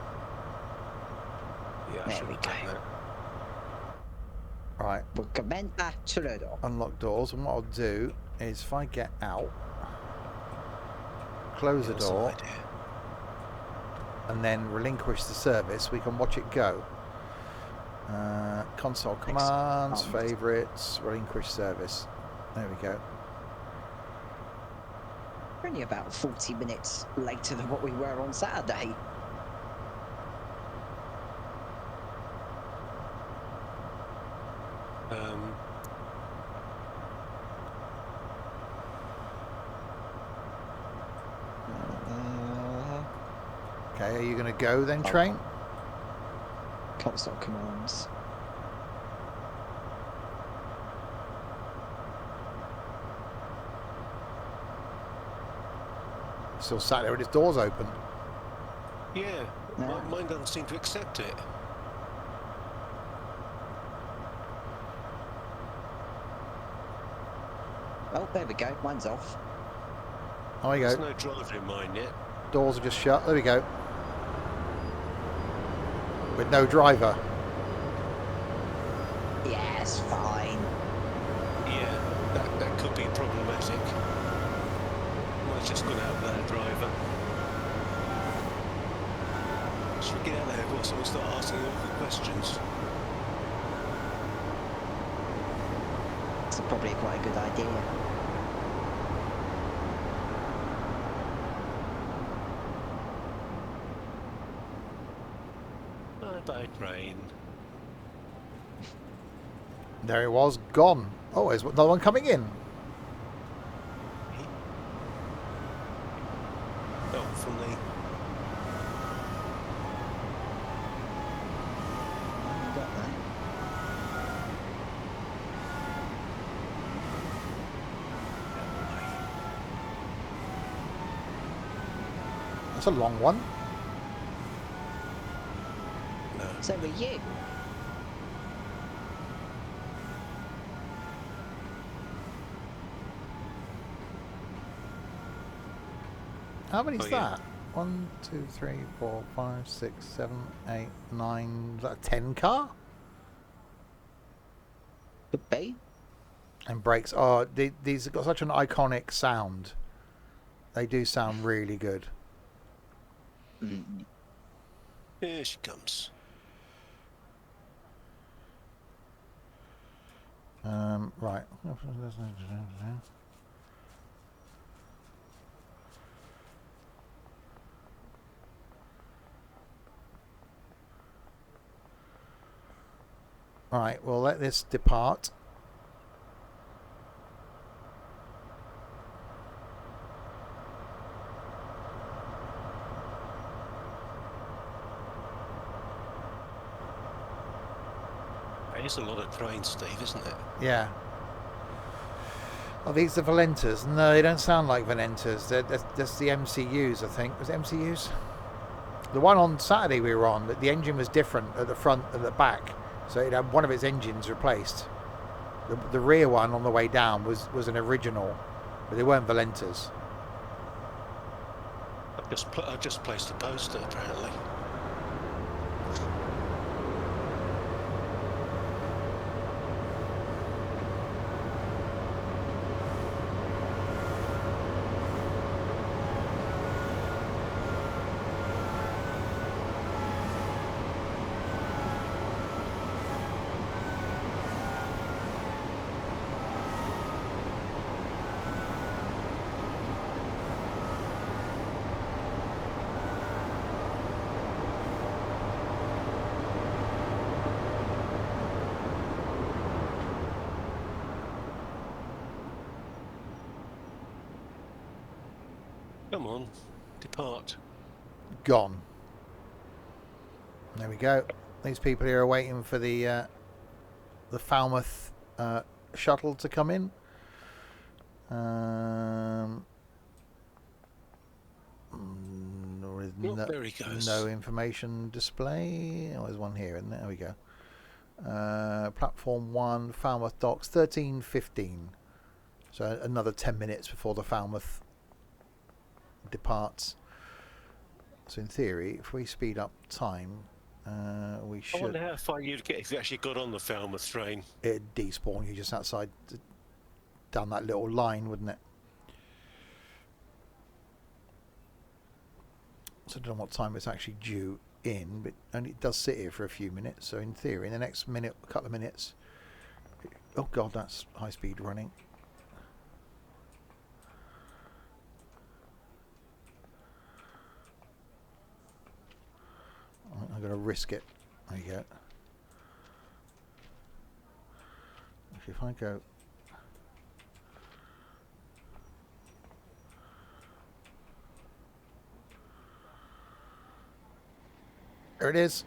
Yeah, I There should we have go. done that. Right. We'll commence at Truro. Unlock doors, and what I'll do is if I get out, close the That's an door, idea. and then relinquish the service, we can watch it go. Console commands, Excellent. favourites, relinquish service. There we go. We're only about 40 minutes later than what we were on Saturday. Okay, are you going to go then, Train? Console commands. Still sat there with its doors open. Yeah, No. mine doesn't seem to accept it. Oh, there we go. Mine's off. Oh, there you There's go. no driver in mine yet. Doors are just shut. There we go. With no driver. Yes, fine. Yeah, that could be problematic. Mine's just gone out without a driver. Should we get out there before someone start asking awkward questions? It's probably quite a good idea. Bye-bye, train. There it was, gone. Oh, there's another one coming in. Oh, from the... Got that. That's a long one. So were you. How many's Oh, yeah. that? 1, 2, 3, 4, 5, 6, 7, 8, 9. Is that a 10 car? Could be. And brakes. Oh, these have got such an iconic sound. They do sound really good. Mm. Here she comes. Right. Right, we'll let this depart. It's a lot of trains, Steve, isn't it? Yeah. Oh, these are Valentas. No, they don't sound like Valentas. That's the MCUs, I think. Was it MCUs? The one on Saturday we were on, the engine was different at the front and the back. So it had one of its engines replaced. The rear one on the way down was an original, but they weren't Valentas. I've just placed a poster, apparently. Come on, depart. Gone. There we go. These people here are waiting for the Falmouth shuttle to come in. There he goes. No information display. Oh, there's one here, isn't there? There we go. Platform 1, Falmouth docks, 13:15. So another 10 minutes before the Falmouth departs. So in theory, if we speed up time, we I should. wonder how far you'd get if you actually got on the Falmouth train. It'd despawn you just outside, down that little line, wouldn't it? So I don't know what time it's actually due in, but and it does sit here for a few minutes. So in theory, in the next couple of minutes. Oh God, that's high speed running. I'm going to risk it. There you go. If I go. There it is.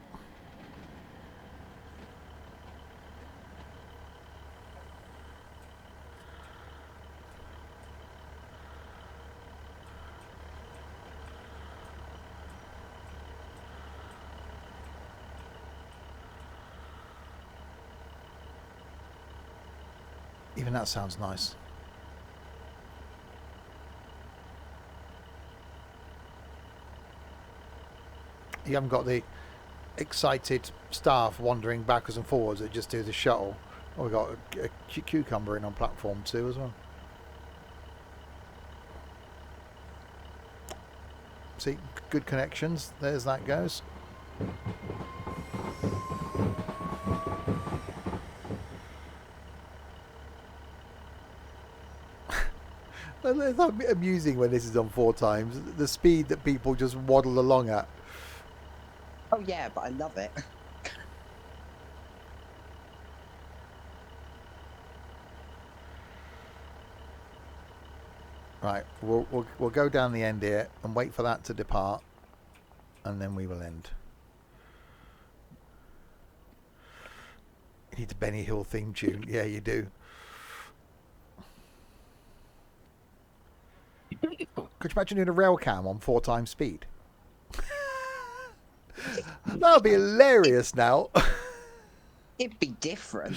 Even that sounds nice. You haven't got the excited staff wandering backwards and forwards that just do the shuttle. Oh, we've got a cucumber in on platform 2 as well. See, good connections. There's that goes. It's amusing when this is on 4 times. The speed that people just waddle along at. Oh yeah, but I love it. Right, we'll go down the end here and wait for that to depart, and then we will end. You need a Benny Hill theme tune. Yeah, you do. Could you imagine doing a rail cam on 4 times speed? That would be hilarious now. It'd be different.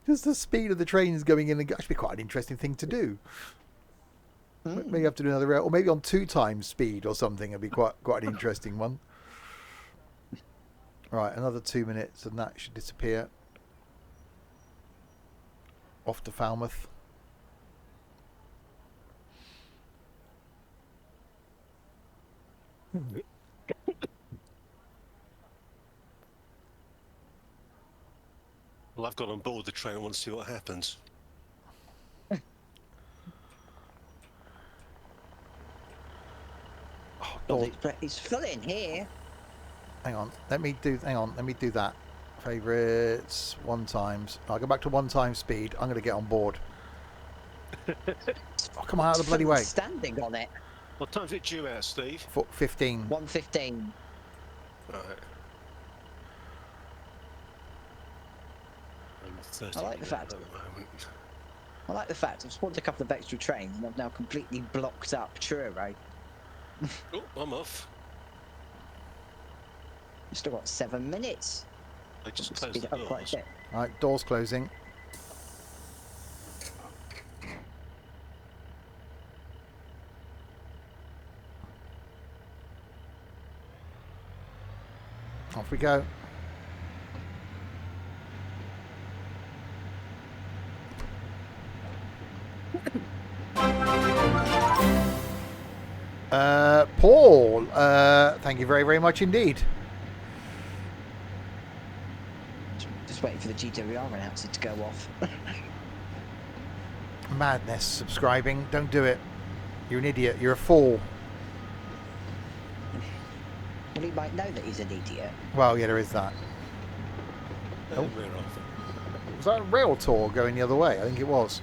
Just the speed of the trains going in and that should be quite an interesting thing to do. Maybe you have to do another rail, or maybe on 2 times speed or something. It'd be quite an interesting one. Right, another 2 minutes and that should disappear. Off to Falmouth. Well, I've got on board the train. I want to see what happens. Oh, It's full in here. hang on, let me do that. Favourites, 1 times. I'll go back to 1 time speed. I'm going to get on board. Oh, come on, out of the bloody way. Standing on it. What time's it due out, Steve? 15. 1:15. Right. I like the fact. At the moment. I like the fact I've spawned a couple of extra trains and I've now completely blocked up Truro. Oh, I'm off. You've still got 7 minutes. I just Speed closed it the up quite a doors. bit. Right, doors closing. Off we go. Paul, thank you very, very much indeed. Just waiting for the GWR announcer to go off. Madness, subscribing. Don't do it. You're an idiot. You're a fool. Well, he might know that he's an idiot. Well, yeah, there is that. Oh. We're off. Was that a rail tour going the other way? I think it was.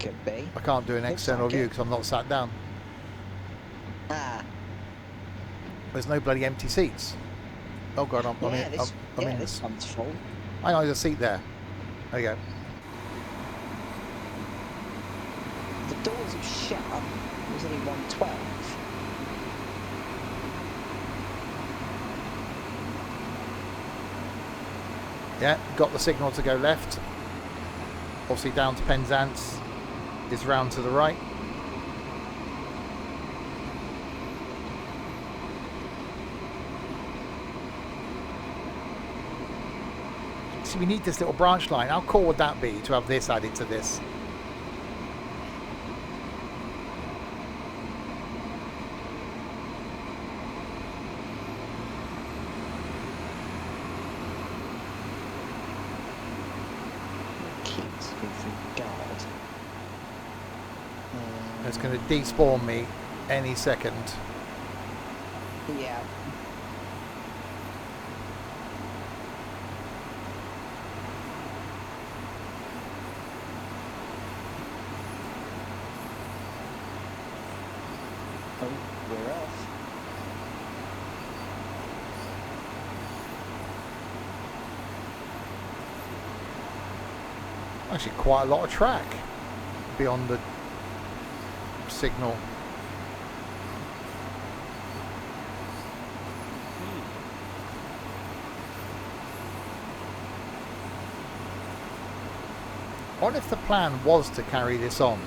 Could be. I can't do an Looks external like view it. because I'm not sat down. Ah, There's no bloody empty seats. Oh god, I'm yeah, in. this, I'm yeah, in. this one's full. Hang on, there's a seat there. There you go. The doors are shut. There's only 112. Yeah, got the signal to go left. Obviously down to Penzance is round to the right. Obviously, we need this little branch line. How cool would that be to have this added to this? Keeps with regard. It's going to despawn me any second. Yeah. Oh, we're off. Actually, quite a lot of track beyond the signal. What if the plan was to carry this on?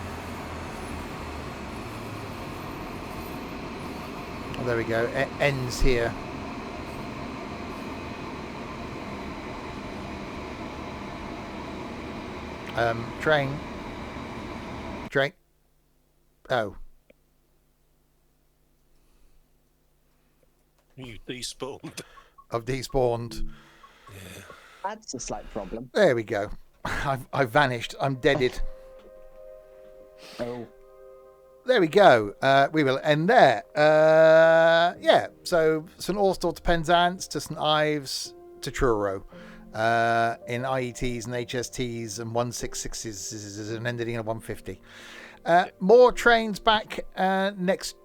Oh, there we go. It ends here. Train. Oh. You despawned. I've despawned. Yeah. That's a slight problem. There we go. I've vanished. I'm deaded. Oh. There we go. We will end there. Yeah. So St Austell to Penzance to St Ives to Truro. In IETs and HSTs and 166s and ending in a 150. More trains back next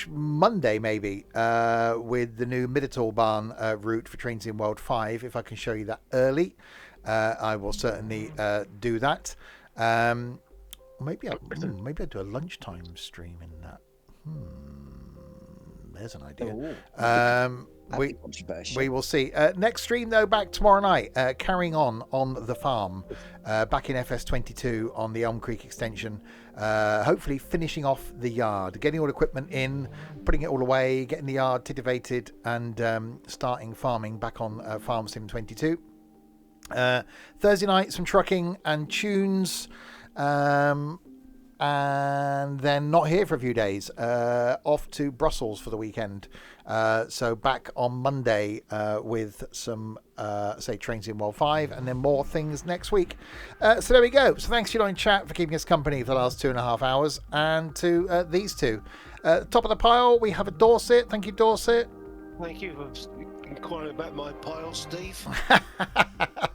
Monday, maybe, with the new Middeltorbahn route for Trains in World 5. If I can show you that early, I will certainly do that. Maybe I'll do a lunchtime stream in that. There's an idea. We will see. Next stream, though, back tomorrow night, carrying on the farm, back in FS22 on the Elm Creek extension, hopefully finishing off the yard, getting all the equipment in, putting it all away, getting the yard titivated, and starting farming back on Farm Sim 22. Thursday night, some trucking and tunes. And then not here for a few days, off to Brussels for the weekend. So back on Monday with some, Trains in World 5, and then more things next week. So there we go. So thanks to you in chat for keeping us company for the last 2.5 hours, and to these two. Top of the pile, we have a Dorset. Thank you, Dorset. Thank you for inquiring about my pile, Steve.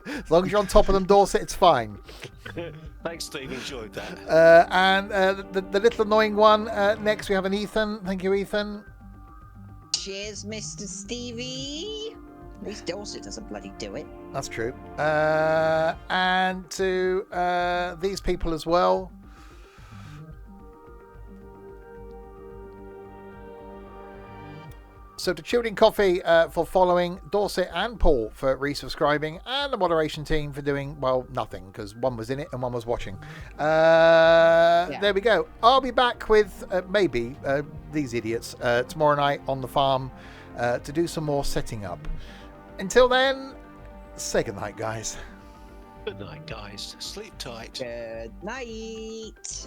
As long as you're on top of them, Dorset, it's fine. Thanks, Steve. Enjoyed that. And the little annoying one, next we have an Ethan. Thank you, Ethan. Cheers, Mr. Stevie. At least Dorset doesn't bloody do it. That's true. And to these people as well. So to Children Coffee for following, Dorset and Paul for resubscribing, and the moderation team for doing, well, nothing, because one was in it and one was watching. There we go. I'll be back with maybe these idiots tomorrow night on the farm to do some more setting up. Until then, say goodnight, guys. Good night, guys. Sleep tight. Good night.